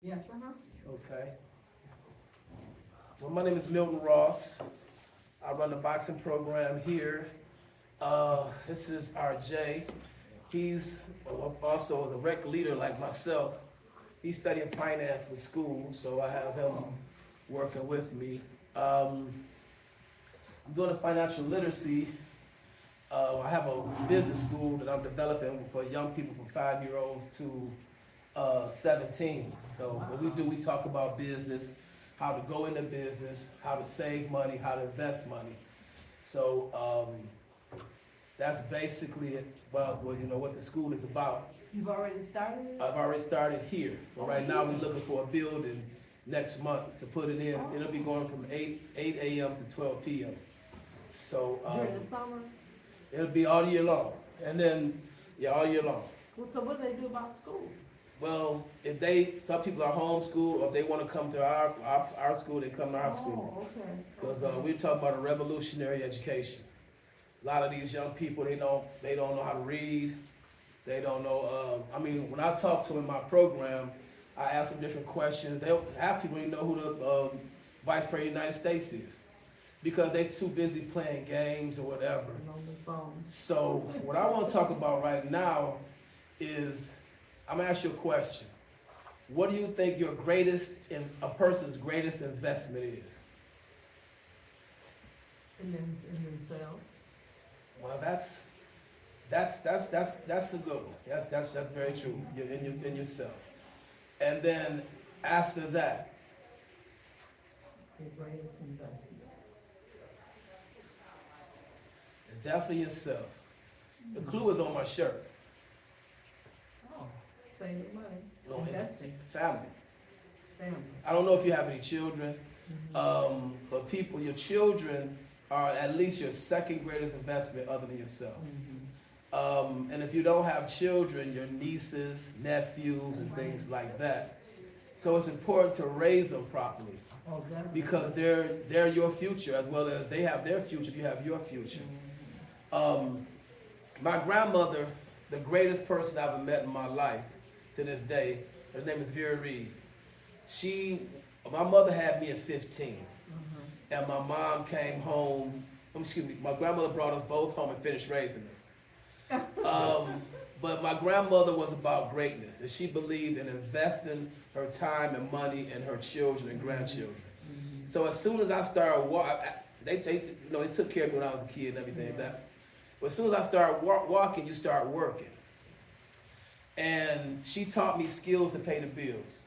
Yes, Okay. Well, my name is Milton Ross. I run the boxing program here. This is RJ. He's also is a rec leader like myself. He's studying finance in school, so I have him working with me. I'm doing a financial literacy. I have a business school that I'm developing for young people from 5-year-olds to 17. So what we do, we talk about business, how to go into business, how to save money, how to invest money. So that's basically it. Well, you know what the school is about. You've already started it? I've already started here, but right now we're looking for a building next month to put it in. It'll be going from 8 a.m. to 12 p.m. So During the summers? it'll be all year long, and then all year long. So what do they do about school? Well, some people are homeschooled, or if they want to come to our school, they come to our school. Oh, okay. Because we're talking about a revolutionary education. A lot of these young people, they don't know how to read. They don't know. When I talk to them in my program, I ask them different questions. Half people don't even know who the Vice President of the United States is, because they're too busy playing games or whatever. And on the phone. So what I want to talk about right now is, I'm gonna ask you a question. What do you think a person's greatest investment is? In themselves? Well, that's a good one. That's very true. You're in yourself. And then after that, Your greatest investment. it's definitely yourself. The clue is on my shirt. Oh, saving money, No, it's investing, family. family. I don't know if you have any children, but your children are at least your second greatest investment other than yourself. And if you don't have children, your nieces, nephews, and things like that. So it's important to raise them properly, Oh, definitely. because they're your future, as well as they have their future. You have your future. My grandmother, the greatest person I've ever met in my life to this day, her name is Vera Reed. My mother had me at 15, and my mom came home. My grandmother brought us both home and finished raising us. But my grandmother was about greatness, and she believed in investing her time and money in her children and grandchildren. So as soon as I started walking, they took care of me when I was a kid and everything like that. But as soon as I started walking, you start working. And she taught me skills to pay the bills.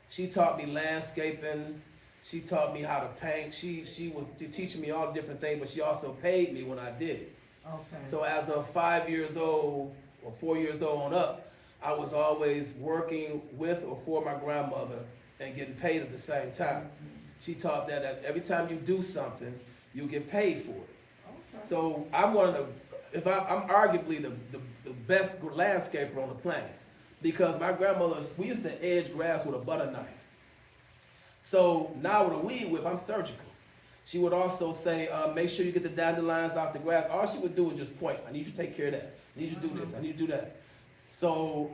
She taught me landscaping. She taught me how to paint. She was teaching me all different things, but she also paid me when I did it. Okay. So as of 5 years old or 4 years old on up, I was always working with or for my grandmother and getting paid at the same time. She taught that every time you do something, you get paid for it. Okay. So I'm I'm arguably the best landscaper on the planet, because my grandmother, we used to edge grass with a butter knife. So now with a weed whip, I'm surgical. She would also say, make sure you get the dandelions off the grass. All she would do was just point. I need you to take care of that. I need you to do this. I need you to do that. So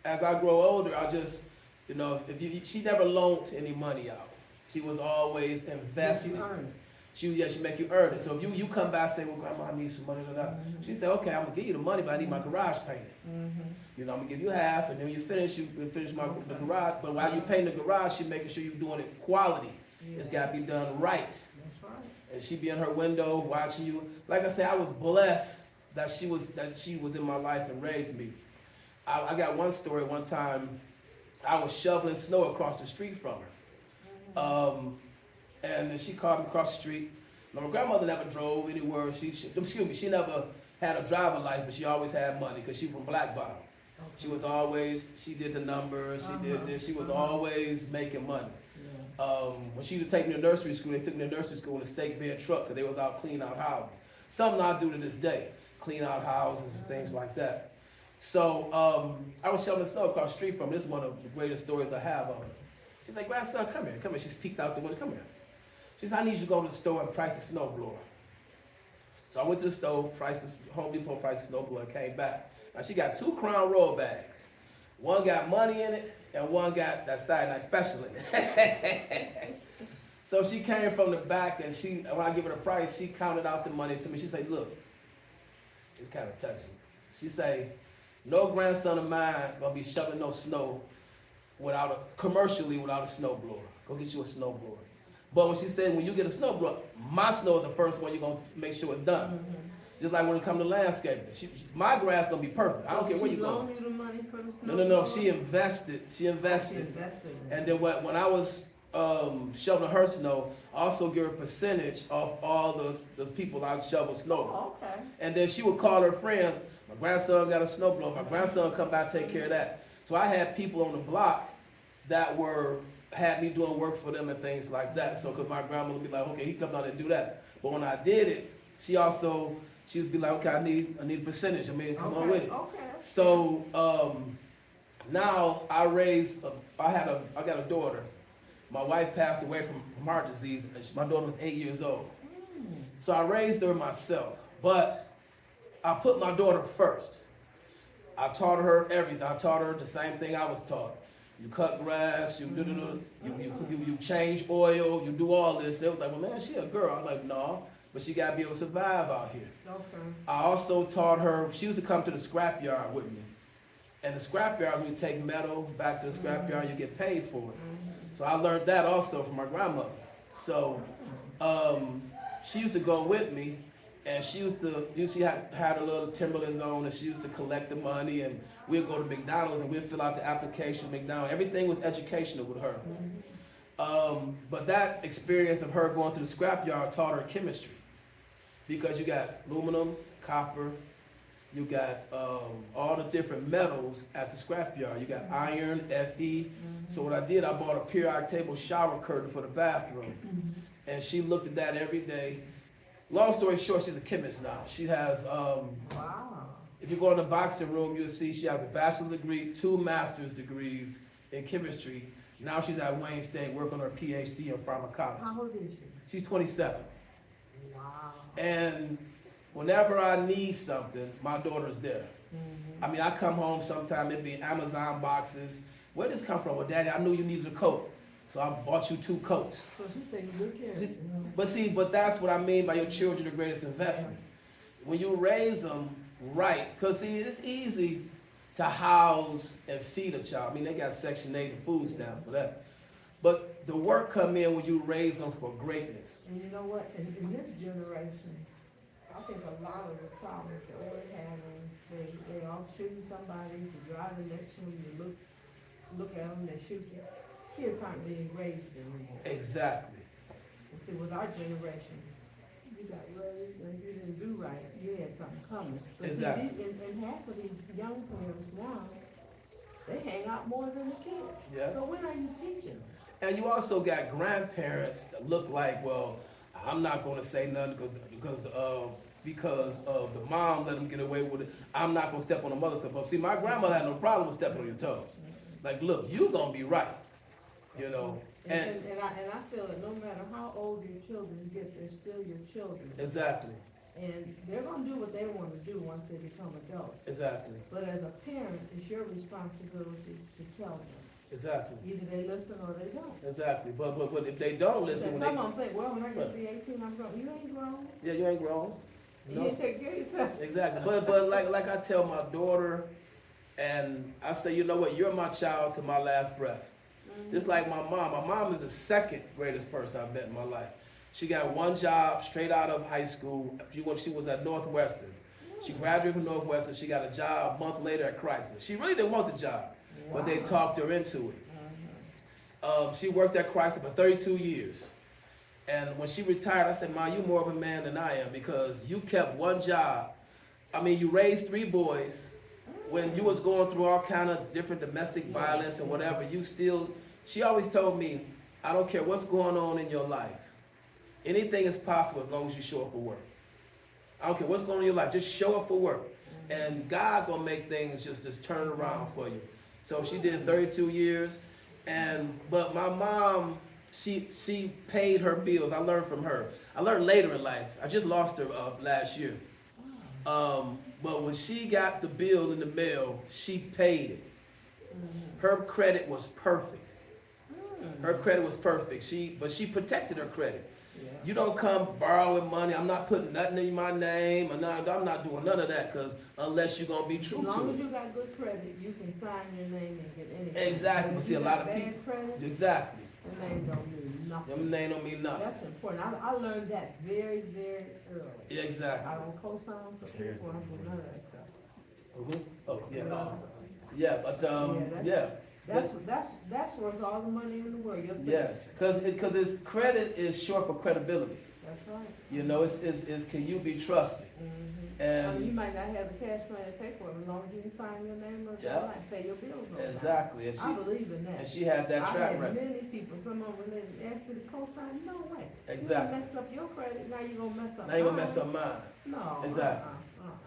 as I grow older, I just, she never loaned any money out. She was always investing. She make you earn it. So if you come back and say, well, Grandma, I need some money. She said, okay, I'm going to give you the money, but I need my garage painted. I'm going to give you half, and then when you finish, the garage. But while you paint the garage, she making sure you're doing it quality. Yeah. It's got to be done right. That's right. And she be in her window watching you. Like I said, I was blessed that she was in my life and raised me. I got one story. One time, I was shoveling snow across the street from her. And then she called me across the street. Now, my grandmother never drove anywhere. She never had a driver license, but she always had money because she from Black Bottom. Okay. She did the numbers, she did this. She was always making money. Yeah. When she would take me to nursery school, they took me to nursery school in a stake bed truck because they was out cleaning out houses. Something I do to this day, clean out houses and things like that. So I was shoveling snow across the street from her. This is one of the greatest stories I have of her. She's like, grandson, come here. She's peeked out the window, come here. She said, I need you to go to the store and price a snowblower. So I went to the store, Home Depot priced a snowblower, and came back. Now she got 2 Crown Royal bags. One got money in it, and one got that side night special in it. So she came from the back, and when I give her the price, she counted out the money to me. She said, look, it's kind of touching. She say, no grandson of mine gonna be shoveling no snow commercially without a snowblower. Go get you a snowblower. But when she said, when you get a snowblower, my snow is the first one you're gonna make sure it's done. Mm-hmm. Just like when it comes to landscaping. My grass gonna be perfect. I don't care where you go. So she loaned you the money for the snow? No. She invested. She invested. And then when I was shoveling her snow, I also give her a percentage of all the people I shovel snow. Oh, okay. And then she would call her friends. My grandson got a snowblower. My grandson come by take care of that. So I had people on the block that had me doing work for them and things like that. So because my grandma would be like, okay, he come down and do that. But when I did it, she would be like, okay, I need a percentage. I mean, come on with it. Okay. So now I got a daughter. My wife passed away from heart disease. My daughter was 8 years old. So I raised her myself. But I put my daughter first. I taught her everything. I taught her the same thing I was taught. You cut grass, you change oil, you do all this. They was like, well, man, she a girl. I was like, no, but she got to be able to survive out here. Okay. I also taught her, she used to come to the scrapyard with me. And the scrapyard, when you take metal back to the scrapyard, you get paid for it. So I learned that also from my grandmother. So she used to go with me, and she had a little Timberlands on, and she used to collect the money, and we'd go to McDonald's and we'd fill out the application, McDonald's. Everything was educational with her. But that experience of her going to the scrapyard taught her chemistry, because you got aluminum, copper, you got all the different metals at the scrapyard. You got iron, Fe. So what I did, I bought a periodic table shower curtain for the bathroom, and she looked at that every day. Long story short, she's a chemist now. She has, Wow. if you go in the boxing room, you'll see she has a bachelor's degree, 2 master's degrees in chemistry. Now she's at Wayne State working on her PhD in pharmacology. How old is she? She's 27. Wow. And whenever I need something, my daughter's there. I mean, I come home sometime, it'd be Amazon boxes. Where did this come from? Well, Daddy, I knew you needed a coat, so I bought you 2 coats. So she's taking good care of you. But that's what I mean by your children, the greatest investment. When you raise them right, because see, it's easy to house and feed a child. I mean, they got Section 8 and food stamps for that. But the work come in when you raise them for greatness. And you know what? In this generation, I think a lot of the problems that we're having, they all shooting somebody, you drive the next one, you look at them, they shoot you. Kids aren't being raised anymore. Exactly. And see, with our generation, you got raised and you didn't do right. You had something coming. But Exactly. see, and half of these young parents now, they hang out more than the kids. Yes. So when are you teaching them? And you also got grandparents that look like, well, I'm not going to say nothing because of the mom let them get away with it. I'm not going to step on the mother's stuff. But see, my grandmother had no problem with stepping on your toes. Like, look, you going to be right, you know. And I feel that no matter how old your children get, they're still your children. Exactly. And they're gonna do what they wanna do once they become adults. Exactly. But as a parent, it's your responsibility to tell them. Exactly. Either they listen or they don't. Exactly. But if they don't listen, Some of them think, well, when I get to be 18, I'm grown. You ain't grown. yeah, you ain't grown. You ain't taking care of yourself. Exactly. But like I tell my daughter, and I say, you know what, you're my child to my last breath. Just like my mom. My mom is the second greatest person I've met in my life. She got 1 job straight out of high school. She was at Northwestern. She graduated from Northwestern. She got a job a month later at Chrysler. She really didn't want the job, but they talked her into it. She worked at Chrysler for 32 years. And when she retired, I said, Mom, you're more of a man than I am, because you kept 1 job. I mean, you raised 3 boys. When you was going through all kind of different domestic violence and whatever, she always told me, I don't care what's going on in your life. Anything is possible as long as you show up for work. I don't care what's going on in your life, just show up for work. And God gonna make things just turn around for you. So she did 32 years. But my mom, she paid her bills. I learned from her. I learned later in life. I just lost her last year. But when she got the bill in the mail, she paid it. Her credit was perfect. Her credit was perfect. But she protected her credit. Yeah. You don't come borrowing money. I'm not putting nothing in my name. I'm not doing none of that, because unless you're gonna be true As long to as it. you got good credit, you can sign your name and get anything. Exactly, But but if see, you a lot got of bad people- credit, Exactly. your name don't mean Them nothing. name don't mean nothing. That's important. I learned that very, very early. Exactly. I don't co-sign for people, I don't do none of that stuff. Oh yeah. Yeah, but Yeah, yeah. That's worth all the money in the world. Your Yes, because it's credit is short for credibility. That's right. You know, it's can you be trusted? I mean, you And might not have the cash money to pay for it, as long as you can sign your name or Yeah. like pay your bills on time. exactly, I believe in that. and she had that track I had record. many people, some of them, when they asked me to co-sign, no way. You done Exactly. messed up your credit, now you gonna mess up Now you gonna mine. mess up mine. No. Exactly.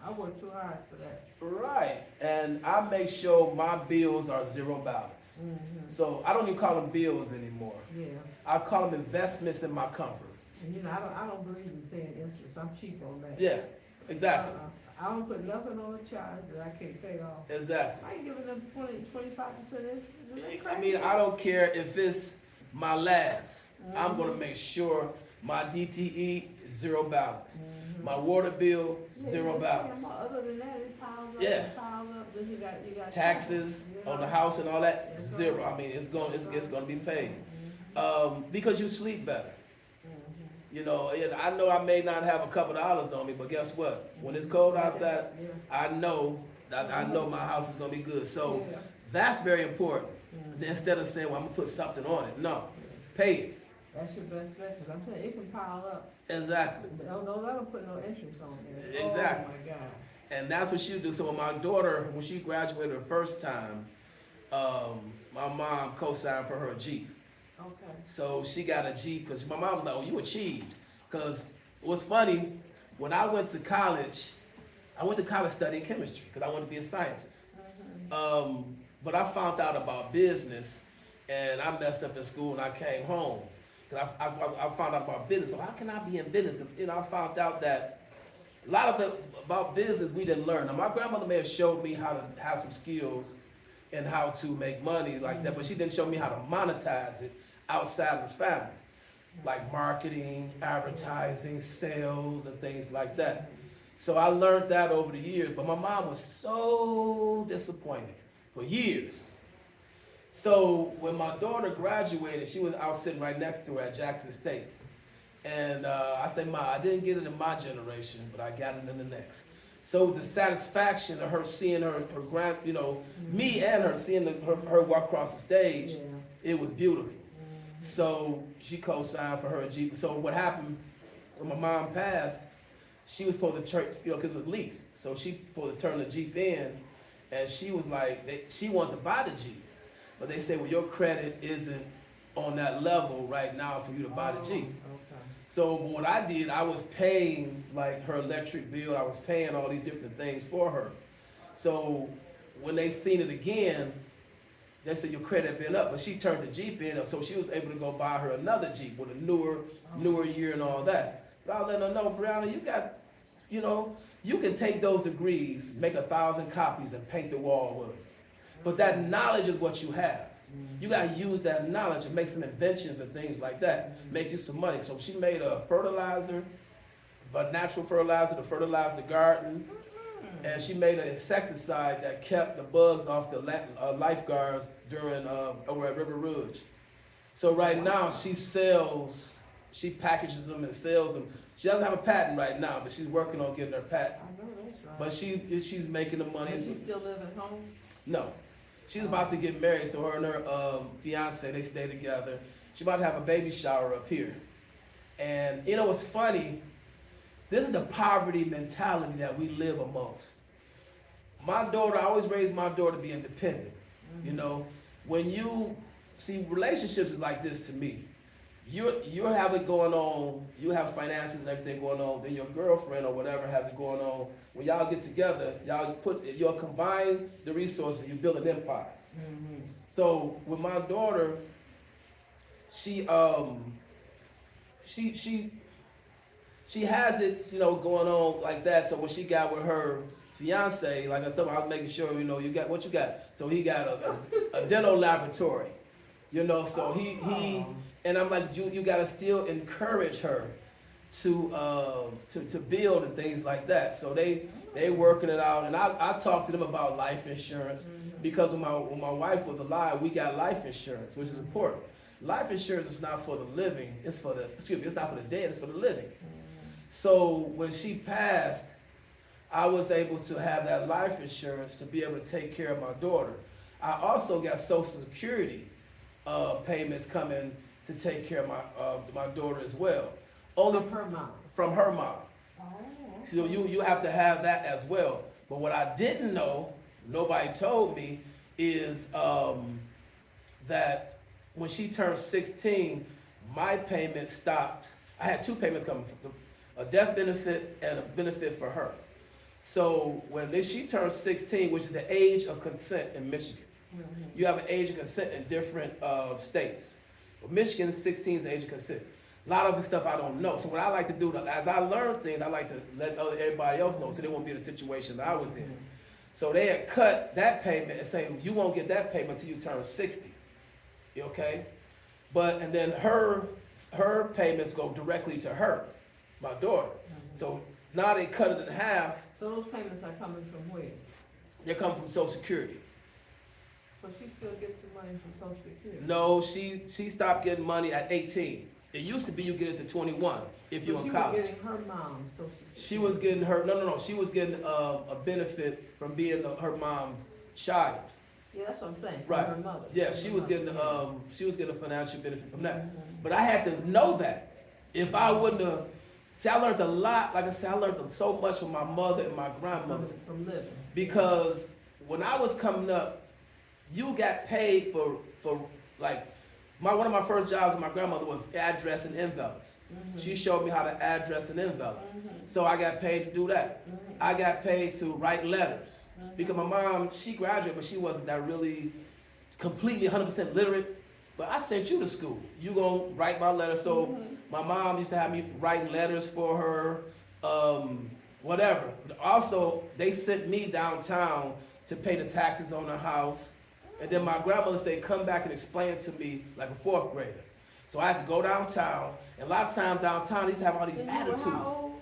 I worked too hard for that. Right, and I make sure my bills are zero balance. So I don't even call them bills anymore. Yeah, I call them investments in my comfort. and you know, I don't believe in paying interest, I'm cheap on that. Yeah, exactly, I don't put nothing on a charge that I can't pay off. exactly. I ain't giving them 25% interest, is it I crazy? mean, I don't care if it's my last. I'm gonna make sure my DTE is zero balance. My water bill, Yeah, zero that's balance. right. Other than that, it piles up Yeah. and piles up, then you got. Taxes you on the know? house and all that, That's zero. right. I mean, it's gonna be paid. Mhm. Because you sleep better. Mhm. You know, and I know I may not have a couple dollars on me, but guess what? When it's cold outside, Yeah. I know that I know my house is gonna be good. So Yeah. that's very important. Mhm. Instead of saying, well, I'm gonna put something on it. No, pay it. That's your best bet, cause I'm telling you, it can pile up. Exactly. Don't let them put no interest on there. Exactly. Oh, my God. And that's what she'll do. So when my daughter, when she graduated the first time, my mom co-signed for her Jeep. Okay. So she got a Jeep because my mom was like, oh, you achieved. Because what's funny, when I went to college studying chemistry because I wanted to be a scientist. But I found out about business and I messed up in school and I came home. Because I found out about business. So how can I be in business? Because, you know, I found out that a lot of it about business we didn't learn. Now, my grandmother may have showed me how to have some skills and how to make money like that, but she didn't show me how to monetize it outside of the family. Like marketing, advertising, sales, and things like that. So I learned that over the years, but my mom was so disappointed for years. So when my daughter graduated, I was sitting right next to her at Jackson State. And I said, Ma, I didn't get it in my generation, but I got it in the next. So the satisfaction of her seeing her me and her seeing her walk across the stage, Yeah. it was beautiful. So she co-signed for her Jeep. So what happened when my mom passed, she was supposed to turn, because it was lease. So she supposed to turn the Jeep in, and she was like, she wanted to buy the Jeep. But they said, well, your credit isn't on that level right now for you to buy the Jeep. Okay. So what I did, I was paying like her electric bill, I was paying all these different things for her. So when they seen it again, they said your credit had been up, but she turned the Jeep in, so she was able to go buy her another Jeep with a newer year and all that. But I let her know, Brianna, you can take those degrees, make 1,000 copies and paint the wall with them. But that knowledge is what you have. You gotta use that knowledge and make some inventions and things like that, make you some money. So she made a fertilizer, a natural fertilizer to fertilize the garden, and she made an insecticide that kept the bugs off the lifeguards during over at River Rouge. So right now she packages them and sells them. She doesn't have a patent right now, but she's working on getting her patent. I know that's right. But she's making the money. Does she still live at home? No. She's about to get married, so her and her fiance, they stay together. She's about to have a baby shower up here. And you know what's funny? This is the poverty mentality that we live amongst. My daughter, I always raised my daughter to be independent. You know, when you see relationships is like this to me. You have it going on, you have finances and everything going on, then your girlfriend or whatever has it going on. When y'all get together, you'll combine the resources, you build an empire. So with my daughter, she has it, going on like that. So when she got with her fiance, like I told him, I was making sure, you know, you got what you got. So he got a dental laboratory, you know, so he and I'm like, you gotta still encourage her to build and things like that. So they working it out, and I talked to them about life insurance because when my wife was alive, we got life insurance, which is important. Life insurance is not for the living, it's not for the dead, it's for the living. So when she passed, I was able to have that life insurance to be able to take care of my daughter. I also got Social Security payments coming to take care of my daughter as well. Only From her mom. from her mom. Oh, So you have to have that as well. But what I didn't know, nobody told me, is that when she turned 16, my payment stopped. I had two payments coming, a death benefit and a benefit for her. So when she turned 16, which is the age of consent in Michigan, you have an age of consent in different states. But Michigan, 16 is the age of consent. A lot of the stuff I don't know. So what I like to do, as I learn things, I like to let everybody else know so they won't be in the situation that I was in. So they had cut that payment and saying, you won't get that payment until you turn 60. Okay? And then her payments go directly to her, my daughter. So now they cut it in half. So those payments are coming from where? They come from Social Security. So she still gets the money from Social Security? No, she stopped getting money at 18. It used to be you get it to 21 if you're in college. She was getting her mom's Social Security? She was getting her, no. She was getting a benefit from being her mom's child. Yeah, that's what I'm saying, from Right. her mother. Yeah, From she her was mother, getting yeah. she was getting a financial benefit from that. Mhm. But I had to know that. If I wouldn't have, see, I learned a lot. Like I said, I learned so much from my mother and my grandmother. From living. Because when I was coming up, you got paid for like one of my first jobs with my grandmother was addressing envelopes. Mhm. She showed me how to address an envelope. Mhm. So I got paid to do that. Mhm. I got paid to write letters. Mhm. Because my mom, she graduated, but she wasn't that really completely 100% literate. But I sent you to school. You gonna write my letter. So Mhm. my mom used to have me writing letters for her, whatever. Also, they sent me downtown to pay the taxes on the house. And then my grandmother said, come back and explain it to me like a fourth grader. So I had to go downtown. And a lot of times downtown, they used to have all these And you were attitudes. how old?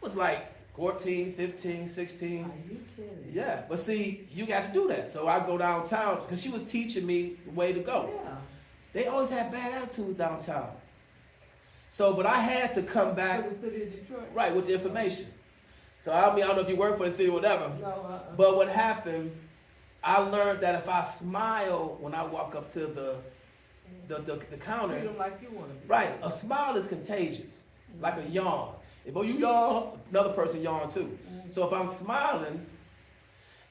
I was like 14, 15, 16. Are you kidding? Yeah, but see, you got to do that. So I go downtown because she was teaching me the way to go. Yeah. They always had bad attitudes downtown. So, but I had to come back, For the city of Detroit? right, with the information. So, I mean, I don't know if you work for the city or whatever, No, but what happened, I learned that if I smile when I walk up to the counter, treat them like you want to be. right, a smile is contagious, like a yawn. If you yawn, another person yawn too. So if I'm smiling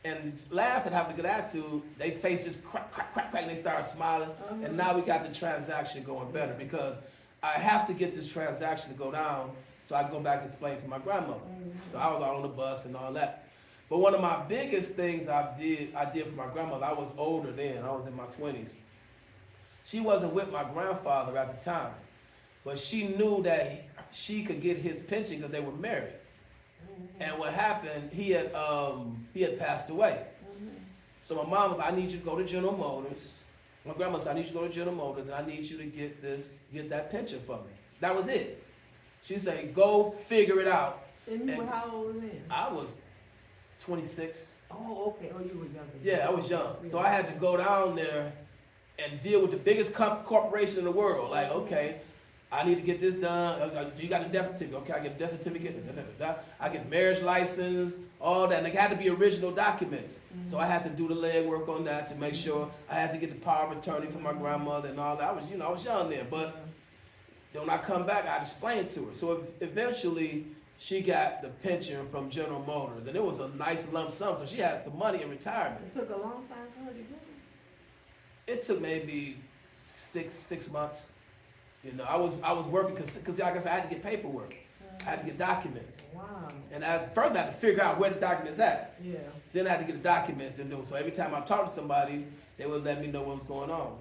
and laughing, having a good attitude, they face just crack, crack, crack, crack, and they start smiling. And now we got the transaction going better because I have to get this transaction to go down so I can go back and explain to my grandmother. So I was all on the bus and all that. But one of my biggest things I did for my grandmother, I was older then, I was in my 20s. She wasn't with my grandfather at the time, but she knew that she could get his pension because they were married. And what happened, he had passed away. So my mom was like, I need you to go to General Motors. My grandma said, I need you to go to General Motors and I need you to get that pension for me. That was it. She said, go figure it out. And you were how old then? I was 26. Oh, okay. Oh, you were younger. Yeah, I was young. So I had to go down there and deal with the biggest corporation in the world. Like, okay, I need to get this done. You got a death certificate? Okay, I get a death certificate. I get marriage license, all that. And it had to be original documents. So I had to do the legwork on that to make sure. I had to get the power of attorney for my grandmother and all that. I was young then. But then when I come back, I explained it to her. So eventually, she got the pension from General Motors, and it was a nice lump sum. So she had some money in retirement. It took a long time for her to get it. It took maybe six months. You know, I was working because like I said, I had to get paperwork. I had to get documents. Wow. And first I had to figure out where the documents at. Yeah. Then I had to get the documents and do it. So every time I talked to somebody, they would let me know what was going on.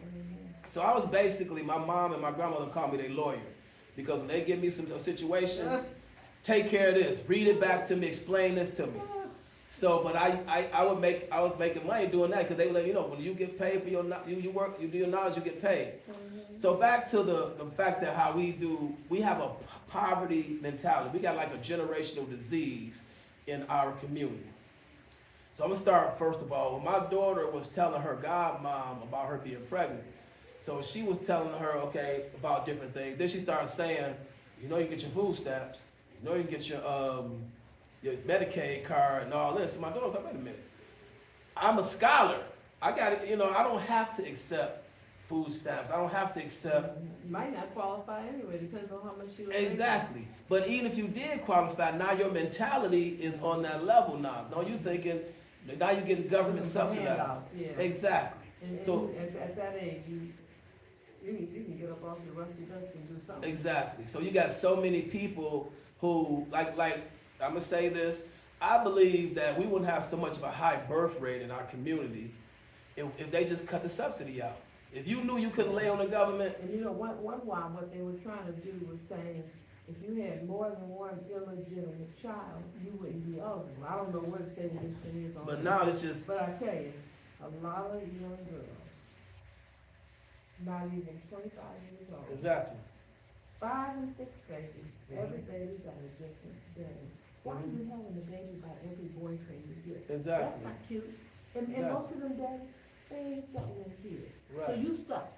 So I was basically, my mom and my grandmother called me their lawyer. Because when they give me a situation, take care of this, read it back to me, explain this to me. So, but I was making money doing that because they would let me know when you get paid for your you work, you do your knowledge, you get paid. So back to the fact that how we have a poverty mentality. We got like a generational disease in our community. So I'm gonna start first of all. When my daughter was telling her godmom about her being pregnant, so she was telling her, okay, about different things. Then she started saying, you know, you get your food stamps, you know, you get your Medicaid card and all this. So my daughter was like, wait a minute, I'm a scholar. I got it. You know, I don't have to accept food stamps. I don't have to accept. You might not qualify anyway, depends on how much you. Exactly. But even if you did qualify, now your mentality is on that level now. No, you thinking, now you're getting government subsidized. Yeah. Exactly. And, So- and at that age, you can get up off your rusty dust and do something. Exactly. So you got so many people who, like I'm gonna say this, I believe that we wouldn't have so much of a high birth rate in our community if they just cut the subsidy out. If you knew you couldn't lay on the government, And you know, one while what they were trying to do was saying, if you had more than one illegitimate child, you wouldn't be eligible. I don't know what the state of this thing is on but that. now it's just But I tell you, a lot of young girls, not even 25 years old, exactly. 5 and 6 babies, Mhm. every baby got a different daddy. Why are you having a baby by every boyfriend you get? That's Exactly. not cute. And Exactly. most of them daddies, they ain't selling them kids. So Right. you stuck.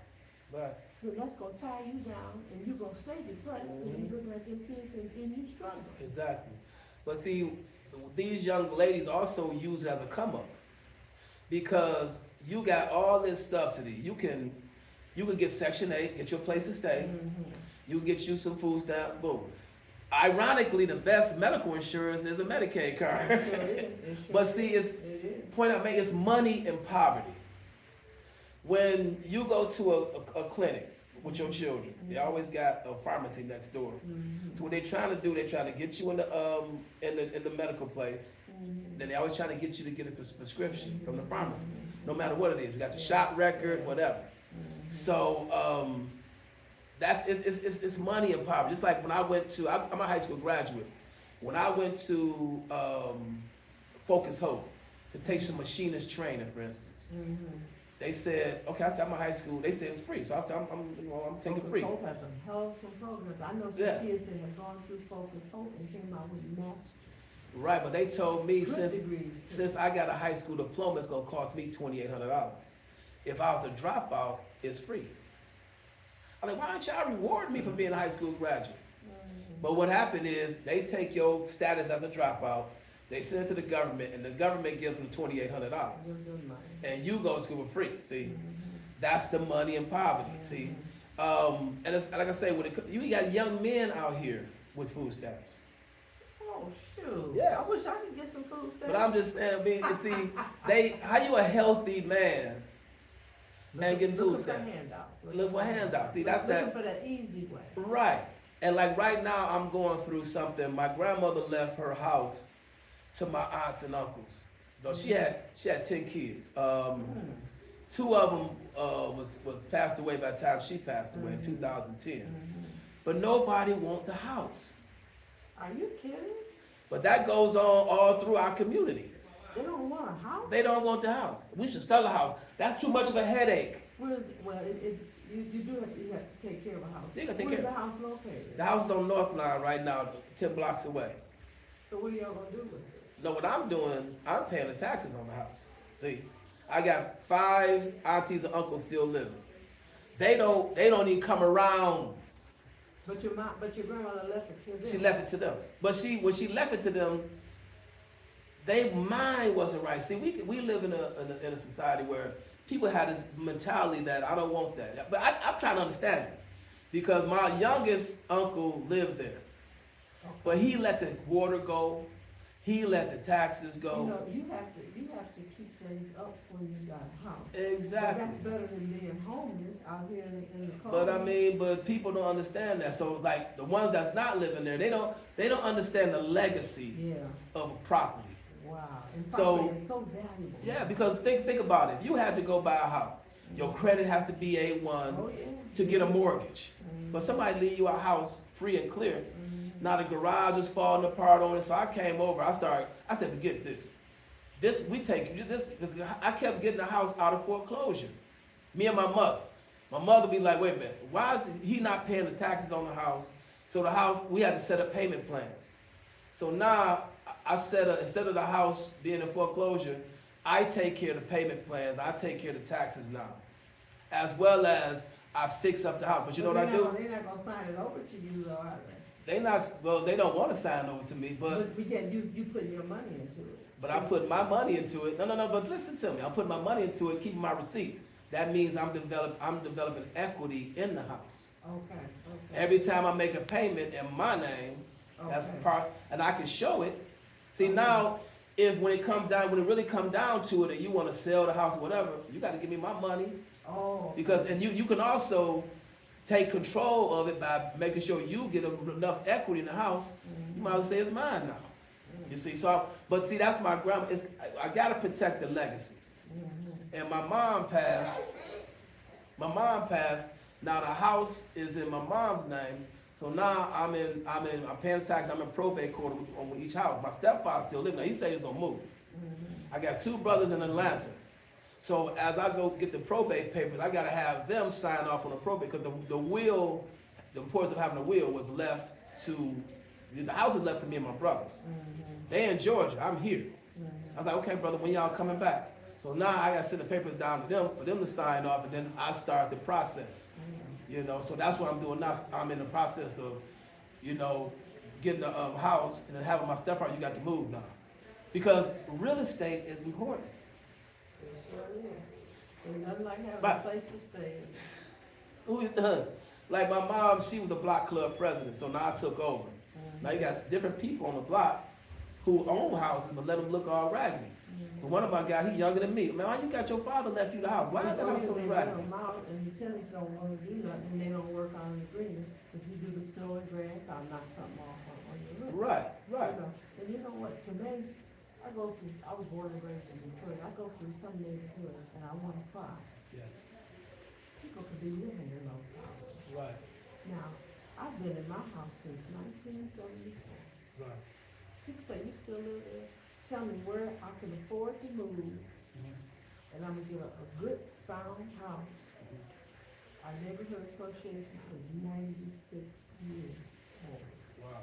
Right. Then that's gonna tie you down and you're gonna stay depressed because Mhm. you're looking at them kids and you struggle. Exactly. But see, these young ladies also use it as a come up because you got all this subsidy. You can get Section 8, get your place to stay. You can get you some food stamps, boom. Ironically, the best medical insurance is a Medicaid card. It sure is. It sure But is. see, it's It is. point I make, it's money and poverty. When you go to a clinic with your children, they always got a pharmacy next door. Mhm. So what they're trying to do, they're trying to get you in the medical place. Mhm. Then they always trying to get you to get a prescription from the pharmacist, no matter what it is. You got the shot record, whatever. Mhm. So that's it's money and poverty. Just like when I went to, I'm a high school graduate. When I went to Focus Hope to take some machinist training, for instance, Mhm. they said, okay, I said I'm a high school. They said it's free, so I said I'm taking Focus free. Hope has some helpful programs. I know some Yeah. kids that have gone through Focus Hope and came out with master's Right, but they told me good degrees. too. since I got a high school diploma, it's gonna cost me $2,800. If I was a dropout, it's free. I'm like, why don't y'all reward me for being a high school graduate? Mhm. But what happened is they take your status as a dropout, they send it to the government, and the government gives them $2,800, Gives them money. and you go to school for free. See, Mhm. that's the money and poverty. See, and it's like I say, you got young men out here with food stamps. Oh, shoot. Yes. I wish I could get some food stamps. But I'm just saying, I mean, see, how you a healthy man and getting food Looking for stamps? handouts. Look for handouts. See, that's Looking that. for that easy way. Right. And like right now, I'm going through something. My grandmother left her house to my aunts and uncles. No, she had 10 kids. Mm. 2 of them was passed away by the time she passed away in Mhm. 2010. Mhm. But nobody want the house. Are you kidding? But that goes on all through our community. They don't want a house? They don't want the house. We should sell the house. That's too much of a headache. Where's, well, you do have to take care of a house. You gotta take Where's care. the house located? The house is on North Line right now, 10 blocks away. So what are y'all gonna do with it? No, what I'm doing, I'm paying the taxes on the house. See, I got 5 aunties and uncles still living. They don't even come around. But your grandmother left it to them. She left it to them. But when she left it to them, their mind wasn't right. See, we live in a society where people have this mentality that I don't want that. But I'm trying to understand it. Because my youngest uncle lived there. Okay. But he let the water go. He let the taxes go. You know, you have to keep things up when you got a house. Exactly. But that's better than being homeless out here in the cold. But I mean, people don't understand that. So like the ones that's not living there, they don't understand the legacy Yeah, of a property. wow. And So- property is so valuable. Yeah, because think about it. If you had to go buy a house, your credit has to be A1 Oh, yeah. to get a mortgage. Mhm. But somebody leave you a house free and clear. Mhm. Now the garage was falling apart on it, so I came over. I said, forget this. we take this. I kept getting the house out of foreclosure. Me and my mother. My mother be like, wait a minute, why is he not paying the taxes on the house? So the house, we had to set up payment plans. So now instead of the house being in foreclosure, I take care of the payment plans. I take care of the taxes now, as well as I fix up the house. But you know what I do? They're not gonna sign it over to you, though, are they? They don't want to sign over to me, but we can't, you put your money into it. But I put my money into it. No, but listen to me. I'm putting my money into it, keeping my receipts. That means I'm developing equity in the house. Okay. Every time I make a payment in my name, that's Okay. part, and I can show it. See, Okay. now, when it really come down to it, and you want to sell the house or whatever, you got to give me my money. Oh. Because, and you can also take control of it by making sure you get enough equity in the house. You might as well say it's mine now. You see, but see, that's my grandma. I gotta protect the legacy. And my mom passed. Now the house is in my mom's name. So now I'm paying tax. I'm in probate court on each house. My stepfather still living there. He said he's gonna move. I got 2 brothers in Atlanta. So as I go get the probate papers, I gotta have them sign off on the probate because the will, the importance of having a will was left to. The house was left to me and my brothers. They in Georgia. I'm here. I'm like, okay, brother, when y'all coming back? So now I got to send the papers down to them for them to sign off, and then I start the process. You know, so that's what I'm doing now. I'm in the process of, getting the house and then having my stepfather. You got to move now, because real estate is important. It sure is. There's nothing like having Right. a place to stay. Who is the Like my mom, she was the block club president, so now I took over. Now you got different people on the block who own houses, but let them look all raggedy. So one of my guys, he younger than me. Man, why you got your father left you the house? Why is that house so raggedy? And the tenants don't wanna do nothing, they don't work on the agreement. If you do the snow and grass, I'll knock something off on your roof. Right. You know, and you know what, today, I was born and raised in Detroit, I go through some neighborhoods and I wanna cry. Yeah. People could be living in those houses. Right. Now, I've been in my house since 1974. Right. People say, you still live there? Tell me where I can afford to move, and I'm gonna get a good, sound house. Our neighborhood association is 96 years old. Wow.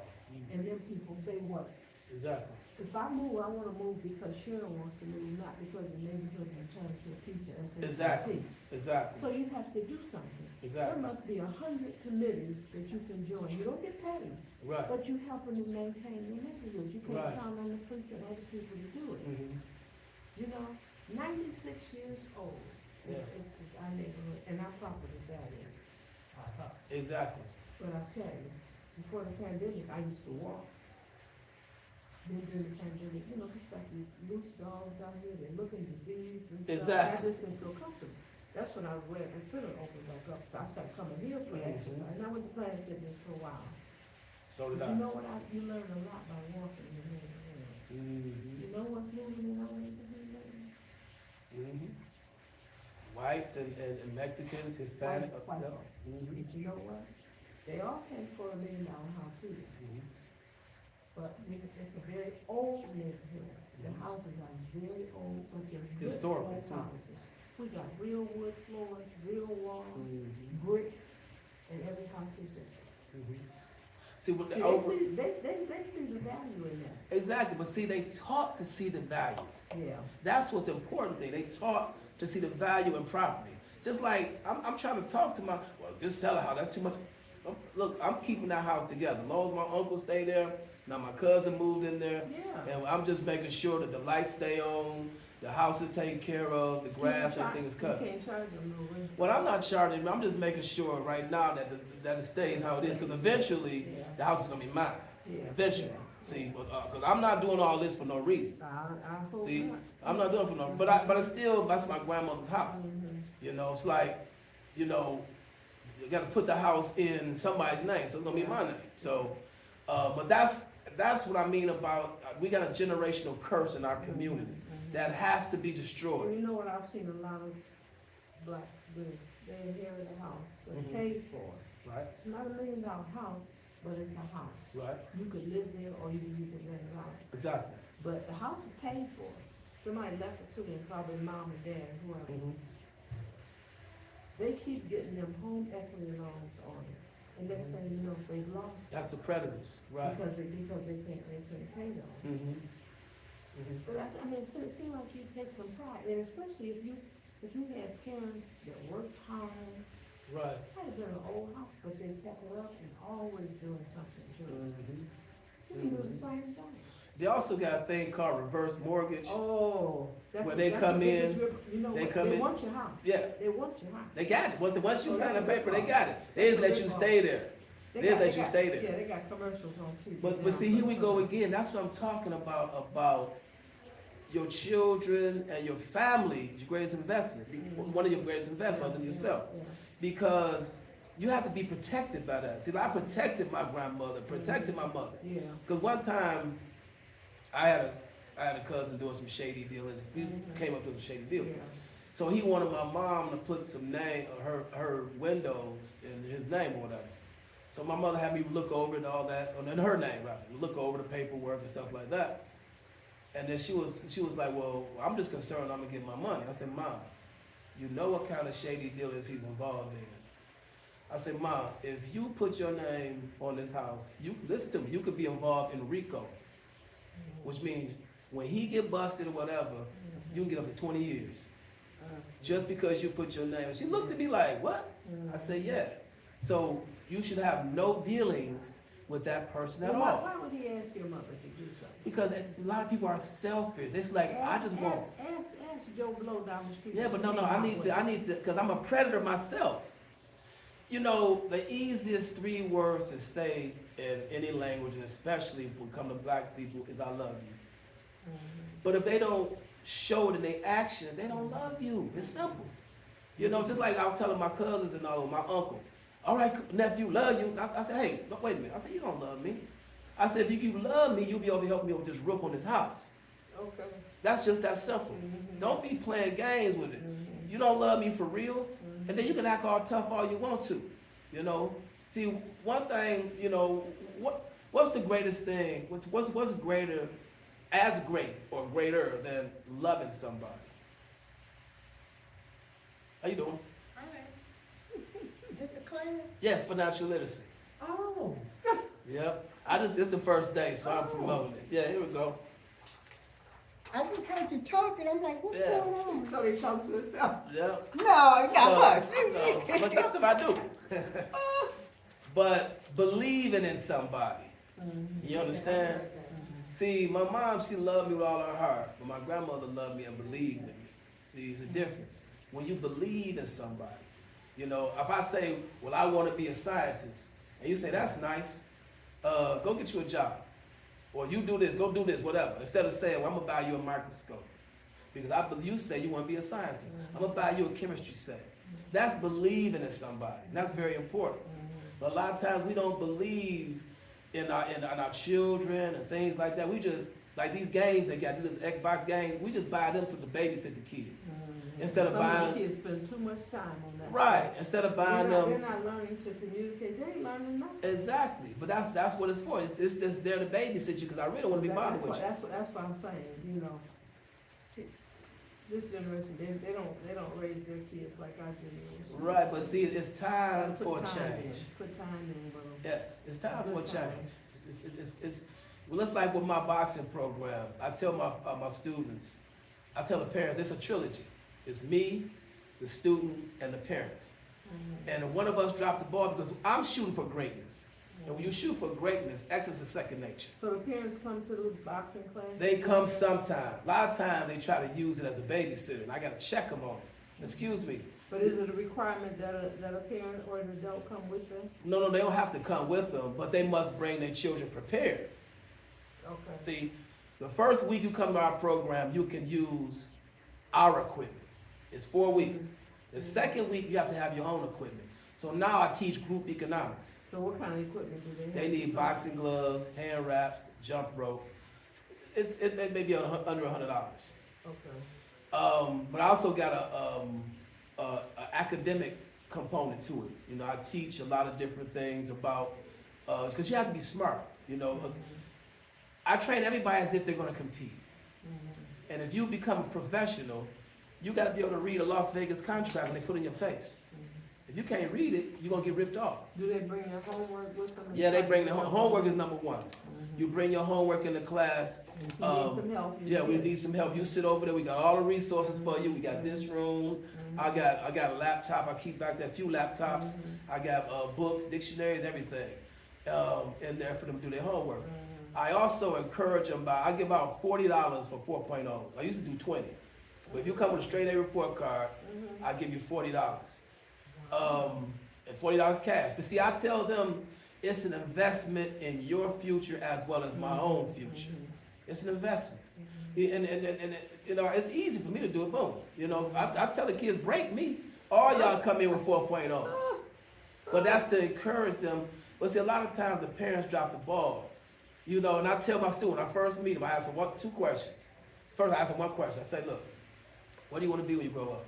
And them people, they what? Exactly. If I move, I wanna move because Sharon wants to move, not because the neighborhood can turn to a piece of SAT. Exactly. So you have to do something. There Exactly. must be 100 committees that you can join. You don't get paid. Right. But you helping to maintain your neighborhood. You can't Right. count on the police and other people to do it. You know, 96 years old Yeah. is our neighborhood, and our property values are up. Exactly. But I tell you, before the pandemic, I used to walk. Then during the pandemic, people got these loose dogs out here, they're looking diseased and stuff. Exactly. I just didn't feel comfortable. That's when I was glad the center opened back up, so I started coming here for exercise. And I went to Planet Fitness for a while. So did But I. you know what, you learn a lot by walking in the neighborhood. You know what's moving in our neighborhood lately? Whites and Mexicans, Hispanic. White Yep. folks. But you know what? They all came for $1 million house here. But it's a very old neighborhood. The houses are very old, but they're good Historical, old too. houses. We got real wood floors, real walls, brick, and every house is different. See, with See, the they see the value in that. exactly, but see, they taught to see the value. Yeah. That's what's the important thing. They taught to see the value in property. Just like I'm trying to talk to just sell a house. That's too much. Look, I'm keeping that house together. As long as my uncle stay there, now my cousin moved in there, Yeah. and I'm just making sure that the lights stay on, the house is taken care of, the grass, everything is cut. You can't charge them no rent. Well, I'm not charging. I'm just making sure right now that it stays how it is, because eventually Yeah. the house is gonna be mine. Yeah. Eventually, see, because I'm not doing all this for no reason. I hope See, not. I'm not doing it for no, but it's still, that's my grandmother's house. It's like, you gotta put the house in somebody's name, so it's gonna be my name. So, but that's what I mean about, we got a generational curse in our community that has to be Well, destroyed. you know what I've seen a lot of blacks do? They inherit a house that's Mhm. paid for. Right, Not $1 million house, but it's a house. right, You could live there or you could rent it out. exactly. But the house is paid for. somebody left it to them, probably mom and dad, whoever. Mhm. They keep getting them home equity loans on it. And next thing you know, they've lost That's the predators, right? because they can't pay them. Mm-hmm. Mm-hmm. But I mean, it seems like you take some pride, and especially if you had parents that worked hard, Right. might have been an old house, but they kept it up and always doing something to it. Mm-hmm. You can do the same thing. They also got a thing called reverse mortgage. Oh, that's. Where they that's come the biggest in, you know they what, come they in- want your house. Yeah, They want your house. they got it. Once you Oh, sign that's the a paper, good they got it. They just That's a let good you call. stay there. They'll let you stay there. Yeah, they got commercials on TV. But now, see, here we so- go again. That's what I'm talking about your children and your family, your greatest investment. One of your greatest investments other than yourself. Yeah. Because you have to be protected by that. See, I protected my grandmother, protected my mother. Yeah. Because one time, I had a cousin doing some shady dealings. We came up with some shady deals. Yeah. So he wanted my mom to put some name, her windows in his name or whatever. So my mother had me look over it and all that, and in her name, rather, look over the paperwork and stuff like that. And then she was like, well, I'm just concerned I'm gonna get my money. I said, Mom, you know what kind of shady dealings he's involved in. I said, Mom, if you put your name on this house, you listen to me, you could be involved in RICO, which means when he get busted or whatever, you can get up to 20 years. Just because you put your name. And she looked at me like, what? I said, yeah. So you should have no dealings with that person at Well, all. why would he ask your mother to do something? Because a lot of people are selfish. It's like, I just want. Ask Joe Blow down the street. Yeah, but no, what I he need came out to, because I'm a predator myself. You know, the easiest 3 words to say in any language, and especially if we come to black people, is I love you. with. But if they don't show it in their actions, they don't love you. It's simple. You know, just like I was telling my cousins and all, my uncle, all right, nephew, love you. I said, hey, no, wait a minute. I said, you don't love me. I said, if you love me, you'll be able to help me with this roof on this house. Okay. That's just that simple. Don't be playing games with it. You don't love me for real, and then you can act all tough all you want to. You know, see, one thing, you know, what's the greatest thing? What's greater, as great or greater than loving somebody? How you doing? Alright. Just a class? Yes, financial literacy. Oh. Yep. It's the first day, so I'm promoting it. Yeah, here we go. I just heard you talking. I'm like, what's Yeah. going on? So they talk to himself. Yep. No, it's not us. But something I do. But believing in somebody. You understand? See, my mom, she loved me with all her heart, but my grandmother loved me and believed in me. See, it's a difference. When you believe in somebody, you know, if I say, well, I want to be a scientist, and you say, that's nice, go get you a job. Or you do this, go do this, whatever. Instead of saying, well, I'm going to buy you a microscope. Because you say you want to be a scientist. I'm going to buy you a chemistry set. That's believing in somebody. And that's very important. But a lot of times we don't believe in our children and things like that. We just, like these games they got, these Xbox games, we just buy them to the babysit the kid. Instead of Some buying, of the kids spend too much time on that. right, instead of buying They're them. not learning to communicate. They ain't learning nothing. Exactly. But that's what it's for. It's there to babysit you because I really don't want to be bothered with you. That's what I'm saying, you know. This generation, they don't raise their kids like our generation. Right, but see, it's time Put for a time in, change. Put time in, bro. Yes, it's time for a Good time. change. Well, it's like with my boxing program. I tell my students, I tell the parents, it's a trilogy. It's me, the student, and the parents. And one of us dropped the ball because I'm shooting for greatness. And when you shoot for greatness, excellence is second nature. So the parents come to the boxing class? They come sometime. A lot of times they try to use it as a babysitter, and I gotta check them on it. Excuse me. But is it a requirement that a parent or an adult come with them? No, they don't have to come with them, but they must bring their children prepared. Okay. See, the first week you come to our program, you can use our equipment. It's 4 weeks. The second week, you have to have your own equipment. So now I teach group economics. So what kind of equipment do they have? They need boxing gloves, hand wraps, jump rope. It may be under $100. Okay. But I also got a academic component to it. You know, I teach a lot of different things about, because you have to be smart, you know. I train everybody as if they're going to compete. And if you become a professional, you gotta be able to read a Las Vegas contract when they put it in your face. If you can't read it, you're gonna get ripped off. Do they bring their homework with them? Yeah, they bring the homework is number one. You bring your homework into class. If you need some help, you Yeah, we get it. need some help. You sit over there. We got all the resources for you. We got this room. I got a laptop. I keep back there, a few laptops. I got books, dictionaries, everything in there for them to do their homework. I also encourage them I give out $40 for 4.0. I used to do 20. But if you come with a straight A report card, I give you $40. And $40 cash. But see, I tell them it's an investment in your future as well as my own future. It's an investment. And you know, it's easy for me to do it, boom. You know, so I tell the kids, break me. All y'all come in with 4.0s. But that's to encourage them. But see, a lot of times the parents drop the ball. You know, and I tell my student, when I first meet them, I ask them two questions. First, I ask them one question. I say, look, what do you want to be when you grow up?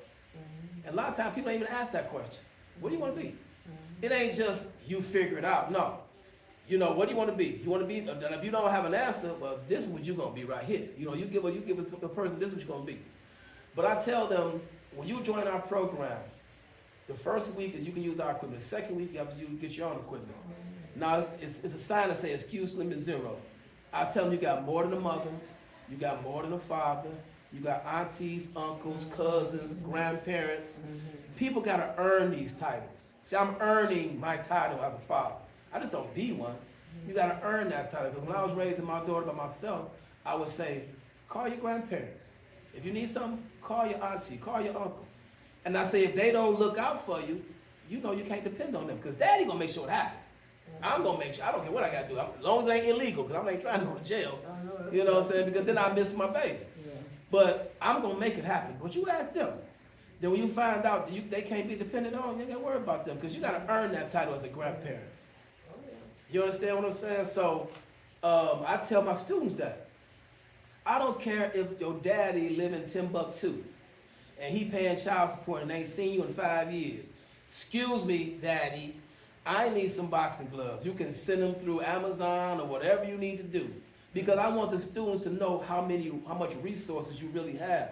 And a lot of times people don't even ask that question. What do you want to be? It ain't just you figure it out. No. You know, what do you want to be? You want to be, and if you don't have an answer, well, this is what you're going to be right here. You know, you give the person, this is what you're going to be. But I tell them, when you join our program, the first week is you can use our equipment. The second week, you have to get your own equipment. Now, it's a sign that says excuse limit 0. I tell them you got more than a mother, you got more than a father, you got aunties, uncles, cousins, grandparents. People got to earn these titles. See, I'm earning my title as a father. I just don't be one. You got to earn that title. Because when I was raising my daughter by myself, I would say, call your grandparents. If you need something, call your auntie, call your uncle. And I say, if they don't look out for you, you know you can't depend on them. Because daddy going to make sure it happens. I'm going to make sure. I don't care what I got to do. As long as it ain't illegal. Because I ain't trying to go to jail. You know what I'm saying? Because then I miss my baby. But I'm going to make it happen. But you ask them. Then when you find out that they can't be dependent on, you ain't got to worry about them. Because you got to earn that title as a grandparent. You understand what I'm saying? So I tell my students that. I don't care if your daddy live in Timbuktu and he paying child support and ain't seen you in 5 years. Excuse me, daddy, I need some boxing gloves. You can send them through Amazon or whatever you need to do. Because I want the students to know how much resources you really have.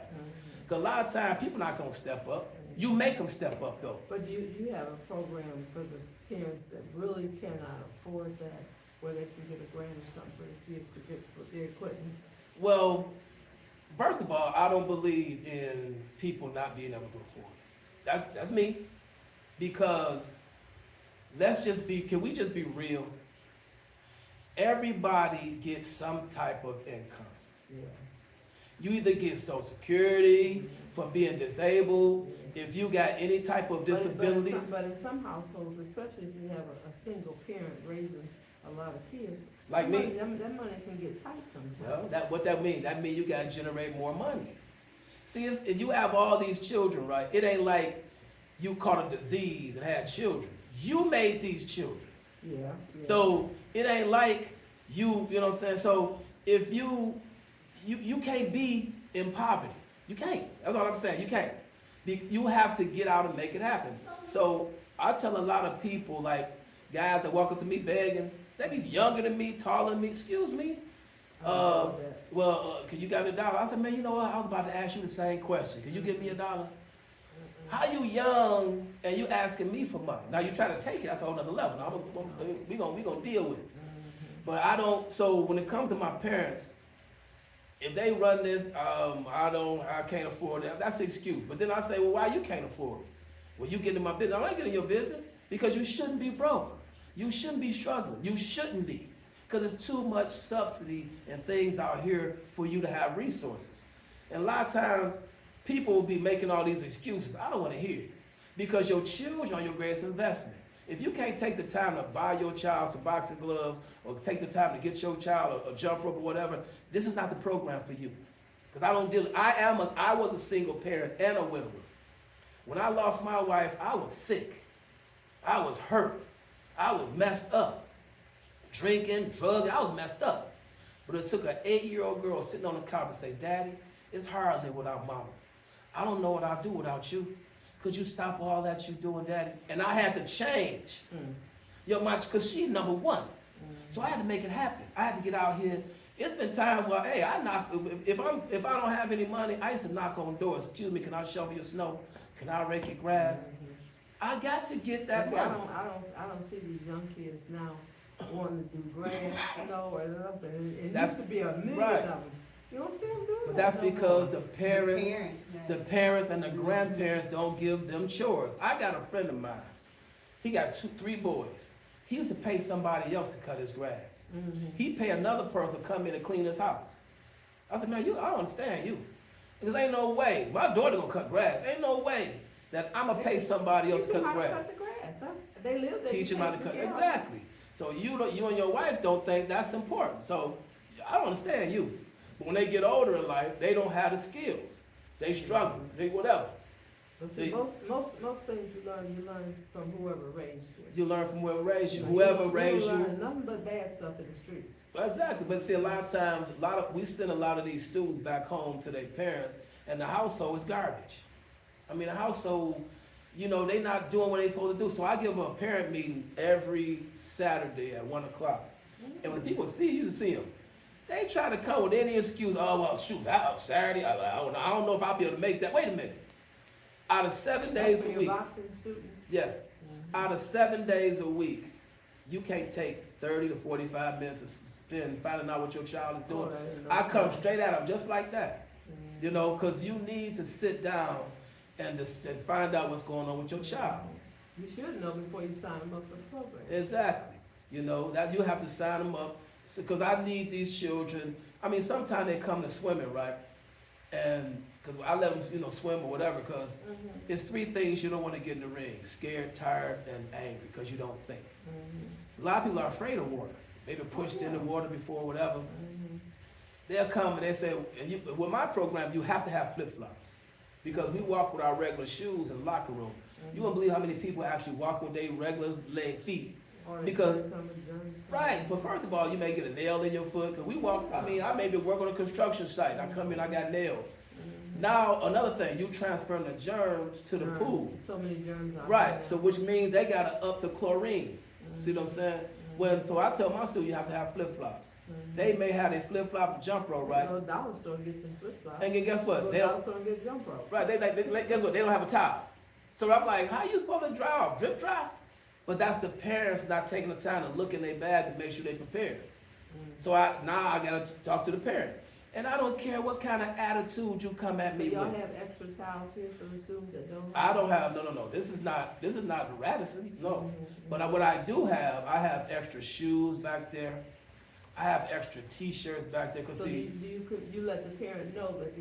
Because a lot of times people not going to step up. You make them step up though. But you have a program for the parents that really cannot afford that, where they can get a grant or something for the kids to get their equipment. Well, first of all, I don't believe in people not being able to afford it. That's me. Because can we just be real? Everybody gets some type of income. Yeah. You either get Social Security for being disabled, if you got any type of disabilities. But in some households, especially if you have a single parent raising a lot of kids, Like me. that money can get tight sometimes. Well, what that mean? That mean you gotta generate more money. See, if you have all these children, right? It ain't like you caught a disease and had children. You made these children. Yeah. So it ain't like you know what I'm saying? So if you can't be in poverty. You can't. That's all I'm saying. You can't. You have to get out and make it happen. So I tell a lot of people, like guys that walk up to me begging, they be younger than me, taller than me. Excuse me. Can you give me $1? I said, man, you know what? I was about to ask you the same question. Can you give me $1? How you young and you asking me for money? Now you try to take it. That's a whole nother level. We gonna deal with it. But I don't. So when it comes to my parents, if they run this, I can't afford it. That's the excuse. But then I say, well, why you can't afford it? Well, you get in my business. I'm not getting in your business because you shouldn't be broke. You shouldn't be struggling. You shouldn't be. Because there's too much subsidy and things out here for you to have resources. And a lot of times, people will be making all these excuses. I don't want to hear it. Because your children are your greatest investment. If you can't take the time to buy your child some boxing gloves or take the time to get your child a jump rope or whatever, this is not the program for you. Because I was a single parent and a widower. When I lost my wife, I was sick. I was hurt. I was messed up. Drinking, drugging, I was messed up. But it took an 8-year-old girl sitting on the couch and say, Daddy, it's hard to live without mama. I don't know what I'll do without you. Could you stop all that you doing, Daddy? And I had to change. Because she's number one. So I had to make it happen. I had to get out here It's been times where, hey, I knock, if I don't have any money, I used to knock on doors. Excuse me, can I shovel your snow? Can I rake your grass? I got to get that See, money. I don't see these young kids now wanting to do grass, snow, or nothing. It That's- used to be a million right. of them. You don't see them doing But that that's no because more. the parents, the the parents and the grandparents don't give them chores. I got a friend of mine. He got 3 boys. He used to pay somebody else to cut his grass. Mhm. He pay another person to come in and clean his house. I said, man, I don't understand you. Because ain't no way. My daughter gonna cut grass. Ain't no way that I'm gonna pay somebody else to Teach cut them the how to grass. cut the grass. They live there. Teach you him how to can't cut. get out. Exactly. So you and your wife don't think that's important. So I don't understand you. But when they get older in life, they don't have the skills. They struggle. They whatever. But see, See- most things you learn from whoever raised you. You learn from whoever raised you. know, Whoever you raised don't you. learn nothing but bad stuff in the streets. Well, exactly. But see, a lot of times, we send a lot of these students back home to their parents, and the household is garbage. I mean, the household, they not doing what they supposed to do. So I give a parent meeting every Saturday at 1:00. And when people you see them. They try to come with any excuse. Oh, well, shoot, Saturday, I don't know if I'll be able to make that. Wait a minute. Out of 7 days That's a for week, your boxing students. yeah, out of 7 days a week, you can't take 30 to 45 minutes to spend finding out what your child is doing. Oh, that ain't no I come time. straight at them just like that, Mhm. because you need to sit down and find out what's going on with your child. You should know before you sign them up for the program. Exactly. That you have to sign them up, because I need these children. I mean, sometimes they come to swimming, right? And because I let them, swim or whatever, because Mhm. it's 3 things you don't want to get in the ring: scared, tired, and angry, because you don't think. Mhm. So a lot of people are afraid of water. Maybe pushed in the water before, whatever. Mhm. They'll come and they say, with my program, you have to have flip-flops. Because we walk with our regular shoes in the locker room. You won't believe how many people actually walk with their regular leg feet. Or they Because- come with germs. Right, but first of all, you may get a nail in your foot, because we walk, I may be working on a construction site, I come in, I got nails. Mhm. Now, another thing, you transferring the germs to the Germs. pool. So many germs out Right, there. so which means they gotta up the chlorine. See what I'm saying? So I tell my students, you have to have flip-flops. Mhm. They may have their flip-flop and jump rope, right? Go to the dollar store and get some flip flops. And then guess Go what? to They the don't, dollar store and get jump rope. right, guess what? They don't have a towel. So I'm like, how you supposed to dry off? Drip dry? But that's the parents not taking the time to look in their bag to make sure they prepared. So now I gotta talk to the parent. And I don't care what kind of attitude you come at So me y'all with. have extra towels here for the students that don't I have? don't have, no. This is not Radisson, no. Mhm. But what I do have, I have extra shoes back there. I have extra T-shirts back there. Cause So see, you let the parent know that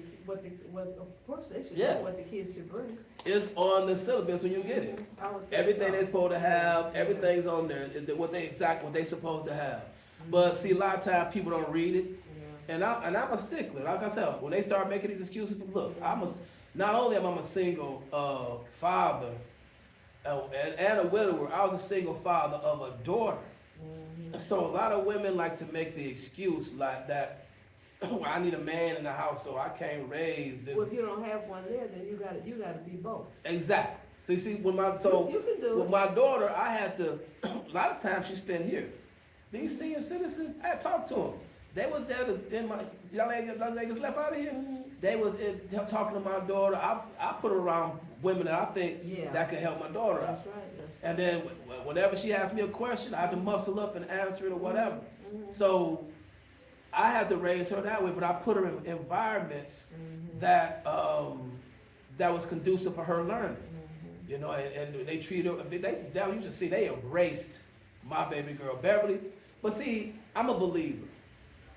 of course they should Yeah. know what the kids should bring. it's on the syllabus when you get it. I would think Everything so. they're supposed to have, everything's on there. What they supposed to have. But see, a lot of times people don't read it. Yeah. And I'm a stickler. Like I said, when they start making these excuses, look, not only am I a single father and a widower, I was a single father of a daughter. Mhm. So a lot of women like to make the excuse like that. Well, I need a man in the house, so I can't raise this. Well, if you don't have one there, then you gotta be both. Exactly. So you see, You can do with it. my daughter, I had to. A lot of times she spent here. These senior citizens, I talked to them. They was there in my young ladies left out of here. They was talking to my daughter. I put her around women that I think Yeah. that can help my daughter out. That's right. That's And then whenever she asked me a question, I had to muscle up and answer it or whatever. Mhm. So I had to raise her that way, but I put her in environments Mhm. that that was conducive for her learning. Mhm. And they treated her. Now you just see they embraced my baby girl Beverly. But see, I'm a believer,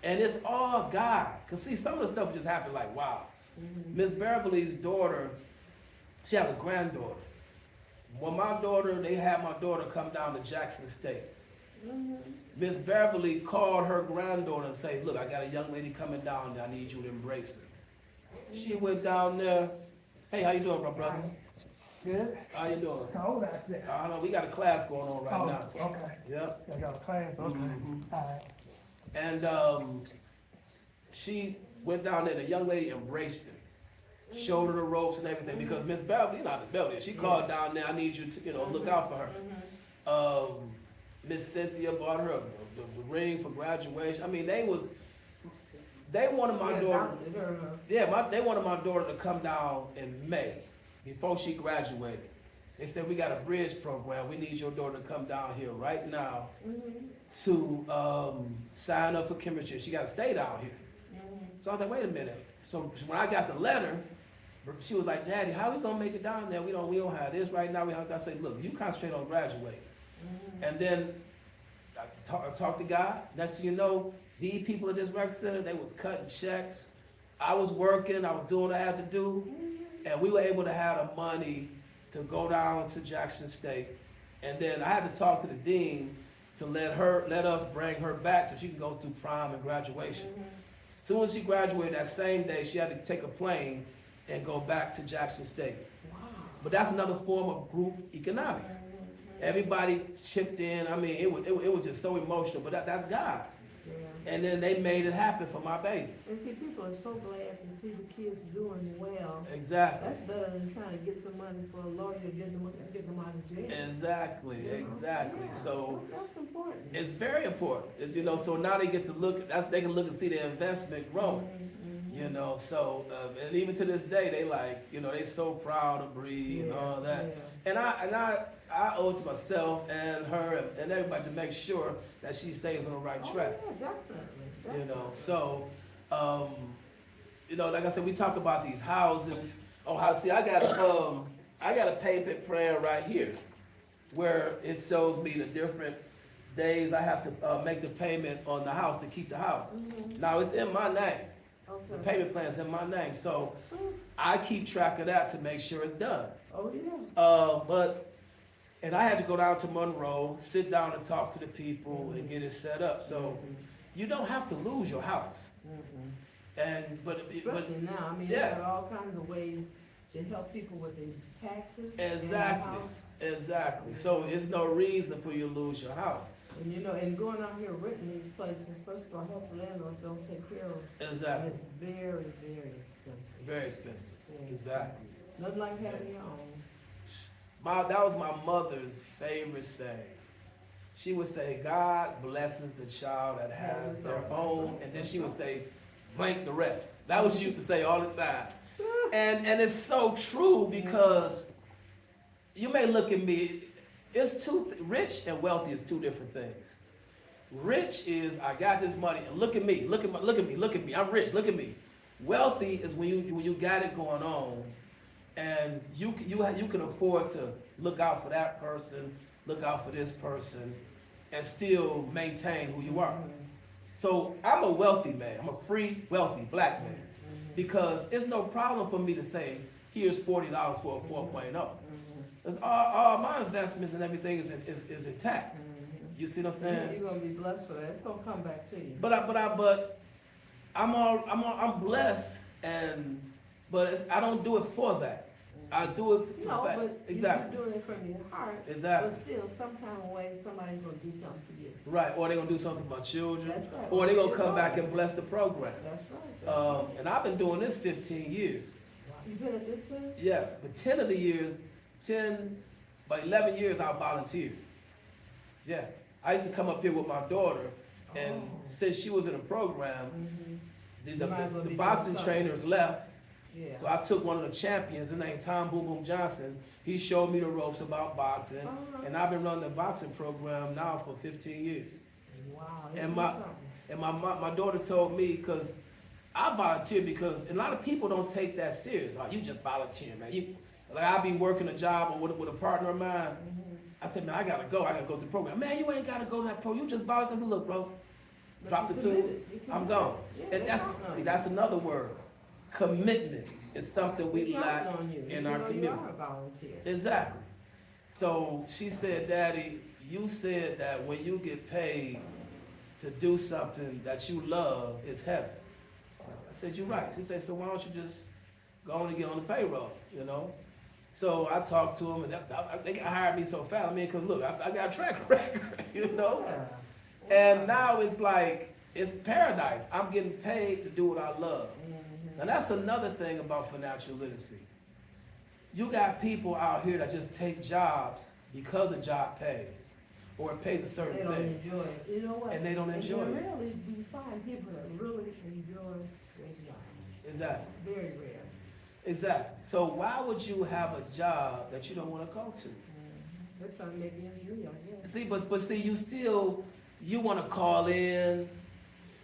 and it's all God. Cause see, some of the stuff just happened like wow. Mhm. Miss Beverly's daughter, she had a granddaughter. When they had my daughter come down to Jackson State. Mhm. Miss Beverly called her granddaughter and said, look, I got a young lady coming down there. I need you to embrace her. She went down there. Hey, how you doing, my brother? Good. How you doing? Cold out there. I know we got a class going on right now. Oh, okay. Yep. I got a class, okay. Mhm. All right. And she went down there. The young lady embraced her, showed her the ropes and everything. Because Miss Beverly, Miss Beverly, she called down there. I need you to, look out for her. Mhm. Miss Cynthia bought her the ring for graduation. I mean, they was they wanted my Yeah, daughter. adopted her. Yeah, they wanted my daughter to come down in May before she graduated. They said, we got a bridge program. We need your daughter to come down here right now to sign up for chemistry. She got to stay down here. So I was like, wait a minute. So when I got the letter, she was like, Daddy, how we gonna make it down there? We don't have this right now. I said, look, you concentrate on graduating. And then I talked to God. Next thing you know, these people at this rec center, they was cutting checks. I was working, I was doing what I had to do. And we were able to have the money to go down to Jackson State. And then I had to talk to the dean to let us bring her back so she can go through prom and graduation. As soon as she graduated that same day, she had to take a plane and go back to Jackson State. Wow. But that's another form of group economics. Everybody chipped in. I mean, it was just so emotional, but that's God. Yeah. And then they made it happen for my baby. And see, people are so glad to see the kids doing well. Exactly. That's better than trying to get some money for a lawyer, get them out of jail. Exactly. You know? Exactly. Yeah, So that's important. it's very important. It's, so now they get to look. They can look and see their investment growing. So and even to this day, they like, they so proud of Bree and all that. Yeah. And I owe it to myself and her and everybody to make sure that she stays on the right track. Oh, yeah, definitely. So, like I said, we talk about these houses. Oh, I got a payment plan right here, where it shows me the different days I have to make the payment on the house to keep the house. Now it's in my name. The Okay. payment plan's in my name, so I keep track of that to make sure it's done. Oh, yeah. And I had to go down to Monroe, sit down and talk to the people and get it set up. So you don't have to lose your house. But Especially now, I mean, yeah. you got all kinds of ways to help people with their taxes. and Exactly. house. Exactly. So it's no reason for you to lose your house. And and going out here renting these places, first of all, help the landlords don't take care of. And Exactly. it's very, very expensive. Very expensive. Yeah. Exactly. Nothing like having Very your own. expensive. That was my mother's favorite saying. She would say, God blesses the child that has their own, and then she would say, blank the rest. That was she used to say all the time. And it's so true because you may look at me, rich and wealthy is two different things. Rich is, I got this money, and look at me, look at me, I'm rich, look at me. Wealthy is when you got it going on, and you can afford to look out for that person, look out for this person, and still maintain who you are. So I'm a wealthy man. I'm a free, wealthy black man, because it's no problem for me to say, here's $40 for a 4.0. Because all my investments and everything is intact. You see what I'm saying? You're gonna be blessed for that. It's gonna come back to you. But I'm blessed, but I don't do it for that. I do it to No, fact. but Exactly. you're doing it from your heart. Exactly. But still, some kind of way, somebody's gonna do something for you. Right. Or they're gonna do something for my children. That's right. Or they're gonna That's come back right. and bless the program. That's right. And I've been doing this 15 years. You've been at this center? Yes, but 10 of the years, by 11 years, I volunteered. Yeah. I used to come up here with my daughter, and Oh. since she was in a program, You might as well the be boxing doing something. trainers left. Yeah. So I took one of the champions, his name Tom Boom Boom Johnson. He showed me the ropes about boxing, and I've been running the boxing program now for 15 years. Wow. And isn't that something? And my daughter told me, because I volunteer, because a lot of people don't take that serious. Oh, you just volunteer, man. I'll be working a job or with a partner of mine. I said, man, I gotta go to the program. Man, you ain't gotta go to that program. You just volunteer. I said, look, bro, But drop you the committed. tools. You I'm committed. gone. Yeah, And they that's counting on you. that's another word. Commitment is something we They counting lack on you. in You our know community. You are a volunteer. Exactly. So she said, Daddy, you said that when you get paid to do something that you love, it's heaven. I said, you're right. She said, so why don't you just go on and get on the payroll, So I talked to him, and they hired me so fast. I mean, because look, I got a track record, Yeah. And now it's like, it's paradise. I'm getting paid to do what I love. And that's another thing about financial literacy. You got people out here that just take jobs because the job pays. or it pays a certain They don't thing. enjoy it, you know what? And they don't enjoy And it. you rarely do find people that really enjoy their job. Exactly. Very rare. Exactly. So why would you have a job that you don't want to go to? They're trying to make ends meet, I guess. See, but see, you still, you want to call in,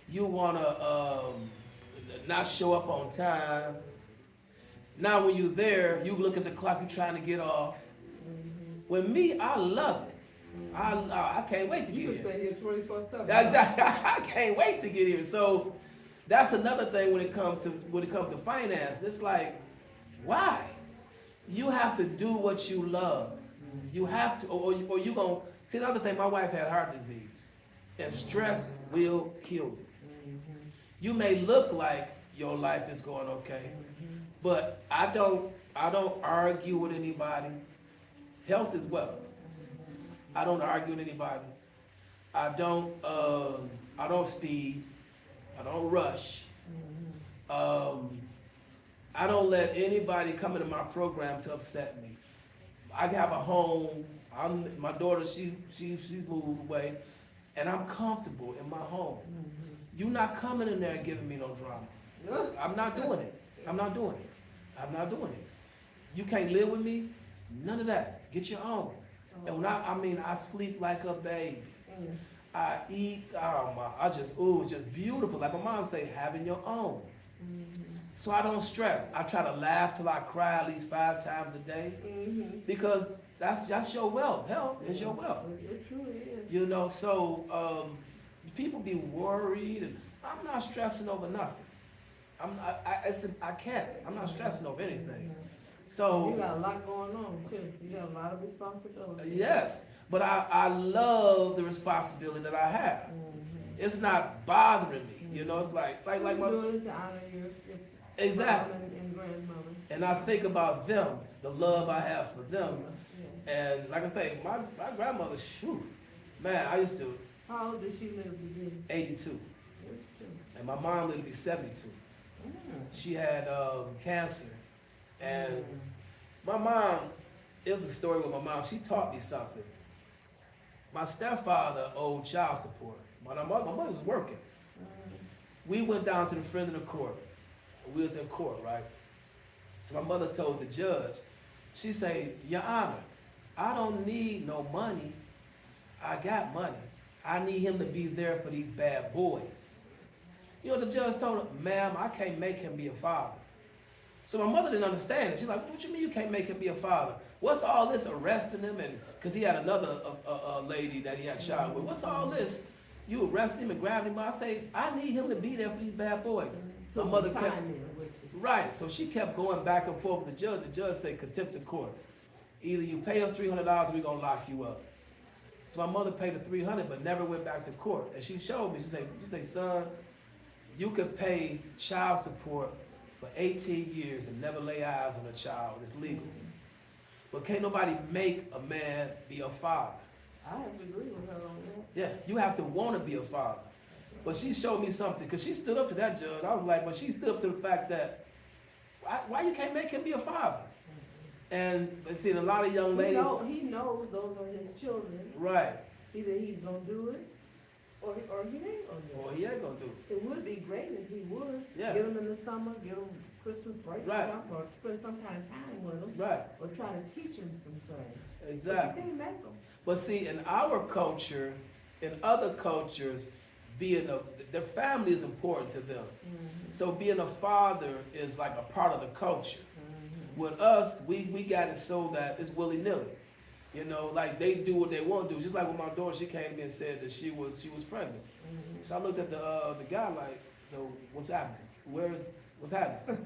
you want to not show up on time. Now when you're there, you look at the clock, you're trying to get off. With me, I love it. I can't wait to You get can here. stay here 24/7. Exactly. I can't wait to get here. So that's another thing when it comes to finance. It's like, why? You have to do what you love. You have to, or you gonna see. Another thing, my wife had heart disease, and stress will kill you. You may look like your life is going okay, but I don't argue with anybody. Health is wealth. I don't argue with anybody. I don't speed. I don't rush. I don't let anybody come into my program to upset me. I have a home. My daughter, she's moved away, and I'm comfortable in my home. You're not coming in there and giving me no drama. I'm not doing it. I'm not doing it. I'm not doing it. You can't live with me. None of that. Get your own. And when I sleep like a baby. I eat. It's just beautiful. Like my mom say, having your own. So I don't stress. I try to laugh till I cry at least 5 times a day, because that's your wealth. Health is your wealth. It truly is. You know, so people be worried, and I'm not stressing over nothing. I can't. I'm not stressing over anything. You So got a lot going on too. You got a lot of responsibility. yes, but I love the responsibility that I have. It's not bothering me. You know, it's like You're my doing it to honor your exactly. mom and grandmother. And I think about them, the love I have for them. Yeah. And like I say, my grandmother, shoot, man, I used to How old did she live to be? 82, and my mom lived to be 72. She had cancer, and my mom, it was a story with my mom. She taught me something. My stepfather owed child support. My mother was working. We went down to the front of the court. We was in court, right? So my mother told the judge, she said, Your Honor, I don't need no money. I got money. I need him to be there for these bad boys. You know what the judge told her? Ma'am, I can't make him be a father. So my mother didn't understand it. She's like, what you mean you can't make him be a father? What's all this arresting him? And because he had another lady that he had a child with. What's all this? You arrest him and grab him. I say, I need him to be there for these bad boys. My mother kept, right. So she kept going back and forth with the judge. The judge said, contempt of court. Either you pay us $300 or we're going to lock you up. So my mother paid the $300 but never went back to court. And she showed me, she said, son, you could pay child support for 18 years and never lay eyes on a child. It's legal. But can't nobody make a man be a father. I have to agree with her on that. Yeah, you have to want to be a father. But she showed me something, because she stood up to that judge. I was like, but she stood up to the fact that, why you can't make him be a father? And see, a lot of young ladies. He knows those are his children. Right. Either he's gonna do it, or he ain't gonna do it. Well, he ain't gonna do it. It would be great if he would. Yeah. Get him in the summer, get him Christmas break or Right. something, or spend some kind of time with him, Right. or try to teach him some things. Exactly. But you can't make them. But see, in our culture, in other cultures, their family is important to them. So being a father is like a part of the culture. With us, we got it so that it's willy-nilly. You know, like they do what they want to do. Just like with my daughter, she came to me and said that she was pregnant. So I looked at the guy like, so what's happening? What's happening?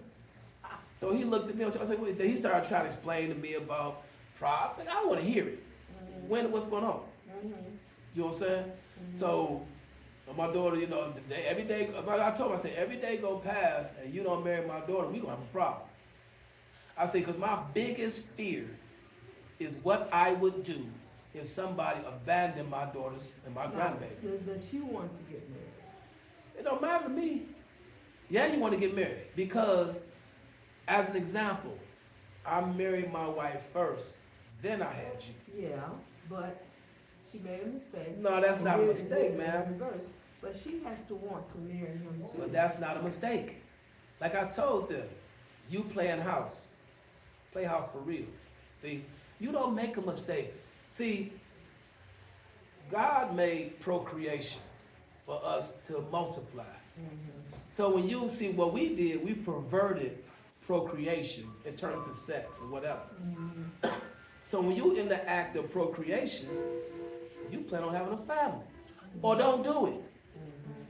So he looked at me. I said, well, he started trying to explain to me about pride. I want to hear it. What's going on? You know what I'm saying? So my daughter, you know, every day, I told her, I said, every day go past and you don't marry my daughter, we gonna have a problem. I say, because my biggest fear is what I would do if somebody abandoned my daughters and my grandbaby. Does she want to get married? It don't matter to me. Yeah, you want to get married. Because, as an example, I married my wife first, then I had you. Yeah, but she made a mistake. No, that's not a And mistake, then man. reverse. But she has to want to marry him too. But that's not a mistake. Like I told them, you playing house. Play house for real. See, you don't make a mistake. See, God made procreation for us to multiply. So when you see what we did, we perverted procreation and turned it to sex or whatever. So when you in the act of procreation, you plan on having a family. Or don't do it.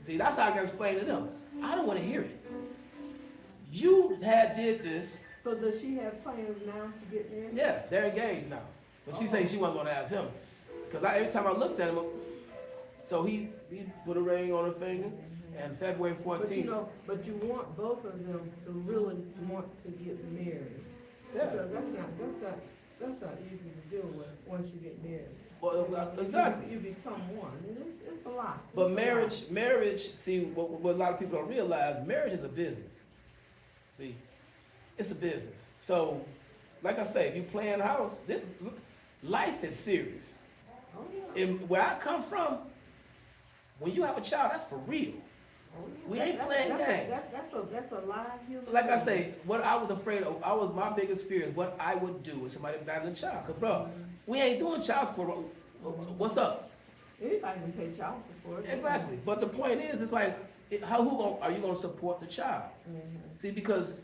See, that's how I can explain to them. I don't want to hear it. You did this. So does she have plans now to get married? Yeah, they're engaged now. But she said she wasn't going to ask him. Because every time I looked at him, so he put a ring on her finger, and February 14th. But you know, but you want both of them to really want to get married. Yeah. Because that's not easy to deal with once you get married. Well, exactly. You become one, and it's a lot. But It's a lot. marriage, see, what a lot of people don't realize, marriage is a business. See, it's a business. So, like I say, if you playing house, life is serious. Oh, yeah. And where I come from, when you have a child, that's for real. Oh, yeah. We ain't playing games. That's a live human. Like I being. say, what I was afraid of, my biggest fear is what I would do if somebody abandoned a child. Cause bro, we ain't doing child support. What's up? Anybody can pay child support. Exactly. But the point is, it's like, are you gonna support the child? See, because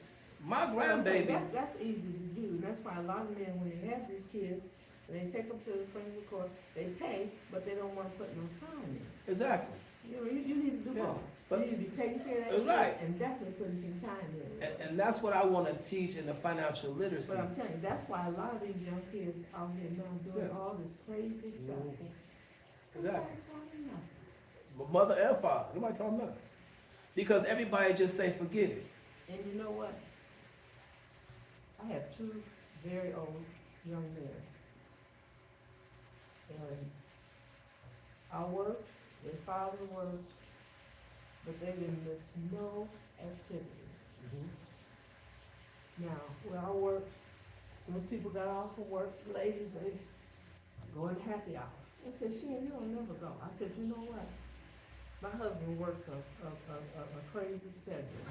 my grandbaby. That's easy to do. That's why a lot of men, when they have these kids, and they take them to the friendly court, they pay, but they don't want to put no time in. Exactly. You know, you need to do Yeah, both. but- You need to be taking care of that That's right. kid and definitely putting some time in. And that's what I want to teach in the financial literacy. But I'm telling you, that's why a lot of these young kids out here now doing Yeah. all this crazy stuff. Exactly. Nobody taught them nothing. But mother and father, nobody told them nothing. Because everybody just say, forget it. And you know what? I have two very old young men. And I worked, their father worked, but they didn't miss no activities. Now, where I worked, so most people got off from work, ladies, they go in happy hour. I said, Sharon, you don't never go. I said, you know what? My husband works a crazy schedule.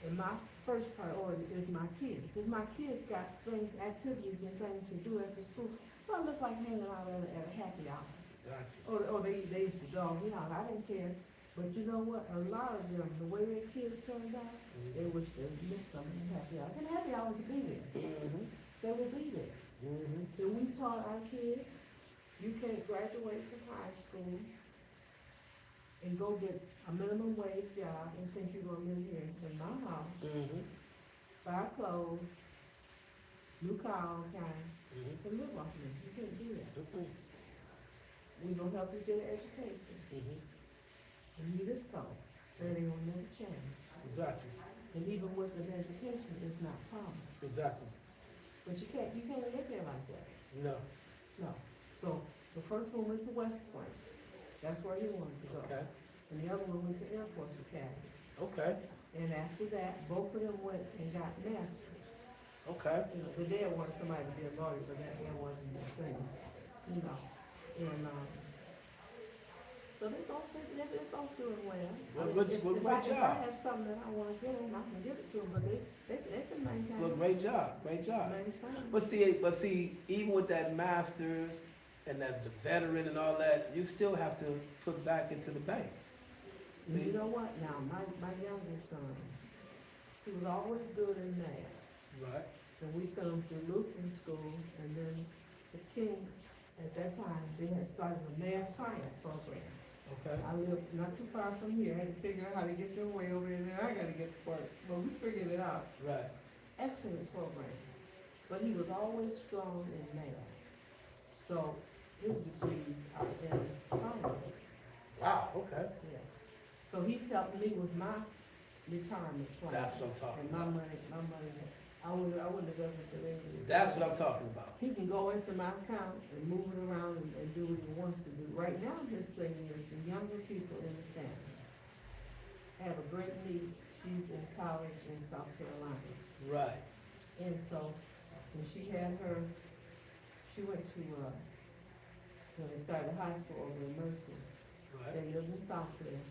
And my first priority is my kids. If my kids got things, activities and things to do after school, well, it looked like hanging out at a happy hour. Exactly. Or they used to dog me out. I didn't care. But you know what? A lot of them, the way their kids turned out, they wish they missed some of the happy hours. And happy hours would be there. They will be there. And we taught our kids, you can't graduate from high school and go get a minimum wage job and think you're gonna live here in my house, buy clothes, new car all the time, and live off me. You can't do that. We gonna help you get an education. And you just go. That ain't gonna never change. Exactly. And even with an education, it's not promised. Exactly. But you can't live there like that. No. No. So the first one went to West Point. That's where he wanted to go. Okay. And the other one went to Air Force Academy. Okay. And after that, both of them went and got masters. Okay. You know, the dad wanted somebody to be a lawyer, but that wasn't his thing. You know. And so they're both doing well. Well, I mean, good- if great I job. have something that I wanna give them, I can give it to them, but they can maintain. Well, great job. Great job. Maintain. But see, even with that master's and that the veteran and all that, you still have to put back into the bank. And you See? know what, now, my younger son, he was always good in math, Right. and we sent him to Lutheran school, and then the King, at that time, they had started a math science program. Okay. I lived not too far from here, I had to figure out how to get their way over there, and then I gotta get to work, but we figured it out. Right. Excellent program, but he was always strong in math. So his degrees are in finance. Wow. Okay. Yeah. So he's helping me with my retirement plan. That's what I'm talking And my money, I wouldn't have done it today. That's what I'm talking about. He can go into my account and move it around and do what he wants to do. Right now, his thing is the younger people in the family. I have a great niece, she's in college in South Carolina. Right. And so, when she had her, she went to, when they started high school over in Mercy. Right. They lived in Southfield,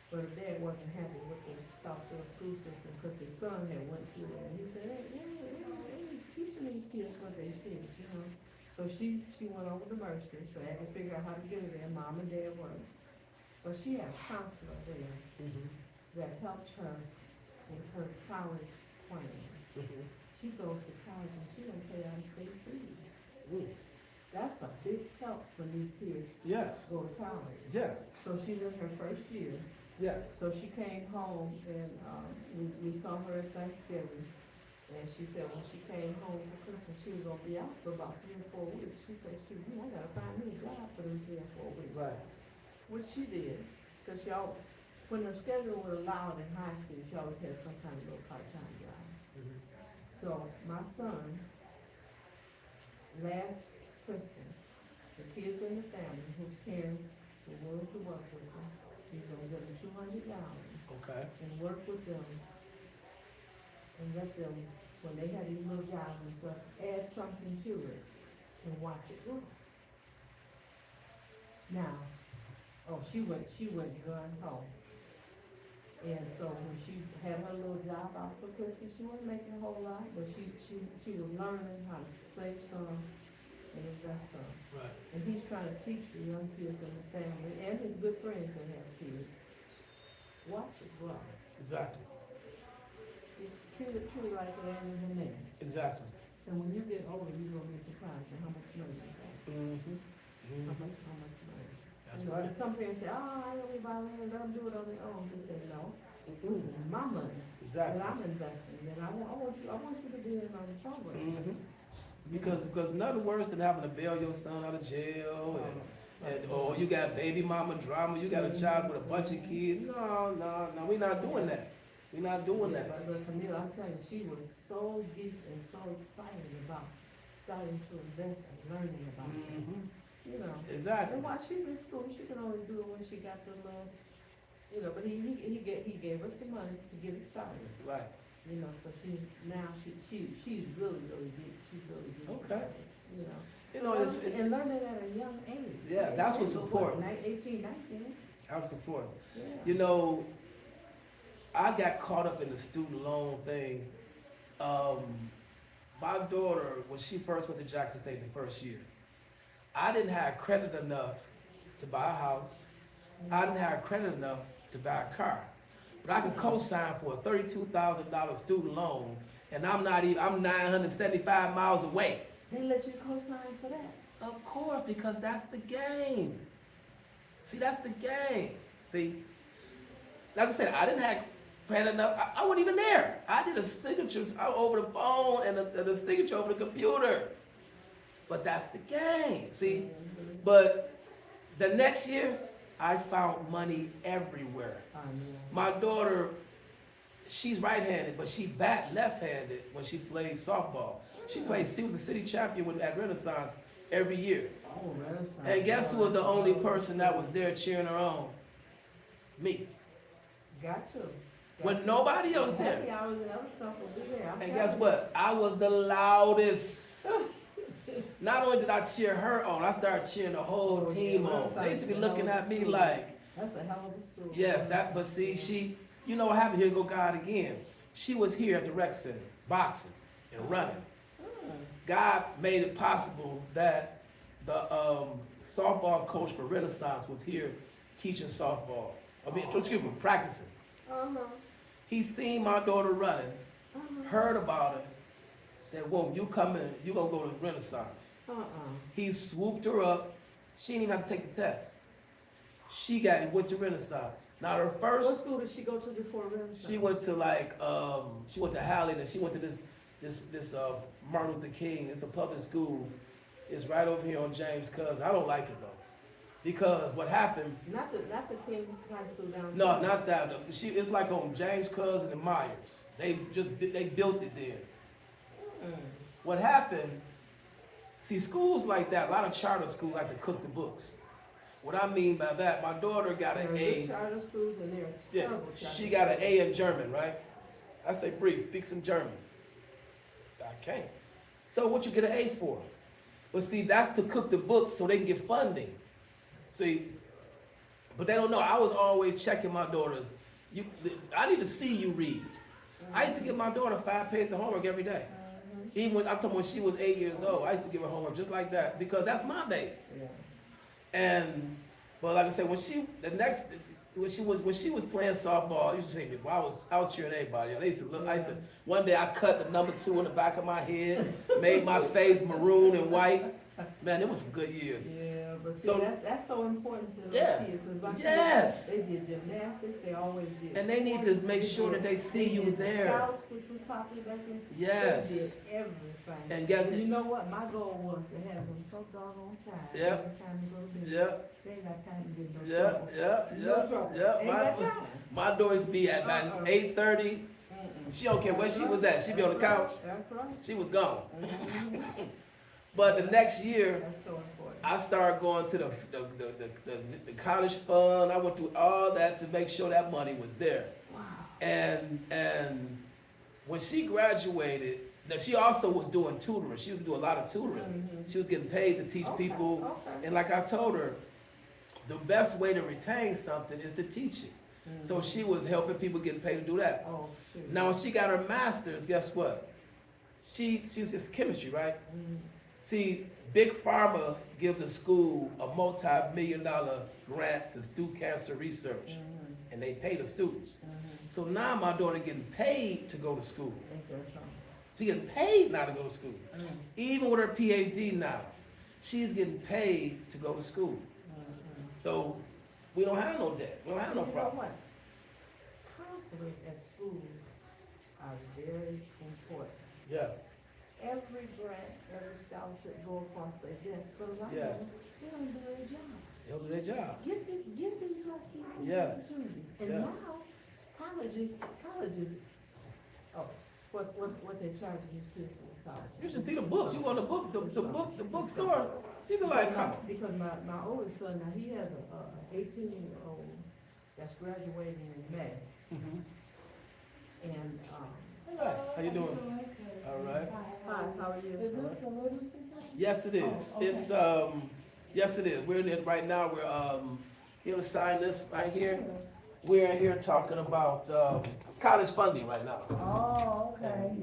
but her dad wasn't happy with the Southfield school system because his son had went through it, and he said, hey, they ain't teaching these kids what they should, you know? So she went over to Mercy, so they had to figure out how to get her there, mom and dad worked. But she had a counselor there Mm-hmm. that helped her in her college plans. Mm-hmm. She goes to college and she don't pay out of state fees. Mm. That's a big help when these kids Yes, go to college. yes, So she's in her first year. yes. So she came home and, we saw her at Thanksgiving. And she said when she came home for Christmas, she was gonna be out for about 3 or 4 weeks. She said, shoot, I gotta find me a job for them 3 or 4 weeks. Right. Which she did, cause she always, when her schedule was allowed in high school, she always had some kind of little part-time job. Mm-hmm. So my son, last Christmas, the kids in the family whose parents were willing to work with them, he's gonna give them $200 Okay. and work with them and let them, when they had these little jobs and stuff, add something to it and watch it grow. Now, she went gun ho. And so when she had her little job out for Christmas, she wasn't making a whole lot, but she was learning how to save some and invest some. Right. And he's trying to teach the young kids in the family and his good friends that have kids, watch it grow. Exactly. Just treat it like it ain't even there. Exactly. And when you get older, you're gonna be surprised at how much money you got. Mm-hmm. How much money. That's You know, right. and some parents say, oh, I don't buy land, let them do it on their own. They say, no, this is my money that Exactly. I'm investing, and I want you to be in on the program. Mm-hmm. Because nothing worse than having to bail your son out of jail and or you got baby mama drama, you got a child with a bunch of kids. No, we're not doing that. We're not doing that. But Camille, I'm telling you, she was so geeked and so excited about starting to invest and learning about it. Mm-hmm. You know. Exactly. And while she's in school, she can only do it when she got the little, you know, but he gave her some money to get it started. Right. You know, so she's really deep. She's really deep. Okay. about it, You know. You know, it's And learning at a young age. Yeah, that's what Age of support. 18, 19. I support. Yeah. You know, I got caught up in the student loan thing. My daughter, when she first went to Jackson State the first year, I didn't have credit enough to buy a house. I didn't have credit enough to buy a car. But I could co-sign for a $32,000 student loan, and I'm 975 miles away. They let you co-sign for that. Of course, because that's the game. See, that's the game. See, like I said, I didn't have credit enough. I wasn't even there. I did a signature over the phone and a signature over the computer. But that's the game. See, but the next year, I found money everywhere. I mean, My daughter, she's right-handed, but she bat left-handed when she played softball. She was a city champion at Renaissance every year. oh, Renaissance. And guess who was the only person that was there cheering her on? Me. Got to. When nobody else Happy there. hours and other stuff will be there. I'm And telling guess you. what? I was the loudest. Not only did I cheer her on, I started cheering the whole Oh, team yeah, on. They used to be Renaissance is looking a hell at of a me school. like, That's a hell of a school. yes, but see, you know what happened? Here go God again. She was here at the rec center, boxing and running. God made it possible that the softball coach for Renaissance was here teaching softball. Practicing. Uh-huh. He seen my daughter running, Uh-huh. heard about her, said, "Whoa, you coming? You gonna go to Renaissance?" Uh-uh. He swooped her up. She didn't even have to take the test. She went to Renaissance. Now her What first, school did she go to before Renaissance? she went to she went to Howley, and she went to this Martin Luther King. It's a public school. It's right over here on James Cuz. I don't like it though, because what happened? Not the King High School down. No, not that. It's like on James Cuz and Myers. They built it there. What happened? See, schools like that, a lot of charter schools like to cook the books. What I mean by that, my daughter got There an are good A. charter schools and there are Yeah, terrible charter she got an A in German, right? I say, Bree, speak some German. I can't. So what you get an A for? But see, that's to cook the books so they can get funding. See, but they don't know. I was always checking my daughters. I need to see you read. I used to give my daughter 5 pages of homework every day. Even when I'm talking when she was 8 years old, I used to give her homework just like that because that's my baby. Yeah. And but like I said, when she was playing softball, I used to say, well, I was cheering everybody. I used to look. One day I cut the number 2 in the back of my head, made my face maroon and white. Man, it was some good years. Yeah, but see, So- that's so important to those Yeah. kids, cause my Yes. kids, they did gymnastics, they always did. And they need to make sure that they see you did there. Scouts, which was popular back then. Yes. They did everything. And guess You know what, my goal was to have them so doggone tired. Yep. Every time they go to bed. Yep, They ain't got time to get no yep, trouble. yep, No yep, trouble. yep. Ain't got time. My daughters be at about 8:30. She don't care where she was at. She be on the couch. That's right. She was gone. Mhm. But the next year, That's so important. I started going to the college fund. I went through all that to make sure that money was there. Wow. And when she graduated, now she also was doing tutoring. She was doing a lot of tutoring. Mhm. She was getting paid to teach Okay, people. okay. And like I told her, the best way to retain something is to teach it. So she was helping people getting paid to do that. Oh, shoot. Now when she got her master's, guess what? She's just chemistry, right? Mhm. See, Big Pharma gives the school a multi-million-dollar grant to do cancer research, Mhm. and they pay the students. Mhm. So now my daughter getting paid to go to school. Ain't that something? She getting paid now to go to school. Mhm. Even with her PhD now, she's getting paid to go to school. Mhm. So we don't have no debt. We don't have no You know problem. what? Counselors at schools are very important. Yes, Every grant, every scholarship go across their desk, but a lot of them, yes, they don't do their job. they'll do their job. Give these young people these Yes. opportunities. And Yes. now, colleges, oh, what they charging these kids for scholarships. You should see the books. You want the bookstore. You be like, come on. Because my oldest son, now he has a 18-year-old that's graduating in May, Mhm. and, Hi, how you doing? All right. hi, how are you? Is this the literacy thing? Yes, it is. Oh, okay. It's yes, it is. We're in it right now. We're here to sign this right here. We're here talking about college funding right now. Oh, okay.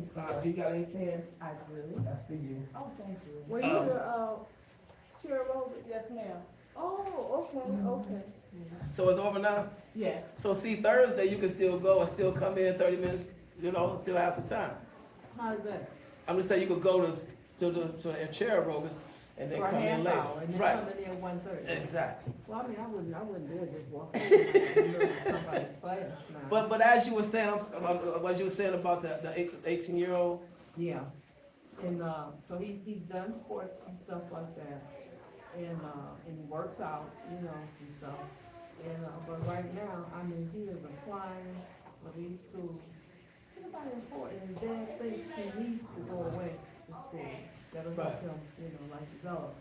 You got any pen? I do. That's for you. Oh, thank you. Were you Chair Rover? Yes, ma'am. Oh, okay. So it's over now. Yes. So see, Thursday you can still go and still come in 30 minutes. You know, still have some time. How's that? I'm just saying you could go to the chair aerobics and then For a come in half later. hour, and then Right. come in at 1:30. Exactly. Well, I mean, I wouldn't dare just walk in the middle of somebody's class now. But as you were saying, what you were saying about the 18-year-old. Yeah, and, so he's done sports and stuff like that, and he works out, you know, and stuff. And, but right now, I mean, he is applying for these schools. It's about important, his dad thinks he needs to go away to school, that'll Right. help him, you know, like develop.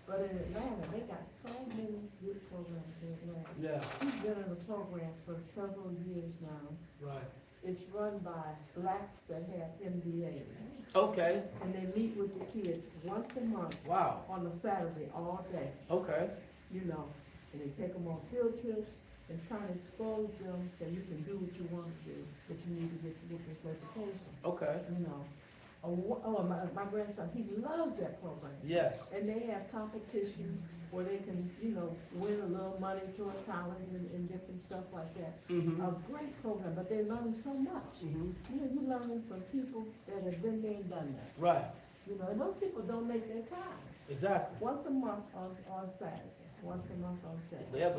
But in Atlanta, they got so many good programs in Atlanta. Yeah. He's been in the program for several years now. Right. It's run by blacks that have MBAs. Okay. And they meet with the kids once a month Wow. on a Saturday, all day, Okay. you know. And they take them on field trips and try to expose them so you can do what you want to do, but you need to get this education, Okay. you know. My grandson, he loves that program. Yes. And they have competitions where they can, you know, win a little money toward college and different stuff like that. Mm-hmm. A great program, but they learn so much. Mm-hmm. You know, you're learning from people that have been there and done that. Right. You know, and those people don't make their time. Exactly. Once a month on Saturday, once a month on Saturday. Yeah,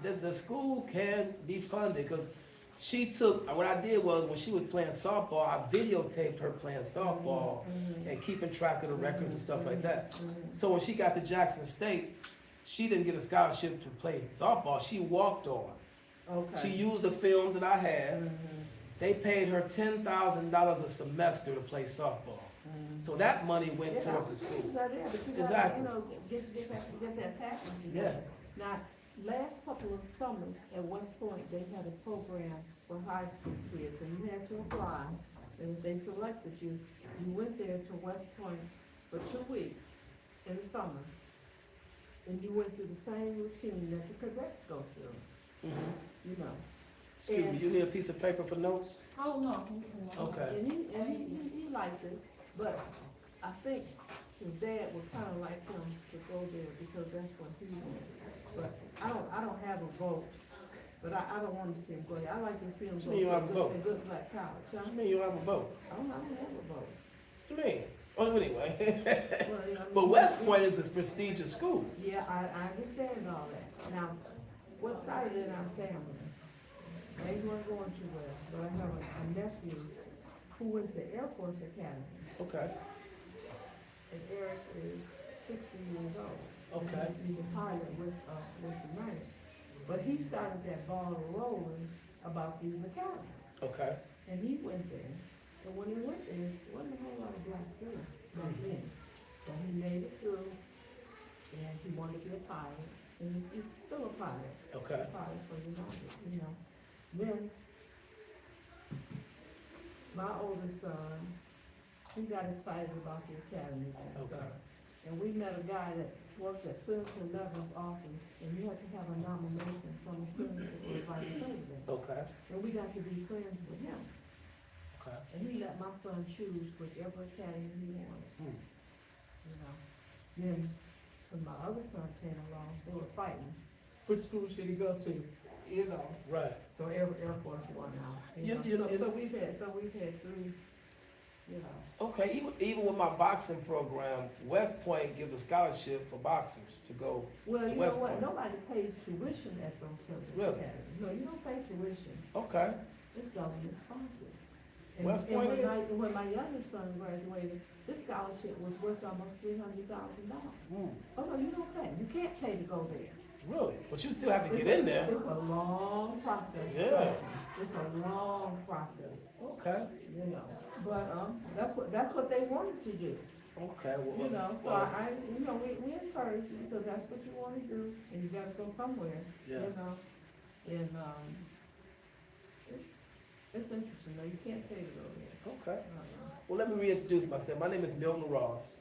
but the school can be funded because she took, what I did was when she was playing softball, I videotaped her playing softball and keeping track of the records and stuff like that. So when she got to Jackson State, she didn't get a scholarship to play softball. She walked on. Okay. She used the film that I had. Mhm. They paid her $10,000 a semester to play softball. So that money went Yeah, towards the school. opportunities are there, but you gotta, Exactly. you know, get that package together. Now, last couple of summers at West Point, they had a program for high school kids, and you had to apply. And if they selected you, you went there to West Point for 2 weeks, in the summer, and you went through the same routine that the cadets go through, you know. Excuse me, you need a piece of paper for notes? Oh, no. Okay. And he liked it, but I think his dad would kinda like him to go there because that's what he wanted. But I don't have a vote, but I don't wanna see him go there. I like to see him What go do you mean you have a to vote? a good black college, huh? I mean, you don't have a vote. I don't have a vote. What do you mean? Oh, anyway. Well, you know, But West Point is a prestigious school. Yeah, I understand all that. Now, what started in our family, they weren't going too well, but I have a nephew who went to Air Force Academy, Okay, and Eric is 60 years old. Okay. And he's a pilot with United. But he started that ball rolling about these academies. okay, And he went there, and when he went there, there wasn't a whole lot of blacks there back then. But he made it through, and he wanted to be a pilot, and he's still a pilot. okay. A pilot for United, you know. Then, my oldest son, he got excited about the academies and Okay. stuff. And we met a guy that worked at Senator Levin's office, and you had to have a nomination from the senator for the vice president. Okay, And we got to be friends with him. okay. And he let my son choose whichever academy he wanted, Hmm. you know. Then, when my other son came along, they were fighting, which school should he go to, you know? Right. So Air Force won out, so we've had three, you know. Okay, even with my boxing program, West Point gives a scholarship for boxers to go. Well, you know West what, Point. nobody pays tuition at those service Really? academies. No, you don't pay tuition, Okay, it's government sponsored. And- West and Point when is? when my youngest son graduated, his scholarship was worth almost $300,000. Oh, no, you don't pay, you can't pay to go there. really? But you still have to get in there. It's a long process, Yeah. trust me, it's a long process, Okay, you know. But, that's what they wanted to do. okay. Well, You know, so well, we encourage you because that's what you wanna do, and you gotta go somewhere, you Yeah. know? And, it's interesting, though, you can't pay to go there. Okay. Well, let me reintroduce myself. My name is Milton Ross.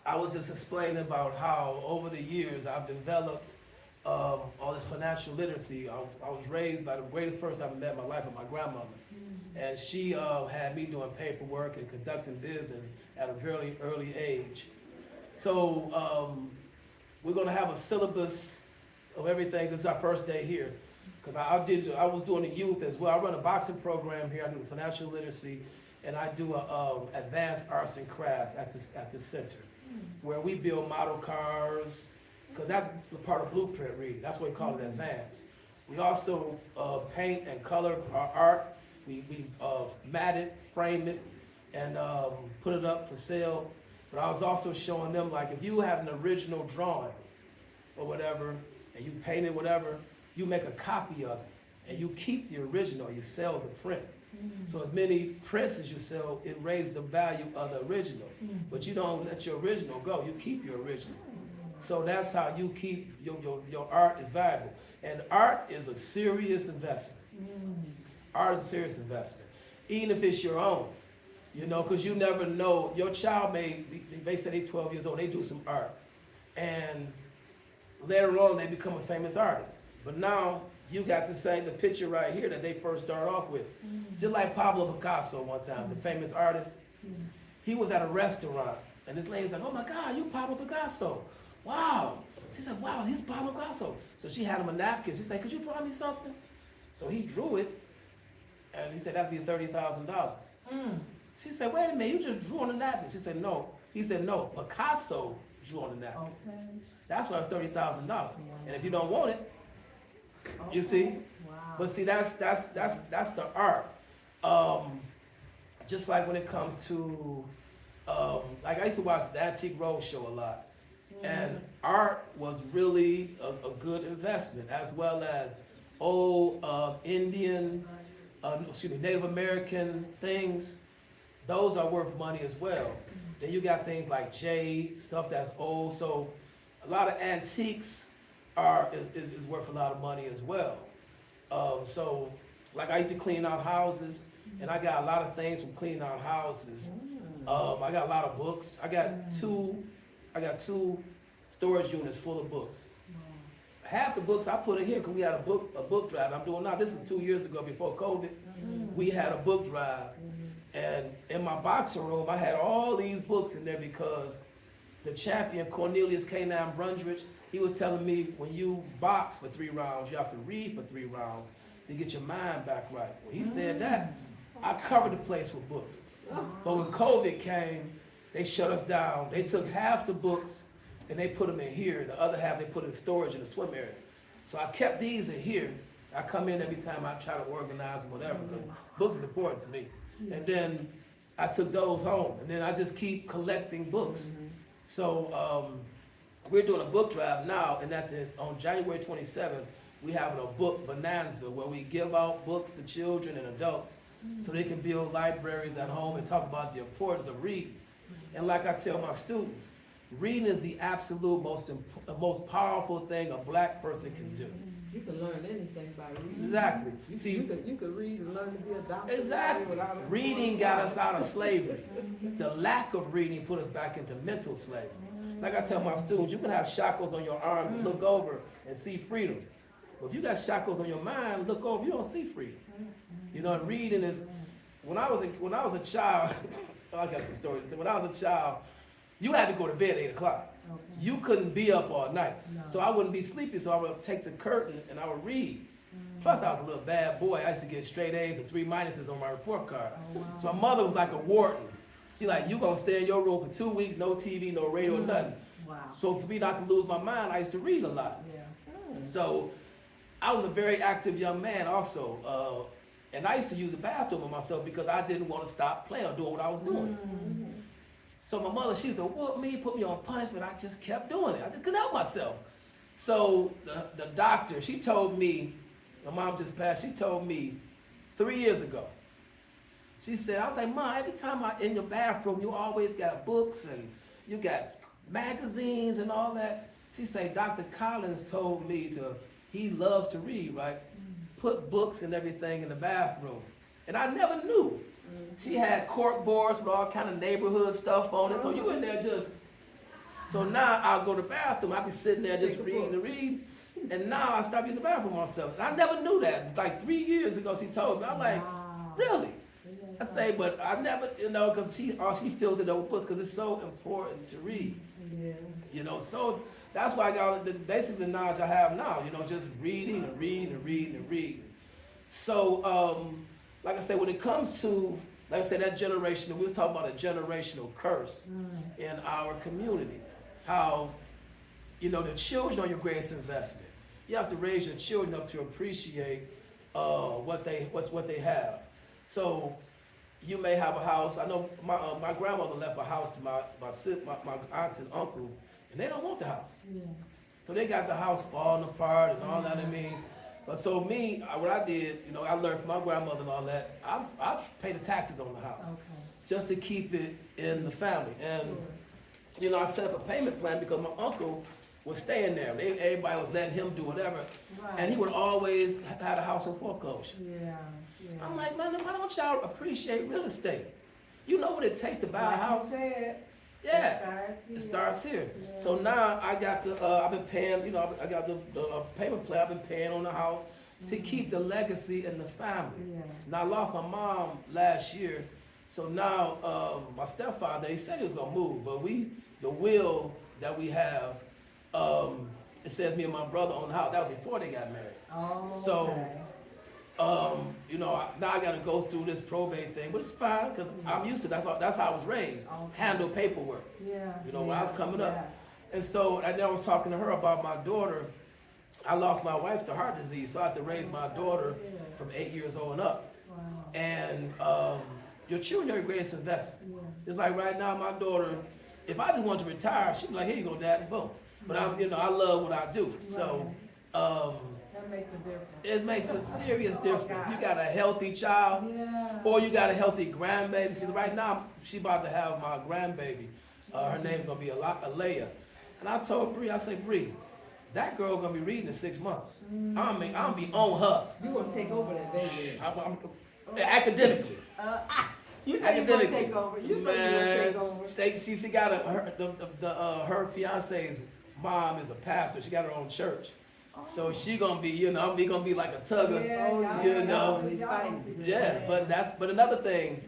I was just explaining about how over the years I've developed all this financial literacy. I was raised by the greatest person I've ever met in my life, my grandmother. And she had me doing paperwork and conducting business at a very early age. So we're gonna have a syllabus of everything. This is our first day here. Cause I was doing the youth as well. I run a boxing program here. I do financial literacy, and I do advanced arts and crafts at the center, where we build model cars. Cause that's the part of blueprint reading. That's what we call it, advanced. We also paint and color our art. We mat it, frame it, and put it up for sale. But I was also showing them, like, if you have an original drawing or whatever, and you paint it, whatever, you make a copy of it, and you keep the original, you sell the print. So as many prints as you sell, it raises the value of the original. But you don't let your original go, you keep your original. So that's how you keep your art is valuable. And art is a serious investment. Art is a serious investment, even if it's your own, you know, because you never know. Your child they say they're 12 years old, they do some art, and later on they become a famous artist. But now you got the picture right here that they first started off with. Just like Pablo Picasso one time, the famous artist. He was at a restaurant, and this lady's like, "Oh my God, you Pablo Picasso. Wow." She said, "Wow, he's Pablo Picasso." So she had him a napkin. She said, "Could you draw me something?" So he drew it, and he said, "That'd be $30,000. She said, "Wait a minute, you just drew on the napkin." She said, "No." He said, "No, Picasso drew on the napkin. Okay. That's why it's $30,000. And if you don't want it, you see." Wow. But see, that's the art. Just like when it comes to, like I used to watch the Antique Roadshow a lot. And art was really a good investment, as well as old Native American things. Those are worth money as well. Then you got things like jade, stuff that's old. So a lot of antiques is worth a lot of money as well. So like I used to clean out houses, and I got a lot of things from cleaning out houses I got a lot of books. I got two storage units full of books. Half the books I put in here because we had a book drive. I'm doing now. This is 2 years ago before COVID. We had a book drive, and in my boxing room, I had all these books in there because the champion Cornelius K9 Brundridge, he was telling me when you box for 3 rounds, you have to read for 3 rounds to get your mind back right. When he said that, I covered the place with books. But when COVID came, they shut us down. They took half the books and they put them in here. The other half they put in storage in the swim area. So I kept these in here. I come in every time I try to organize them, whatever, because books is important to me. And then I took those home, and then I just keep collecting books. So we're doing a book drive now, and on January 27th, we having a book bonanza where we give out books to children and adults so they can build libraries at home and talk about the importance of reading. And like I tell my students, reading is the absolute most powerful thing a black person can do. You can learn anything by reading. Exactly. See, You could read and learn to be a doctor. exactly. Reading got us out of slavery. The lack of reading put us back into mental slavery. Like I tell my students, you can have shackles on your arms and look over and see freedom. But if you got shackles on your mind, look over, you don't see freedom. You know, reading is, when I was a child, I got some stories. When I was a child, you had to go to bed at 8 o'clock. You couldn't be up all night. So I wouldn't be sleepy, so I would take the curtain and I would read. Plus I was a little bad boy. I used to get straight A's and 3 minuses on my report card. So my mother was like a warden. She like, you gonna stay in your room for 2 weeks, no TV, no radio, nothing. Wow. So for me not to lose my mind, I used to read a lot. Yeah. So I was a very active young man also. And I used to use the bathroom with myself because I didn't want to stop playing or doing what I was doing. So my mother, she used to whoop me, put me on punishment. I just kept doing it. I just couldn't help myself. So the doctor, she told me, my mom just passed, she told me 3 years ago. She said, I was like, Mom, every time I'm in your bathroom, you always got books and you got magazines and all that. She said, Dr. Collins told me he loves to read, right? Put books and everything in the bathroom. And I never knew. She had cork boards with all kind of neighborhood stuff on it. So you in there just, so now I'll go to the bathroom. I'll be sitting there just reading and read. And now I stopped using the bathroom myself. And I never knew that. Like 3 years ago, she told me. I'm like, really? I say, but I never, because she filled it up with books because it's so important to read. Yeah. So that's why I got basically the knowledge I have now, just reading and reading and reading and reading. So, like I said, when it comes to, like I said, that generation, we was talking about a generational curse in our community. How, the children are your greatest investment. You have to raise your children up to appreciate what they have. So you may have a house. I know my grandmother left a house to my aunts and uncles, and they don't want the house. Yeah. So they got the house falling apart and all that. But so me, what I did, I learned from my grandmother and all that. I pay the taxes on the house just to keep it in the family. And I set up a payment plan because my uncle was staying there. Everybody was letting him do whatever, and he would always have a house in foreclosure. Yeah. I'm like, man, why don't y'all appreciate real estate? You know what it takes to buy a house? Yeah, it starts here. Yeah. So now I got I've been paying, I got the payment plan I've been paying on the house to keep the legacy in the family. Yeah. Now I lost my mom last year, so now my stepfather, he said he was gonna move, but the will that we have, it says me and my brother own the house. That was before they got married. Oh, So, okay. now I got to go through this probate thing, but it's fine because I'm used to that. That's how I was raised. Okay. Handle paperwork. Yeah. When I was coming up. Yeah. And so, and then I was talking to her about my daughter. I lost my wife to heart disease, so I had to raise my daughter from 8 years old and up. Wow. And your children are your greatest investment. Yeah. It's like right now, my daughter, if I just wanted to retire, she'd be like, here you go, Daddy, boom. But I love what I do. So, That makes a difference. it makes a serious difference. You got a healthy child, Yeah. or you got a healthy grandbaby. See, right now, she about to have my grandbaby. Her name's gonna be Alea. And I told Bree, I said, Bree, that girl gonna be reading in 6 months. I'm be on her. You gonna take over that baby? Academically. You know you gonna academically. take over, you know you gonna take over. She got her fiance's mom is a pastor. She got her own church, so she gonna be, I'm gonna be like a tugger. Yeah, you know. Be fighting. Yeah, but another thing,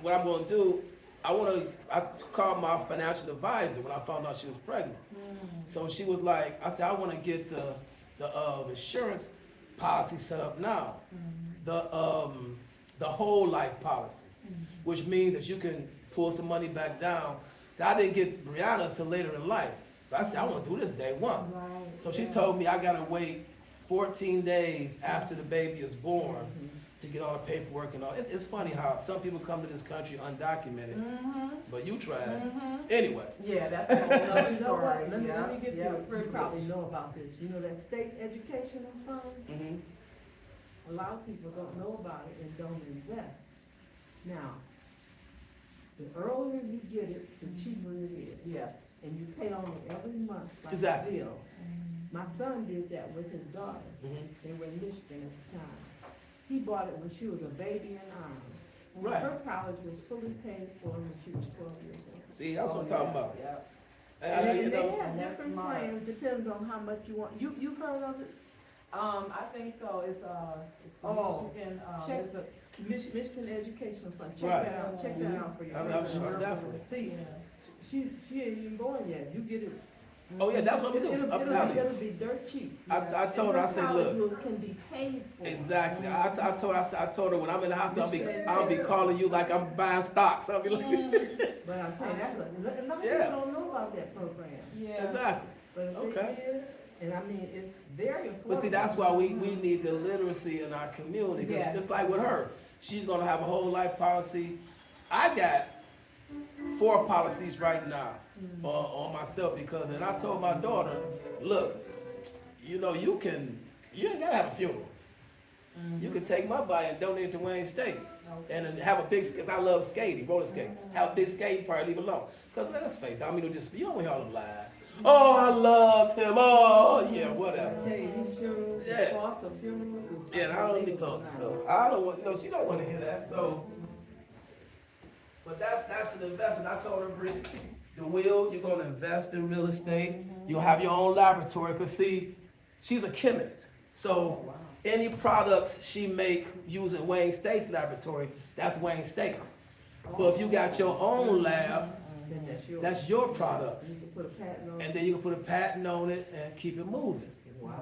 what I'm gonna do, I called my financial advisor when I found out she was pregnant. So she was like, I said, I wanna get the insurance policy set up now. The whole life policy, which means that you can pull some money back down. So I didn't get Brianna's till later in life. So I said, I wanna do this day one. Right. So she told me I gotta wait 14 days after the baby is born to get all the paperwork and all. It's funny how some people come to this country undocumented, but you tried. Anyway, Yeah, that's a whole nother You know what, story. let me Yeah, get yeah, you privilege. probably know about this, you know that state educational fund? mhm, A lot of people don't know about it and don't invest. Now, the earlier you get it, the cheaper it is. Yeah. And you pay on it every month by the Exactly. bill. My son did that with his daughter. mhm. They were in Michigan at the time. He bought it when she was a baby in Ireland. Right. Her college was fully paid for when she was 12 years old. See, that's what I'm talking about. Yeah. And, And you they know, have and that's different smart. plans, depends on how much you want. You've heard of it? I think so. It's the Oh, Michigan, check- it's a, Michigan Educational Fund, Right. check that out for you. I'm sure, definitely. See, she ain't even born yet, you get it. Oh, yeah, that's what I'm gonna do. I'm telling you. It'll be dirt cheap. I told her, I said, look. College can be paid for. Exactly. I told her when I'm in the hospital, I'll be calling you like I'm buying stocks. I'll be like, But I'm saying, that's, a lot of Yeah. people don't know about that program. yeah. exactly. But if Okay. they did, and I mean, it's very important. But see, that's why we need the literacy in our community. 'Cause Yes. just like with her, she's gonna have a whole life policy. I got 4 policies right now on myself because, and I told my daughter, look, you ain't gotta have a funeral. You can take my body and donate it to Wayne State. And then have a big, cause I love skating, roller skating. Have a big skating party, leave it alone. Cause let's face it, I mean, you don't hear all the lies. Oh, I loved him. Oh, yeah, I whatever. tell you, these funerals, the Yeah. cost of funerals is. Yeah, and I don't be close to stuff. I don't want, she don't want to hear that. So, but that's an investment. I told her, Britt, the will, you're gonna invest in real estate. You'll have your own laboratory. Cause see, she's a chemist. So any products she make using Wayne State's laboratory, that's Wayne State's. But if you got your own lab, Then that's your products. You can put a patent on it. And then you can put a patent on it and keep it moving. Wow.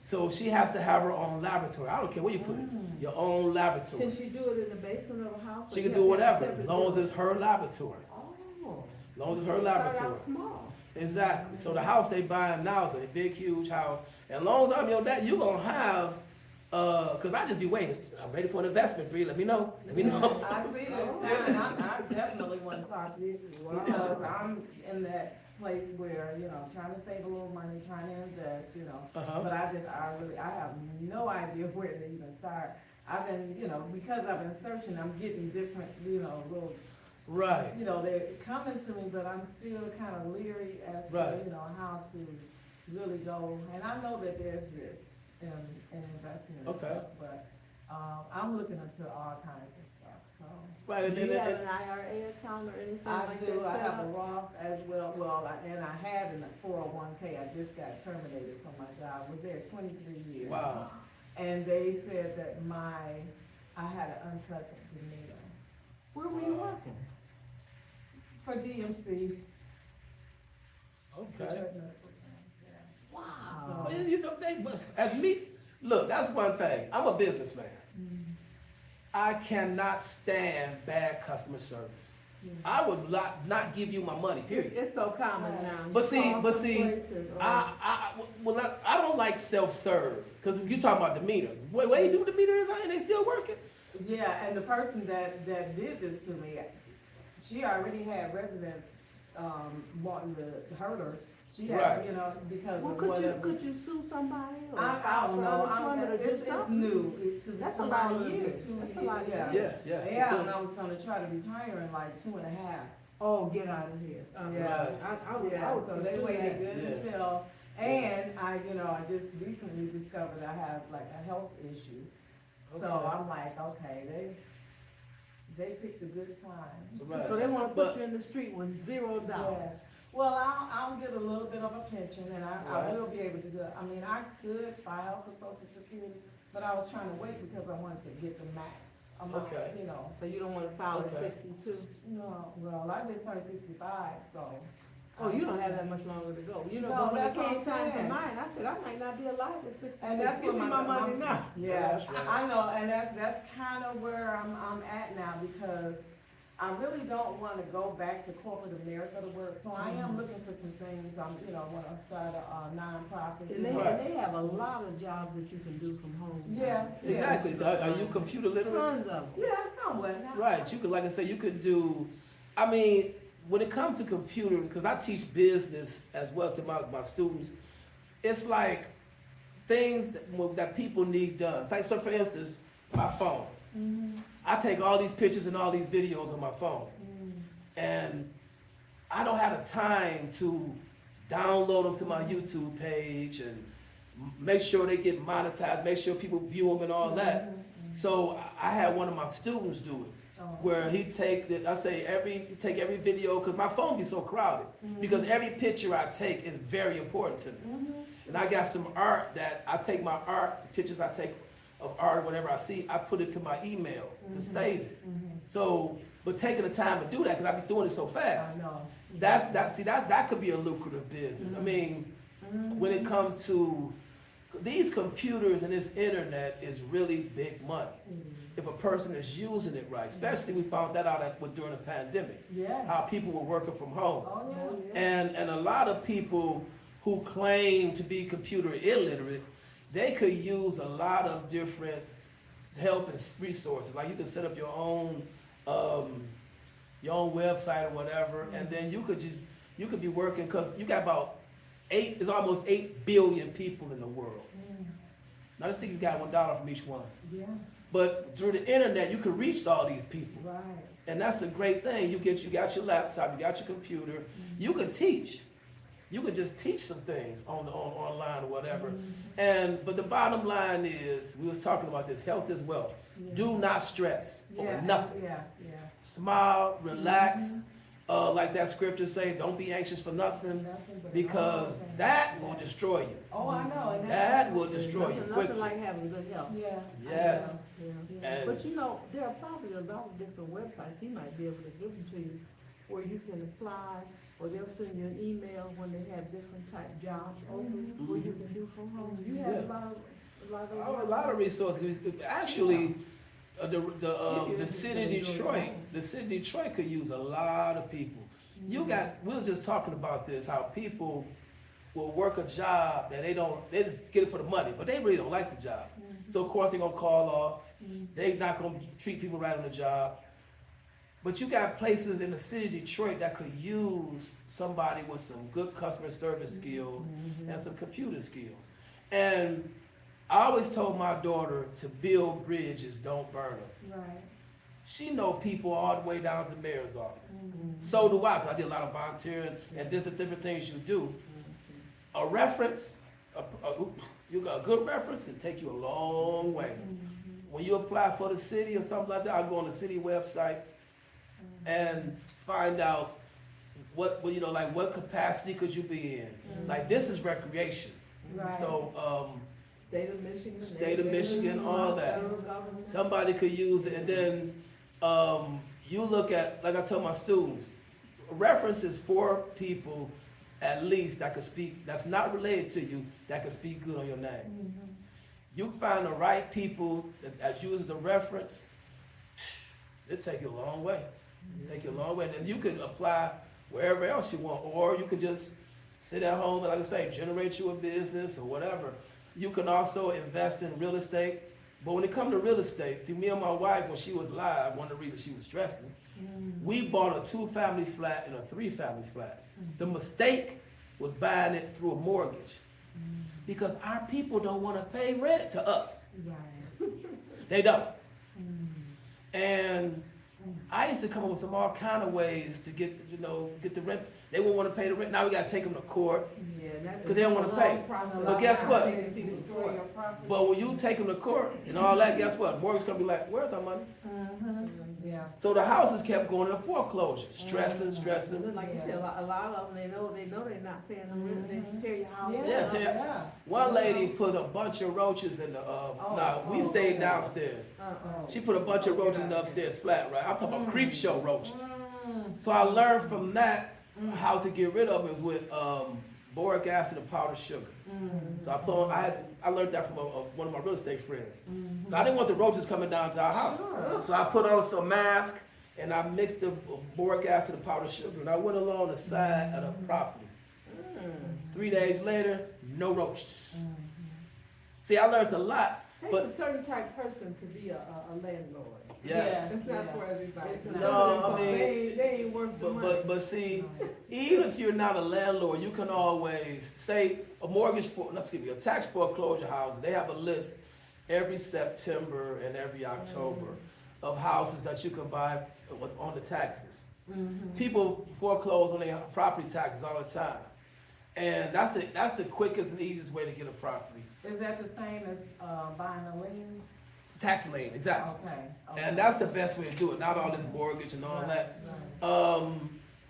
So she has to have her own laboratory. I don't care where you put it. Your own laboratory. Can she do it in the basement of a house? or She you can have do to have whatever, separate as long as buildings? it's her laboratory. Oh. As long as it's her Start laboratory. out small. Exactly. So the house they buying now is a big, huge house. And as long as I'm your dad, you gonna have, cause I just be waiting. I'm ready for an investment, Bree. Let me know. Let me know. I see this sign, I definitely want to talk to you, because I'm in that place where, trying to save a little money, trying to invest, Uh-huh. but I have no idea where to even start. I've been, because I've been searching, I'm getting different, little, Right. they're coming to me, but I'm still kind of leery as Right. to, how to really go, and I know that there's risk in investing in Okay. stuff, but, I'm looking into all kinds of stuff, so. Right. And Do you have then, an IRA account or anything I like do, that I set have a up? Roth as well, and I had in a 401k, I just got terminated from my job, was there 23 years. wow. And they said that I had an unpleasant demeanor. Where were you working? For DMC. Okay. Wow. Well, as me, look, that's one thing. I'm a businessman. I cannot stand bad customer service. I would not give you my money, period. It's so common now. You But see, call someplace and, I don't like self-serve, because you talking about demeanor. Wait, where you do demeanor is out and they still working? Yeah, and the person that did this to me, she already had residents, wanting to hurt her. She Right. had, because well, of could whatever. you sue somebody or I file don't for know, unemployment or do it's something? new. That's to a lot of all years. the 2 That's a lot of yeah. years. Yeah. Yeah, and I was gonna try to retire in like 2.5. Oh, get out of here. Yeah. I would So they pursue waited that. good Yeah. until, and I just recently discovered I have like a health issue. So Okay. I'm like, okay, they picked a good time. Right. So they wanna But- put you in the street with $0. Yes. Well, I'll get a little bit of a pension and I Right. will be able to do it. I mean, I could file for Social Security, but I was trying to wait because I wanted to get the max amount, Okay. you know. So you don't wanna file at Okay. 62? No, well, I just turned 65, so. Oh, you don't have that much longer to go. You know, No, but when it that's what came I'm time for saying. mine, I said, I might not be alive at 66. And that's Give what me my money now. Yeah, That's right. I know, and that's kind of where I'm at now, because I really don't want to go back to corporate America to work, so I am looking for some things, you know, when I start a nonprofit. And they, you know. and they have a lot of jobs that you can do from home. Yeah. Exactly. Are you computer literate? Tons of them. Yeah, somewhat. Not- Right, you could, like I said, you could do, I mean, when it comes to computer, because I teach business as well to my students, it's like things that people need done. Like, so for instance, my phone. I take all these pictures and all these videos on my phone. And I don't have the time to download them to my YouTube page and make sure they get monetized, make sure people view them and all that. So I had one of my students do it, Oh. where he take every video, because my phone be so crowded, because every picture I take is very important to me. And I got some art that I take my art, pictures I take of art, whatever I see, I put it to my email to save it. So, but taking the time to do that, because I be doing it so I fast, know. that could be a lucrative business. I mean, when it comes to these computers and this internet is really big money if a person is using it right. Especially we found that out during the pandemic, Yeah. how people were working from home, Oh, yeah. and a lot of people who claim to be computer illiterate, they could use a lot of different help and resources. Like you can set up your own website or whatever, and then you could be working, because you got about it's almost 8 billion people in the world. Now let's think you got $1 from each one. Yeah, But through the internet, you can reach all these people. right. And that's a great thing. You got your laptop, you got your computer, you can teach. You can just teach some things online or whatever. But the bottom line is, we was talking about this, health is wealth. Yeah. Do not stress over Yeah, nothing. Yeah. Smile, relax. Like that scripture say, don't be anxious for nothing, Nothing but because all that things. will destroy you. Oh, I know. And That will destroy you Nothing quickly. like having good health. Yeah. Yes. Yeah. Yeah. And But you know, there are probably a lot of different websites, he might be able to give them to you, where you can apply, or they'll send you an email when they have different type jobs open, where you can do from home. You have Yeah. a lot of those a lot of websites? resources. Actually, If the you're city of interested in doing Detroit, it. the city of Detroit could use a lot of people. We was just talking about this, how people will work a job that they just get it for the money, but they really don't like the job. So of course they're gonna call off. They're not gonna treat people right on the job. But you got places in the city of Detroit that could use somebody with some good customer service skills and some computer skills. And I always told my daughter to build bridges, don't burn them. Right. She know people all the way down to the mayor's office. So do I, 'cause I did a lot of volunteering and different things you do. A reference, you got a good reference can take you a long way. When you apply for the city or something like that, I go on the city website and find out what capacity could you be in. Like this is recreation. Right. So State of Michigan. State of Michigan, all that. Federal government. somebody could use it, and then you look at, like I tell my students, references for people at least that could speak, that's not related to you, that could speak good on your name. You find the right people that use the reference, it'll take you a long way. Take you a long way, and then you can apply wherever else you want, or you can just sit at home and, like I say, generate you a business or whatever. You can also invest in real estate. But when it comes to real estate, see, me and my wife, when she was live, one of the reasons she was stressing, we bought a 2-family flat and a 3-family flat. The mistake was buying it through a mortgage, because our people don't want to pay rent to us. Right. They don't. And I used to come up with all kind of ways to get the rent. They won't want to pay the rent. Now we got to take them to court. Yeah, that's. 'Cause they don't wanna it's a pay. long process. But guess what? Taking people to Destroy court. your property. But when you take them to court and all that, guess what? Mortgage company like, where's our money? Yeah. Yeah. So the houses kept going into foreclosure, stressing. And then, like you said, a lot of them, they know they're not paying the rent, they tear your house down. Yeah, tear- Yeah. One lady put a bunch of roaches in the, we stayed downstairs. She put a bunch of roaches in the upstairs flat, right? I'm talking about creep show roaches. So I learned from that how to get rid of it was with boric acid and powdered sugar. So I learned that from one of my real estate friends. So I didn't want the roaches coming down to our house. Sure. So I put on some mask and I mixed the boric acid and powdered sugar and I went along the side of the property. 3 days later, no roaches. See, I learned a lot. Takes But- a certain type of person to be a landlord. Yes. It's not Yeah. for everybody. It's 'Cause not. some of them No, I folks, mean- they ain't worth the money. But see, even if you're not a landlord, you can always say a tax foreclosure house. They have a list every September and every October of houses that you can buy on the taxes. People foreclose on their property taxes all the time, and that's the quickest and easiest way to get a property. Is that the same as, buying a lien? Tax lien, exactly. Okay. And that's the best way to do it. Not all this mortgage and all that.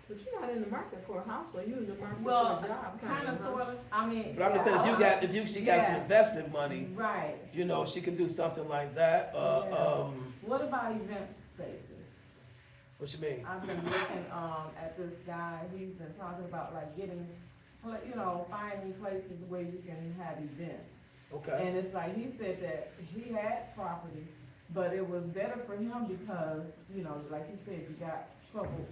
But you're not in the market for a house, or you're in the market Well, for a job, kind of, huh? sort of, I mean. But I'm just saying, if she got some Yeah. investment money, Right. you know, she can do something like that. What about event spaces? What you mean? I've been looking, at this guy, he's been talking about like getting, finding places where you can have events. Okay. And it's like, he said that he had property, but it was better for him because, like you said, you got troubled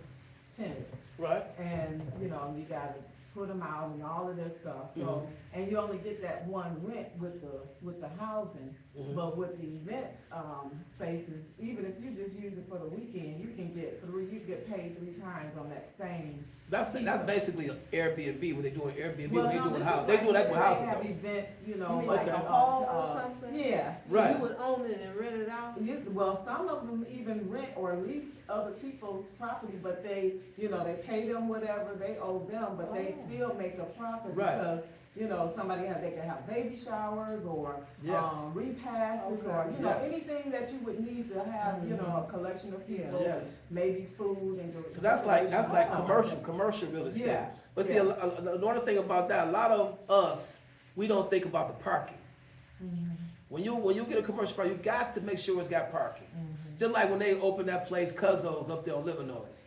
tenants. Right. And, you gotta put them out and all of this stuff, so, and you only get that one rent with the housing. Mhm. But with the event, spaces, even if you just use it for the weekend, you get paid 3 times on that same. That's basically an Airbnb when they doing Airbnb Well, when they no, doing this house. is They like doing that with they houses have though. events, You mean like Okay. a hall or something? Yeah. So Right. you would own it and rent it out? Well, some of them even rent or lease other people's property, but they pay them whatever they owe them, but they still make a profit Right. because, they can have baby showers or, Yes. repasts or, Okay. Yes. anything that you would need to have, a collection of people. Yes. Maybe food and. So that's like Oh. commercial real estate. Yeah. But see, Yeah. another thing about that, a lot of us, we don't think about the parking. When you get a commercial property, you got to make sure it's got parking. Just like when they opened that place, Cuzzo's up there on Livernois.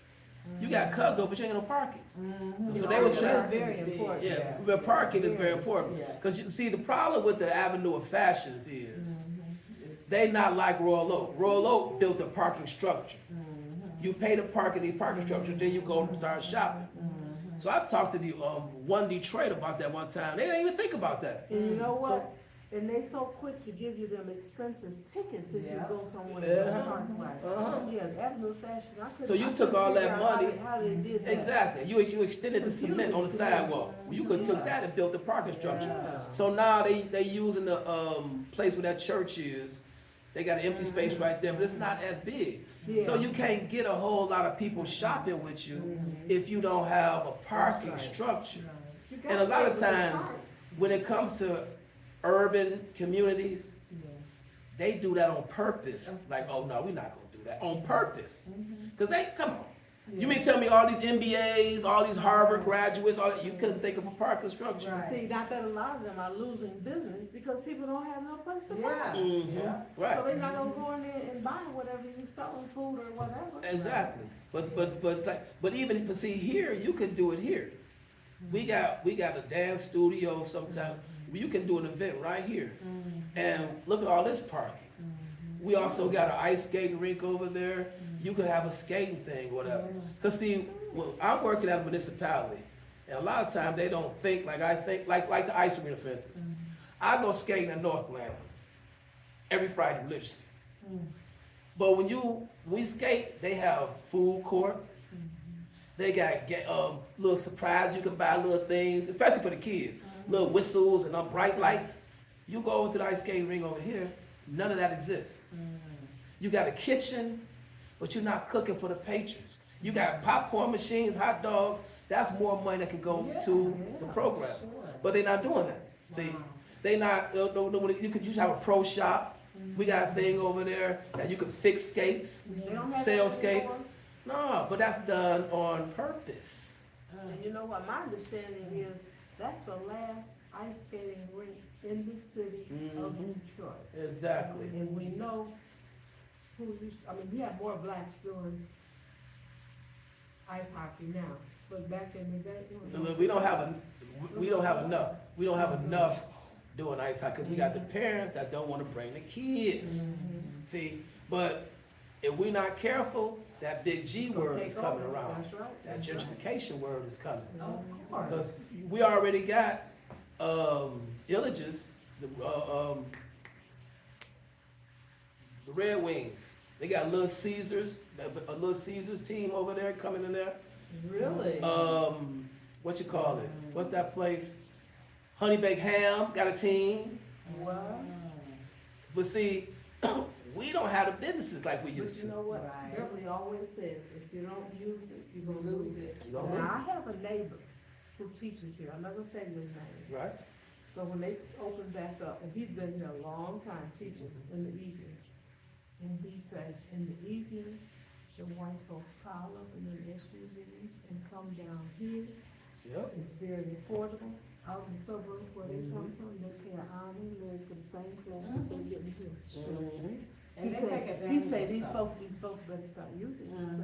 You got Cuzzo, but you ain't no parking. So they was That's trying. very important. Yeah, but parking is very important. Yeah. Because you see, the problem with the Avenue of Fashions is they not like Royal Oak. Royal Oak built a parking structure. You pay to park in the parking structure, then you go and start shopping. So I talked to the One Detroit about that one time. They didn't even think about that. And you know So- what? And they so quick to give you them expensive tickets if you Yeah. go somewhere. Yeah. Oh, yeah, the Avenue Fashion. So you took all that money. How they did that. Exactly. You extended the cement on the sidewalk. You could took that and built the parking structure. Yeah. So now they using the place where that church is. They got an empty space right there, but it's not as big. So Yeah. you can't get a whole lot of people shopping with you if you don't have a parking Right. structure. You And a gotta lot pay of for the times, park. when it comes to urban communities, they do that on purpose. Like, oh no, we're not gonna do that on purpose. Cause they, come on. You mean tell me all these MBAs, all these Harvard graduates, all that, you couldn't think of a parking structure? Right. See, not that a lot of them are losing business because people don't have no place to Yeah. park. Mhm. Yeah. So Right, they're not gonna go in there and buy whatever you selling, food or whatever. exactly. But even, but see, here, you can do it here. We got a dance studio sometime, you can do an event right here. And look at all this parking. We also got an ice skating rink over there. You could have a skating thing, whatever. Cause see, well, I'm working at a municipality, and a lot of times they don't think like I think, like the ice arena, for instance. I go skating in Northland every Friday religiously. But when we skate, they have food court. They got little surprise, you can buy little things, especially for the kids. Little whistles and bright lights. You go over to the ice skating ring over here, none of that exists. You got a kitchen, but you're not cooking for the patrons. You got popcorn machines, hot dogs. That's more money that can go to the program. But they're not doing that. See, they not. You could just have a pro shop. We got a thing over there that you can fix skates, They don't have sell that skates. anymore? No, but that's done on purpose. And you know what, my understanding is, that's the last ice skating rink in the city of Mhm. Detroit. Exactly. And we know who used, I mean, we have more blacks doing ice hockey now, but back in the day, it was. We don't have enough. We don't have enough doing ice hockey because we got the parents that don't want to bring the kids. See, but if we're not careful, that big G It's gonna word take is coming over. around. That's right. That gentrification word is coming. Of course. Because we already got, Illages, the Red Wings. They got Little Caesars, a Little Caesars team over there coming in there. Really? What you call it? What's that place? Honey Baked Ham got a team. What? But see, we don't have the businesses like we But used you to. know what, Right. Beverly always says, if you don't use it, you're gonna lose it. You gonna lose Now, I have a neighbor who teaches here, I'm not gonna tell you his name, Right? but when they open back up, and he's been here a long time teaching in the evening. And he said, in the evening, the white folks pile up in their SUVs and come down here. Yep. It's very affordable, out in the suburbs where they come from, they pay an arm and leg for the same classes they getting here. Mhm. And He they said, take he advantage said, of these stuff. folks better start using this.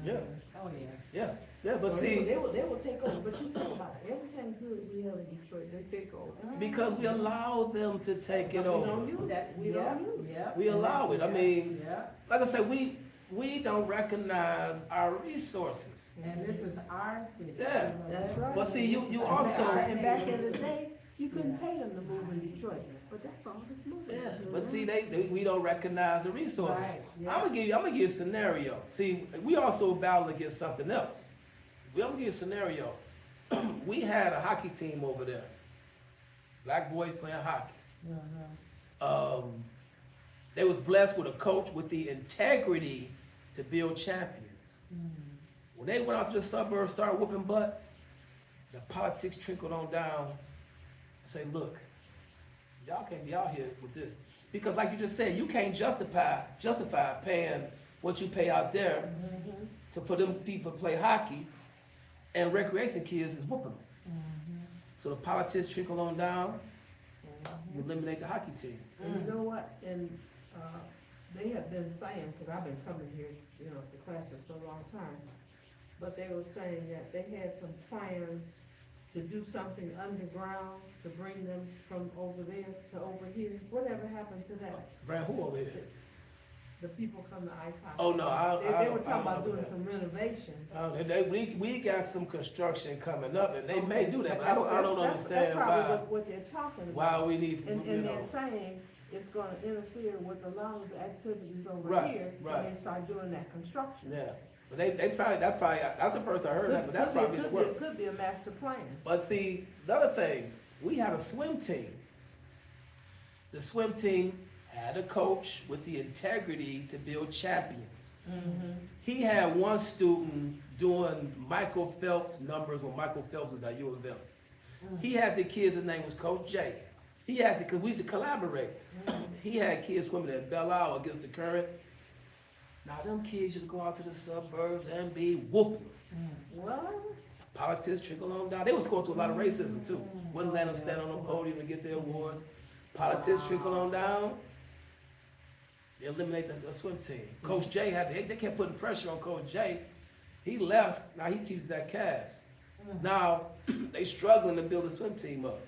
Yeah. Oh, yeah. Yeah, yeah, but Well, see, They will take over, but you think about it, everything good we have in Detroit, they take over. because we allow them to take it We don't over. use that, we don't use it. Yep. We allow it. I mean, Yeah, like I said, we don't recognize our resources. and this is our city. Yeah. That's right. But see, you also, And back in the day, you couldn't pay them to move in Detroit, but that's all that's moving. yeah, but see, we don't recognize the resources. Right, yeah. I'm gonna give you a scenario. See, we also battle against something else. I'm gonna give you a scenario. We had a hockey team over there. Black boys playing hockey. They was blessed with a coach with the integrity to build champions. When they went out to the suburbs, started whooping butt, the politics trickled on down and say, look, y'all can't be out here with this. Because like you just said, you can't justify paying what you pay out there for them people to play hockey, and recreation kids is whooping them. So the politics trickle on down, you eliminate the hockey team. And you know what, and, they have been saying, cause I've been coming here, you know, to classes for a long time, but they were saying that they had some plans to do something underground, to bring them from over there to over here. Whatever happened to that? Brand, who over here? The people come to ice hockey. Oh, no, They were talking about know doing that. some renovations. We got some construction coming up, and they may do that, but I don't That's understand probably why, what they're talking about. why we need to, And, you and know. they're saying it's gonna interfere with a lot of the activities over Right, here right. when they start doing that construction. Yeah, but that's the first I heard that, but that probably the worst. Could be a master plan. But see, another thing, we had a swim team. The swim team had a coach with the integrity to build champions. He had one student doing Michael Phelps numbers when Michael Phelps was at U of M. He had the kids, his name was Coach J. He had cause we used to collaborate. He had kids swimming at Belle Isle against the current. Now them kids used to go out to the suburbs and be whooping. What? Politics trickle on down. They was going through a lot of racism too. Wouldn't let them stand on the podium and get their awards. Politics trickle on down. They eliminate the swim team. Coach J they kept putting pressure on Coach J. He left. Now he teaches that cast. Now they struggling to build a swim team up.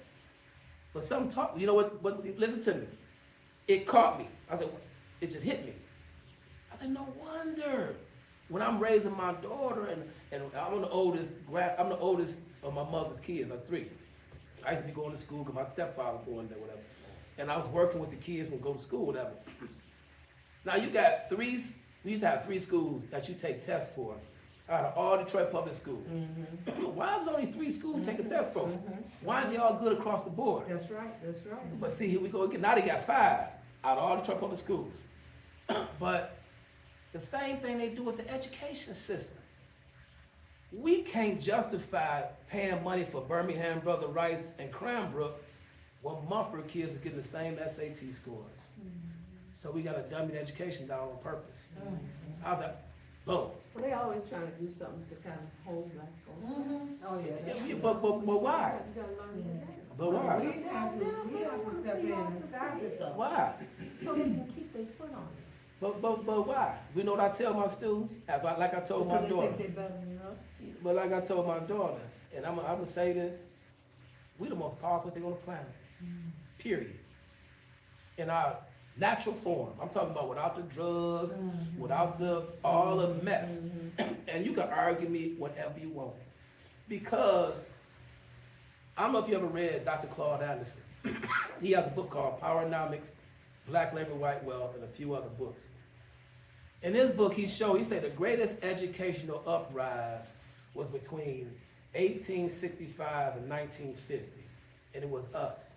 But some talk. You know what? Listen to me. It caught me. I said, it just hit me. I said, no wonder. When I'm raising my daughter and I'm the oldest of my mother's kids. I was 3. I used to be going to school because my stepfather was going there, whatever. And I was working with the kids when we go to school, whatever. Now you got we used to have 3 schools that you take tests for out of all Detroit public schools. Why is it only 3 schools taking tests for? Why aren't they all good across the board? That's right, that's right. But see, here we go again. Now they got 5 out of all Detroit public schools. But the same thing they do with the education system. We can't justify paying money for Birmingham, Brother Rice, and Cranbrook when Mumford kids are getting the same SAT scores. So we got a dummy education down on purpose. I was like, boom. Well, they always trying to do something to kind of hold black folks. Oh, yeah. Yeah, but why? You gotta learn from that. But why? We have to step in and stop it though. Why? So they can keep their foot on it. But why? We know what I tell my students, like I told my Because they daughter. think they better than us. But like I told my daughter, and I'm gonna say this, we the most powerful thing on the planet. Period. In our natural form. I'm talking about without the drugs, without all the mess. And you can argue me whatever you want. Because I don't know if you ever read Dr. Claude Anderson. He has a book called Powernomics, Black Labor, White Wealth, and a few other books. In his book, he said the greatest educational uprise was between 1865 and 1950, and it was us.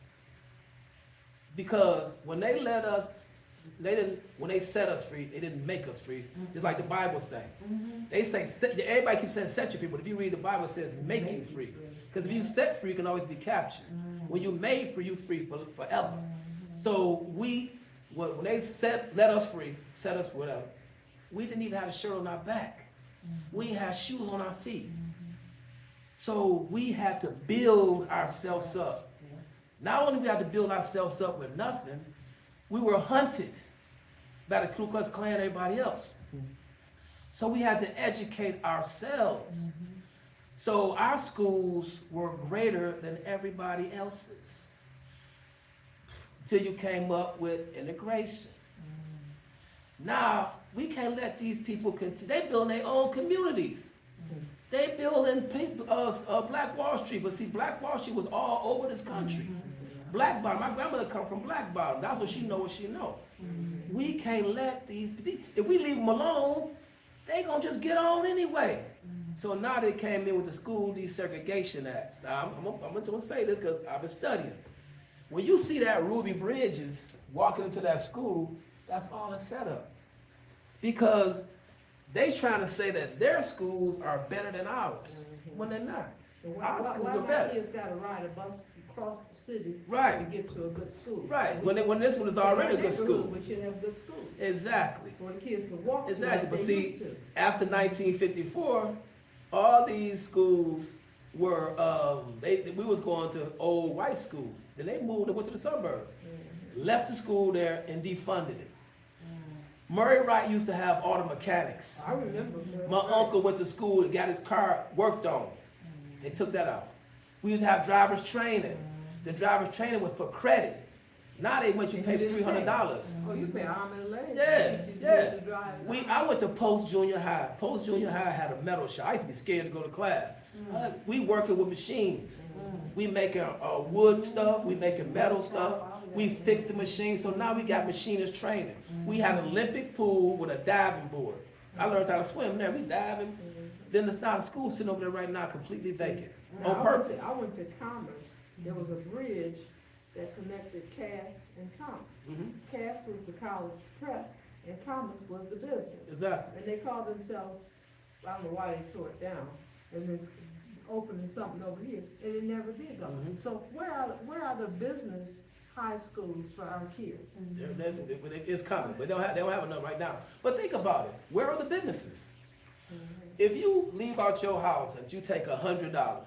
Because when they let us, when they set us free, they didn't make us free, just like the Bible say. They say, everybody keeps saying set you free, but if you read the Bible, it says make you free. Because if you set free, you can always be captured. When you made free, you free forever. So when they let us free, set us free, whatever, we didn't even have a shirt on our back. We had shoes on our feet. So we had to build ourselves up. Not only we had to build ourselves up with nothing, we were hunted by the Ku Klux Klan and everybody else. So we had to educate ourselves. So our schools were greater than everybody else's. Till you came up with integration. Now, we can't let these people continue. They build their own communities. They build in Black Wall Street, but see, Black Wall Street was all over this country. Black Bottom, my grandmother come from Black Bottom. That's what she know. We can't let these, if we leave them alone, they gonna just get on anyway. So now they came in with the School Desegregation Act. Now, I'm gonna say this because I've been studying. When you see that Ruby Bridges walking into that school, that's all a setup. Because they trying to say that their schools are better than ours, when they're not. Our schools are better. Kids gotta ride a bus across the city Right. to get to a good school. Right, when this one is already a good school. We should have good schools, Exactly. where the kids can walk to Exactly, like but they see, used to. after 1954, all these schools were, we was going to old white schools. Then they moved and went to the suburbs. Left the school there and defunded it. Murray Wright used to have auto mechanics. I remember. My uncle went to school and got his car worked on. They took that out. We used to have driver's training. The driver's training was for credit. Now they want you to pay $300. Oh, you pay arm and leg. Yeah, She's yeah. supposed to drive. I went to Post Junior High. Post Junior High had a metal shop. I used to be scared to go to class. We working with machines. We making wood stuff. We making metal stuff. We fixed the machine. So now we got machinist training. We had an Olympic pool with a diving board. I learned how to swim there. We diving. Then there's not a school sitting over there right now completely vacant on purpose. I went to Commerce. There was a bridge that connected Cass and Commerce. Cass was the college prep, and Commerce was the business. Exactly. And they called themselves, I don't know why they tore it down, and then opening something over here, and it never did go. So where are the business high schools for our kids? It's coming, but they don't have enough right now. But think about it. Where are the businesses? If you leave out your house and you take $100,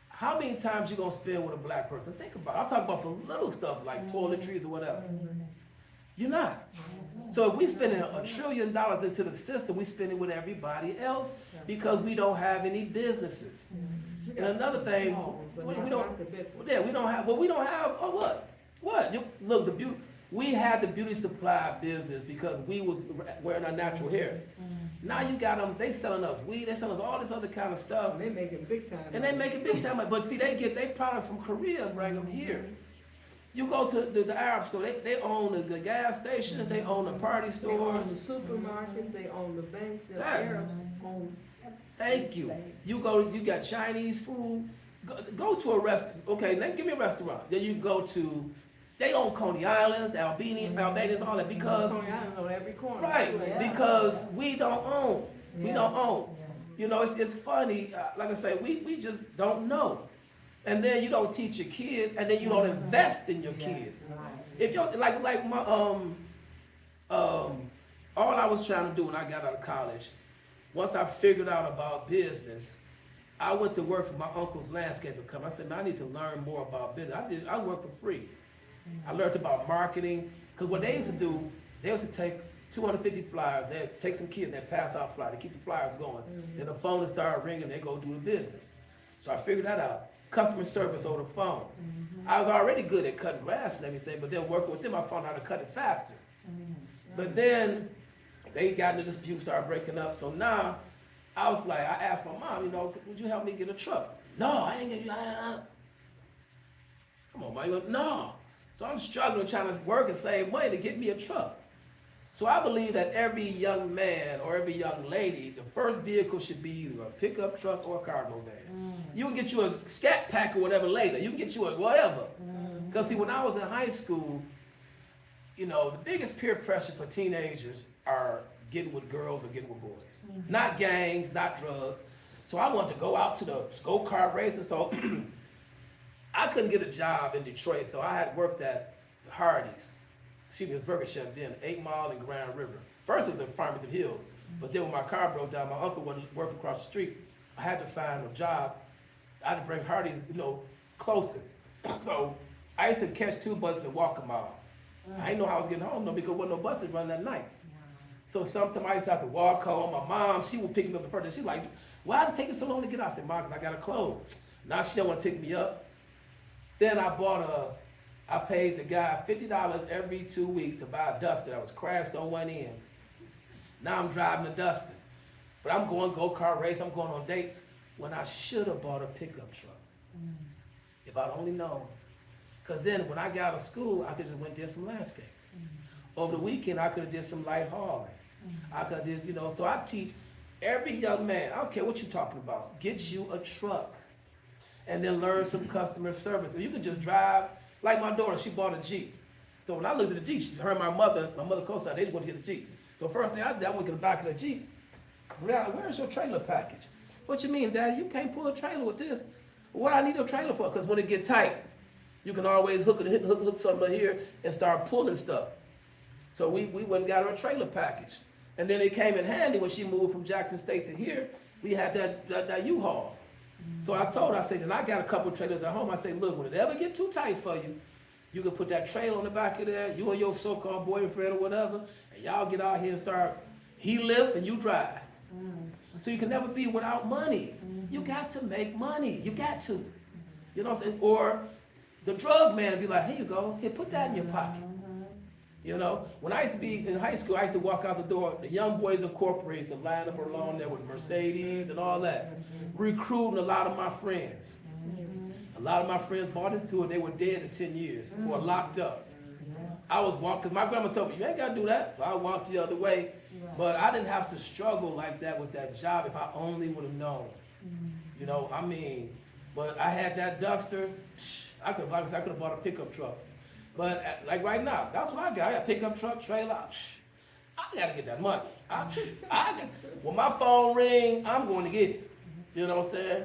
how many times you gonna spend with a black person? Think about it. I'm talking about for little stuff like toiletries or whatever. You're not. So if we spending $1 trillion into the system, we spend it with everybody else because we don't have any businesses. And another thing, we don't have what? Look, we had the beauty supply business because we was wearing our natural hair. Now you got them, they selling us weed, they selling us all this other kind of stuff. They making big time. And they make it big time, but see, they get their products from Korea and bring them here. You go to the Arab store, they own the gas stations, they own the party They own the stores. supermarkets, they own the banks, the Yeah. Arabs own. Thank you. You got Chinese food. Go to a restaurant. Okay, now give me a restaurant. Then you go to. They own Coney Islands, the Albanians, all that because Coney Island's on every corner. right Yeah. because we don't own. We don't own. You know, it's funny. Like I say, we just don't know. and then you don't teach your kids, and then you don't invest in your kids. If you like my all I was trying to do when I got out of college, once I figured out about business, I went to work for my uncle's landscaping company. I said, man, I need to learn more about business. I worked for free. I learned about marketing, because what they used to do, they used to take 250 flyers, they'd take some kids, they'd pass out flyers, they keep the flyers going. Then the phone would start ringing, they go do the business. So I figured that out. Customer service over the phone. I was already good at cutting grass and everything, but then working with them, I found out how to cut it faster. But then they got into dispute, started breaking up. So now I was like, I asked my mom, you know, would you help me get a truck? No, I ain't get you. Come on, mom. No. So I'm struggling trying to work and save money to get me a truck. So I believe that every young man or every young lady, the first vehicle should be either a pickup truck or a cargo van. You can get you a scat pack or whatever later. You can get you a whatever. Because see, when I was in high school, you know, the biggest peer pressure for teenagers are getting with girls or getting with boys. Not gangs, not drugs. So I wanted to go out to the go-kart racing. So I couldn't get a job in Detroit. So I had worked at Hardee's. Excuse me, it was Burger Chef then, 8 Mile and Grand River. First it was in Farmington Hills. But then when my car broke down, my uncle wasn't working across the street. I had to find a job. I had to bring Hardee's, you know, closer. So I used to catch 2 buses and walk a mile. I didn't know how I was getting home though, because there wasn't no buses running that night. So sometimes I used to have to walk home. My mom, she would pick me up at first. She's like, why is it taking so long to get out? I said, Mom, because I got to close. Now she don't want to pick me up. Then I paid the guy $50 every 2 weeks to buy a Duster that was crashed on one end. Now I'm driving a Duster. But I'm going go-kart race, I'm going on dates when I should have bought a pickup truck. If I'd only known. Because then when I got out of school, I could just went and did some landscape. Over the weekend, I could have did some light hauling. I could have did, you know, so I teach every young man, I don't care what you're talking about, get you a truck. And then learn some customer service. So you can just drive, like my daughter, she bought a Jeep. So when I looked at the Jeep, her and my mother co-signed, they just went to get the Jeep. So first thing I did, I went to the back of the Jeep. Brianna, where's your trailer package? What you mean, Daddy? You can't pull a trailer with this. What I need a trailer for? Because when it get tight, you can always hook something here and start pulling stuff. So we went and got her a trailer package. And then it came in handy when she moved from Jackson State to here. We had that U-Haul. So I told her, I said, and I got a couple of trailers at home. I said, look, when it ever get too tight for you, you can put that trailer on the back of there, you and your so-called boyfriend or whatever, and y'all get out here and start, he lift and you drive. So you can never be without money. You got to make money. You got to. You know what I'm saying? Or the drug man would be like, here you go. Here, put that in your pocket. You know, when I used to be in high school, I used to walk out the door, the Young Boys Incorporated used to line up along there with Mercedes and all that, recruiting a lot of my friends. A lot of my friends bought into it, they were dead in 10 years, or locked up. I was walking, because my grandma told me, you ain't got to do that. So I walked the other way, but I didn't have to struggle like that with that job if I only would have known. You know, I mean, but I had that Duster, I could have bought a pickup truck. But like right now, that's what I got. I got a pickup truck, trailer. I got to get that money. When my phone ring, I'm going to get it. You know what I'm saying?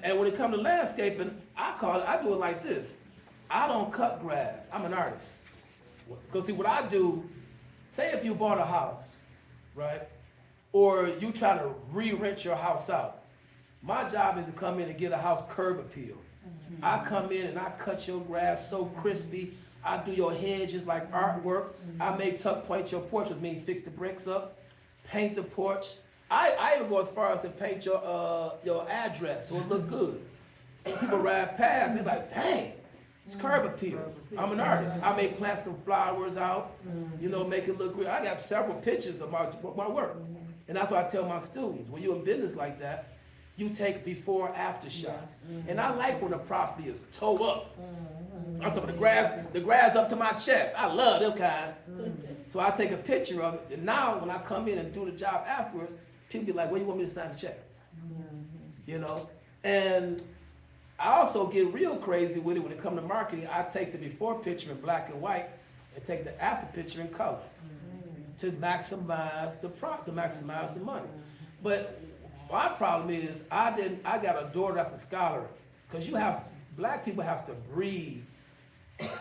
And when it comes to landscaping, I do it like this. I don't cut grass. I'm an artist. Because see, what I do, say if you bought a house, right? Or you try to re-rent your house out. My job is to come in and get a house curb appeal. I come in and I cut your grass so crispy. I do your hedges like artwork. I may tuck point your porch, which means fix the bricks up, paint the porch. I even go as far as to paint your address so it look good. So people ride past, they're like, dang, it's curb appeal. I'm an artist. I may plant some flowers out, you know, make it look real. I got several pictures of my work. And that's what I tell my students. When you're in business like that, you take before after shots. And I like when the property is toe up. I'm talking the grass up to my chest. I love this kind. So I take a picture of it. And now when I come in and do the job afterwards, people be like, when you want me to sign the check? You know? And I also get real crazy with it when it comes to marketing. I take the before picture in black and white and take the after picture in color to maximize to maximize the money. But my problem is I got a daughter that's a scholar, because you have black people have to breed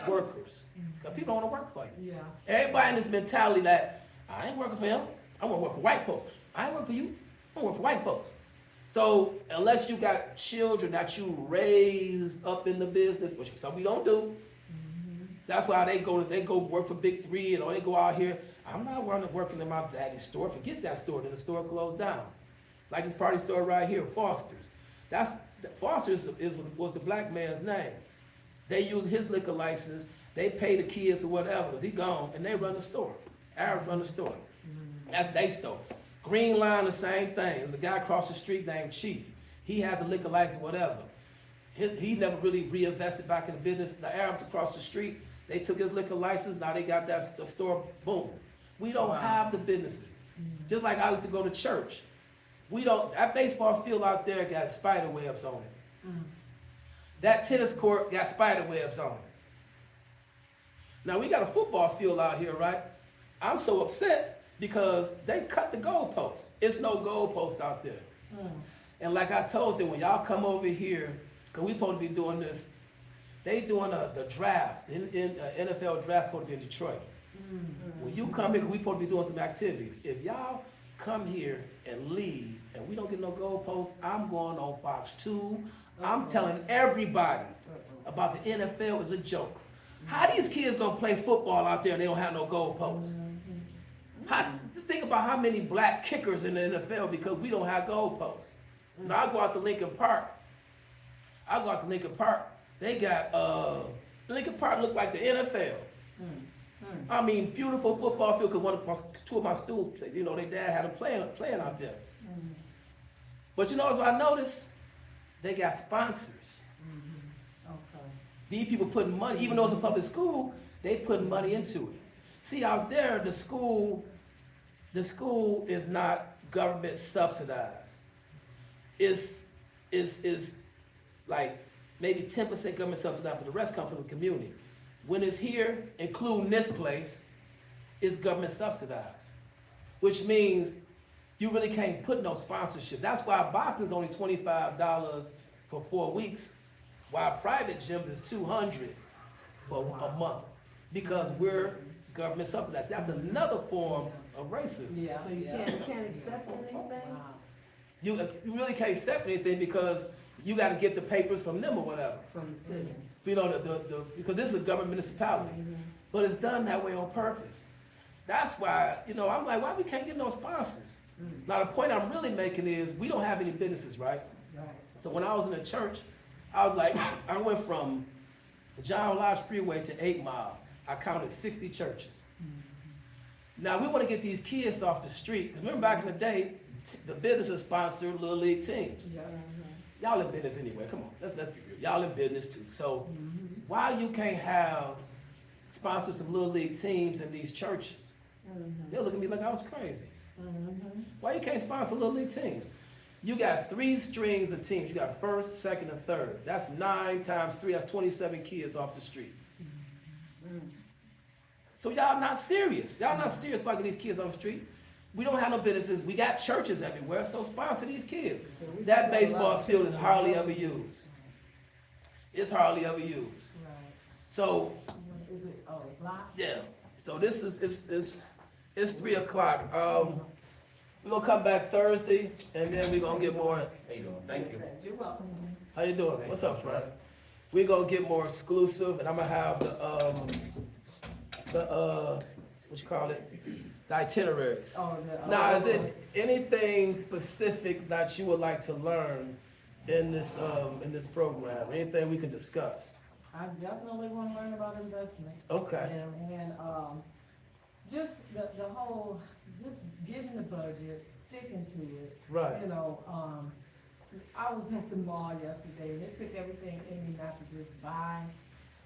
workers. Because people don't want to work for you. Yeah. Everybody in this mentality that I ain't working for him. I want to work for white folks. I ain't working for you. I want to work for white folks. So unless you got children that you raised up in the business, which some we don't do, that's why they go work for Big Three and or they go out here. I'm not working in my daddy's store. Forget that store. Then the store closed down. Like this party store right here, Foster's. Foster's was the black man's name. They use his liquor license. They pay the kids or whatever, because he gone, and they run the store. Arabs run the store. That's their store. Green Line, the same thing. There was a guy across the street named Chief. He had the liquor license, whatever. He never really reinvested back in the business. The Arabs across the street, they took his liquor license. Now they got the store booming. We don't have the businesses. Just like I used to go to church. That baseball field out there got spider webs on it. That tennis court got spider webs on it. Now we got a football field out here, right? I'm so upset because they cut the goalposts. It's no goalpost out there. And like I told them, when y'all come over here, because we supposed to be doing this, they doing the draft. NFL draft supposed to be in Detroit. When you come here, we supposed to be doing some activities. If y'all come here and leave and we don't get no goalposts, I'm going on Fox 2. I'm telling everybody about the NFL is a joke. How these kids gonna play football out there and they don't have no goalposts? Think about how many black kickers in the NFL because we don't have goalposts. Now I go out to Lincoln Park. They got Lincoln Park look like the NFL. I mean, beautiful football field because two of my students, their dad had them playing out there. But you know what I noticed? They got sponsors. Okay. These people putting money, even though it's a public school, they putting money into it. See, out there, the school is not government subsidized. It's like maybe 10% government subsidized, but the rest come from the community. When it's here, including this place, it's government subsidized, which means you really can't put no sponsorship. That's why boxing is only $25 for 4 weeks, while private gyms is $200 for a month, because we're government subsidized. That's another form of racism. Yeah. So you can't accept anything? Wow. You really can't accept anything because you got to get the papers from them or whatever. From the city. Because this is a government municipality, but it's done that way on purpose. That's why, I'm like, why we can't get no sponsors? Now the point I'm really making is we don't have any businesses, right? Right. So when I was in the church, I was like, I went from the John Lodge Freeway to 8 Mile. I counted 60 churches. Now we want to get these kids off the street. 'Cause remember back in the day, the businesses sponsored Little League teams. Yeah. Y'all in business anyway, come on, let's be real. Y'all in business too. So why you can't have sponsors of Little League teams in these churches? They'll look at me like I was crazy. Why you can't sponsor Little League teams? You got 3 strings of teams. You got first, second, and third. That's 9 times 3, that's 27 kids off the street. So y'all not serious. Y'all not serious about getting these kids off the street. We don't have no businesses. We got churches everywhere, so sponsor these kids. That baseball field is hardly ever used. It's hardly ever used. Right. So, Is it, it's locked? yeah. So this is, it's 3 o'clock. We're gonna come back Thursday, and then we're gonna get more. How you doing? Thank you. You're welcome. How you doing? What's up, Frank? We're gonna get more exclusive, and I'm gonna have what you call it? The itineraries. Oh, Now, is it anything specific that you would like to learn in this program? Anything we can discuss? I definitely want to learn about investments. Okay. And just the whole, just getting the budget, sticking to it. Right. I was at the mall yesterday and it took everything in me not to just buy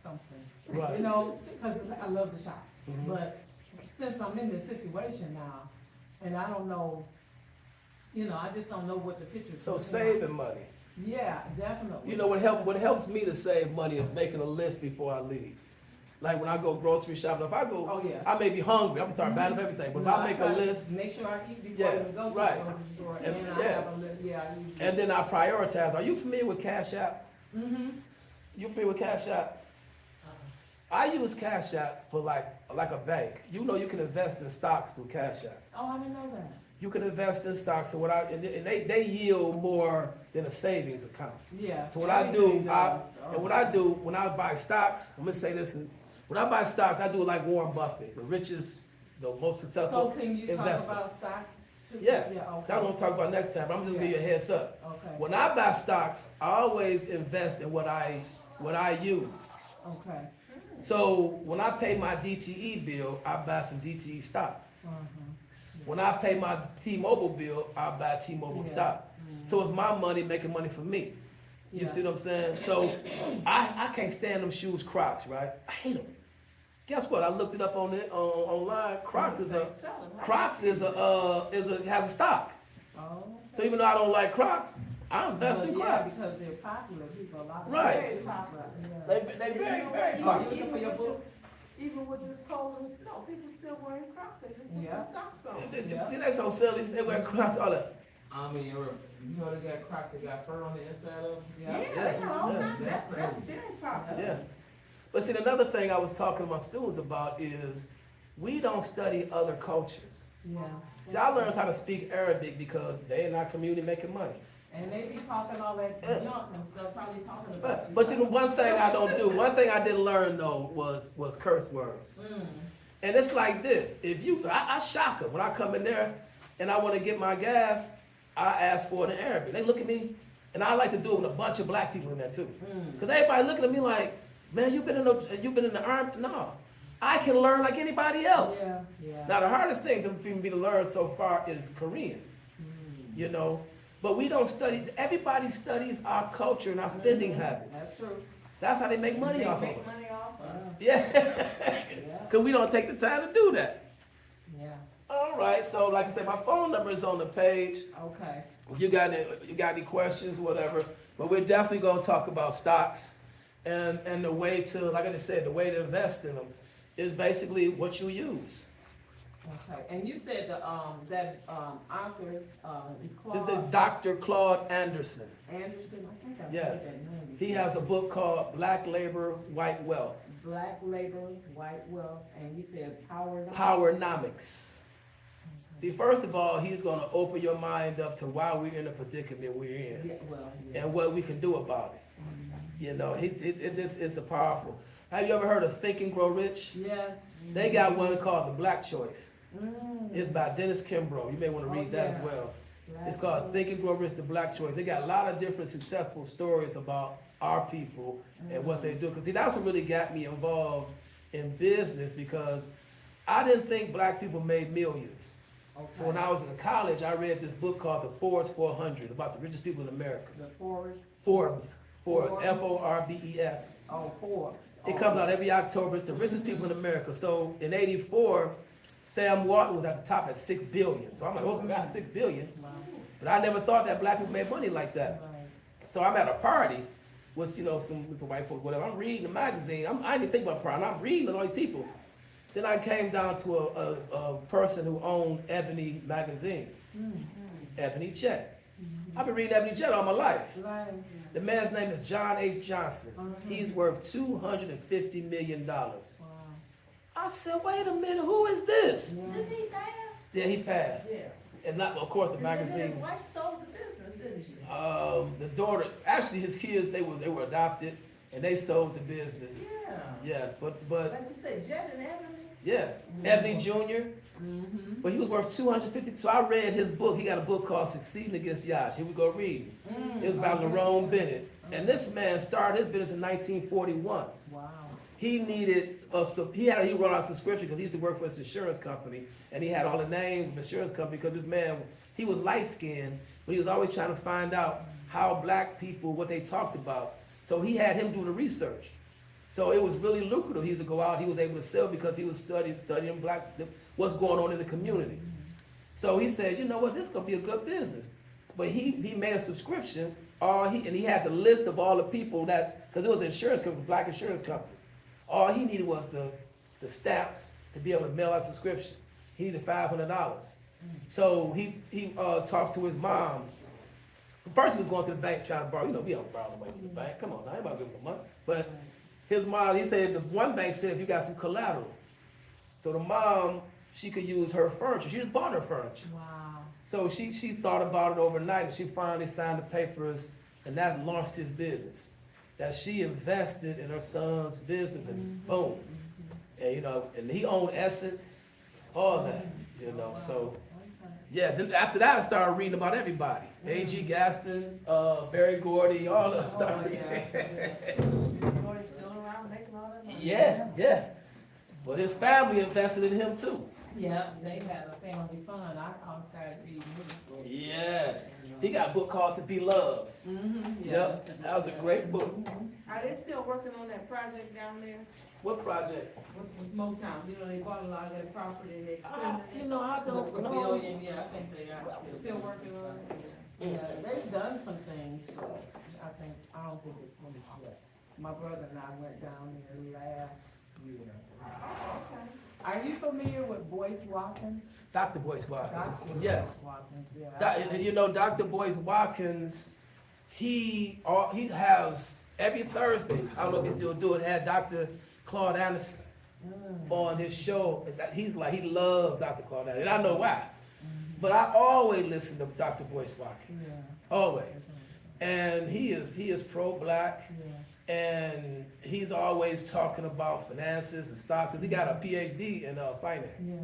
something. Right. Because I love to shop. Mhm. But since I'm in this situation now, and I don't know, I just don't know what the picture's. So looking saving like. money. Yeah, definitely. What helps me to save money is making a list before I leave. Like when I go grocery shopping, if I go, Oh, yeah. I may be hungry. I'm gonna start buying up everything. But if I make a try to list, Make sure I eat before Yeah, I even go to right. the grocery store, and And- then I yeah. have a list, I usually. and then I prioritize. Are you familiar with Cash App? Mm-hmm. You familiar with Cash App? I use Cash App for like a bank. You know you can invest in stocks through Cash App. Oh, I didn't know that. You can invest in stocks, and they yield more than a savings account. Yeah. So what I everything do, does. when I buy stocks, I'm gonna say this, when I buy stocks, I do it like Warren Buffett, the richest, the most So successful can you talk investment. about stocks too? Yes, Yeah, okay. that's what I'm talking about next time, but I'm just gonna give you a heads up. Okay. When I buy stocks, I always invest in what I use. Okay. So when I pay my DTE bill, I buy some DTE stock. Uh-huh. When I pay my T-Mobile bill, I buy T-Mobile Yeah. stock. So it's my money making money for me. You Yeah. see what I'm saying? So I can't stand them shoes, Crocs, right? I hate them. Guess what? I looked it up online. Crocs is a has a stock. Oh. So even though I don't like Crocs, I invest in Yeah, Crocs. because they're popular. People, a lot of Right. Very popular. Yeah. They very Oh, popular. you looking for your book? Even with this cold and snow, people still wearing Crocs, they just put Yeah. some socks on. That's so silly. They wear Crocs all that. I mean, you know they got Crocs that got fur on the inside of them? Yeah. Yeah, they got all Yeah. kinds, that's very popular. Yeah. But see, another thing I was talking to my students about is we don't study other cultures. Yeah. See, I learned how to speak Arabic because they in our community making money. And they be talking all that Yeah. junk and stuff, probably talking about you. But you know, one thing I don't do, one thing I didn't learn though was curse words. Mm. And it's like this: if you, I shock them when I come in there and I want to get my gas, I ask for it in Arabic. They look at me, and I like to do it with a bunch of black people in there too, Mm. because everybody looking at me like, man, you've been in the army. No, I can learn like anybody else. Yeah. Yeah. Now the hardest thing for me to learn so far is Korean. Mm. You know, but we don't study. Everybody studies our culture and our spending habits. That's true. That's how they make money They off of make us. money off of it. Yeah, Yeah. because we don't take the time to do that. Yeah. All right, so like I said, my phone number is on the page. Okay. If you got any questions, whatever. But we're definitely gonna talk about stocks, and the way to, like I just said, the way to invest in them is basically what you use. Okay. And you said the that author This is Claude Dr. Claude Anderson. Anderson. I think I've Yes. heard that name. He has a book called Black Labor, White Wealth, Black Labor, White Wealth, and you said Power. Powernomics. See, first of all, he's gonna open your mind up to why we're in the predicament we're in Yeah. Well. Yeah. and what we can do about it. You know, it's a powerful. Have you ever heard of Think and Grow Rich? Yes. They got one called The Black Choice. Mm. It's by Dennis Kimbrough. You may want to read Oh, that as yeah. well. Black It's called Labor. Think and Grow Rich, The Black Choice. They got a lot of different successful stories about our people and what they do. Because see, that's what really got me involved in business, because I didn't think black people made millions. Okay. So when I was in college, I read this book called The Forbes 400 about the richest people in America. The Forest. Forbes, Forbes. Forbes. Oh, Forbes. It comes out every October. It's the richest people in America. So in '84, Sam Walton was at the top at 6 billion. So I'm like, oh my God, 6 billion. Wow. But I never thought that black people made money like that. Right. So I'm at a party with some white folks, whatever. I'm reading the magazine. I didn't think about party. I'm reading all these people. Then I came down to a person who owned Ebony magazine, Ebony Chet. I've been reading Ebony Chet all my life. Right. The man's name is John H. Johnson. He's worth $250 million. Wow. I said, wait a minute, who is this? Yeah. Didn't he pass? Yeah, he passed. Yeah. And not, of course, the His magazine. wife sold the business, didn't she? The daughter, actually, his kids, they were adopted, and they sold the business. Yeah. Yes, but Like you said, Jet and Ebony. yeah, Ebony Jr. Mm-hmm. But he was worth 250. So I read his book. He got a book called Succeeding Against Odds. Here we go reading. It was about Lerone Bennett, and this man started his business in 1941. Wow. He needed he wrote out a subscription because he used to work for his insurance company, and he had all the names of the insurance company because this man, he was light skinned, but he was always trying to find out how black people, what they talked about. So he had him do the research. So it was really lucrative. He used to go out, he was able to sell because he was studying what's going on in the community. So he said, you know what, this is gonna be a good business. But he made a subscription, and he had the list of all the people that, because it was an insurance company, it was a black insurance company. All he needed was the stamps to be able to mail out subscription. He needed $500. So he talked to his mom, First, he was going to the bank trying to borrow. You know, we don't borrow the money from the bank. Come on, now, anybody give him the money. But his mom, he said, the one bank said if you got some collateral. So the mom, she could use her furniture. She just bought her furniture. Wow. So she thought about it overnight, and she finally signed the papers, and that launched his business. That she invested in her son's business, and boom. And you know, and he owned Essence, all that, you know. So yeah, then after that, I started reading about everybody. A.G. Gaston, Barry Gordy, all of them. Started reading. Gordy's still around making all that money. Yeah. But his family invested in him too. Yeah, they had a family fund. I started reading his book. Yes. He got a book called To Be Loved. Mm-hmm. Yep, that was a great book. Are they still working on that project down there What project? with Motown? You know, they bought a lot of that property and they extended You it. know, I don't know. Pavilion, yeah, I think they are Still working on it? Yeah, they've done some things, but I don't think it's finished yet. My brother and I went down there last year. Are you familiar with Boyce Watkins? Dr. Boyce Watkins. Dr. Yes. Watkins, yeah. And you know, Dr. Boyce Watkins, he has every Thursday, I don't know if he still do it, had Dr. Claude Anderson on his show. He's like, he loved Dr. Claude Anderson, and I know why. But I always listen to Dr. Boyce Watkins, Yeah. always. And he is pro-black, Yeah. and he's always talking about finances and stocks, because he got a PhD in finance. Yeah.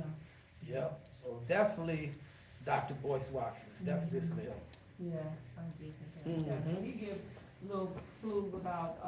Yep, so definitely Dr. Boyce Watkins, definitely listen to him. Yeah, I do think that. Mhm. Yeah, he gives little clues about,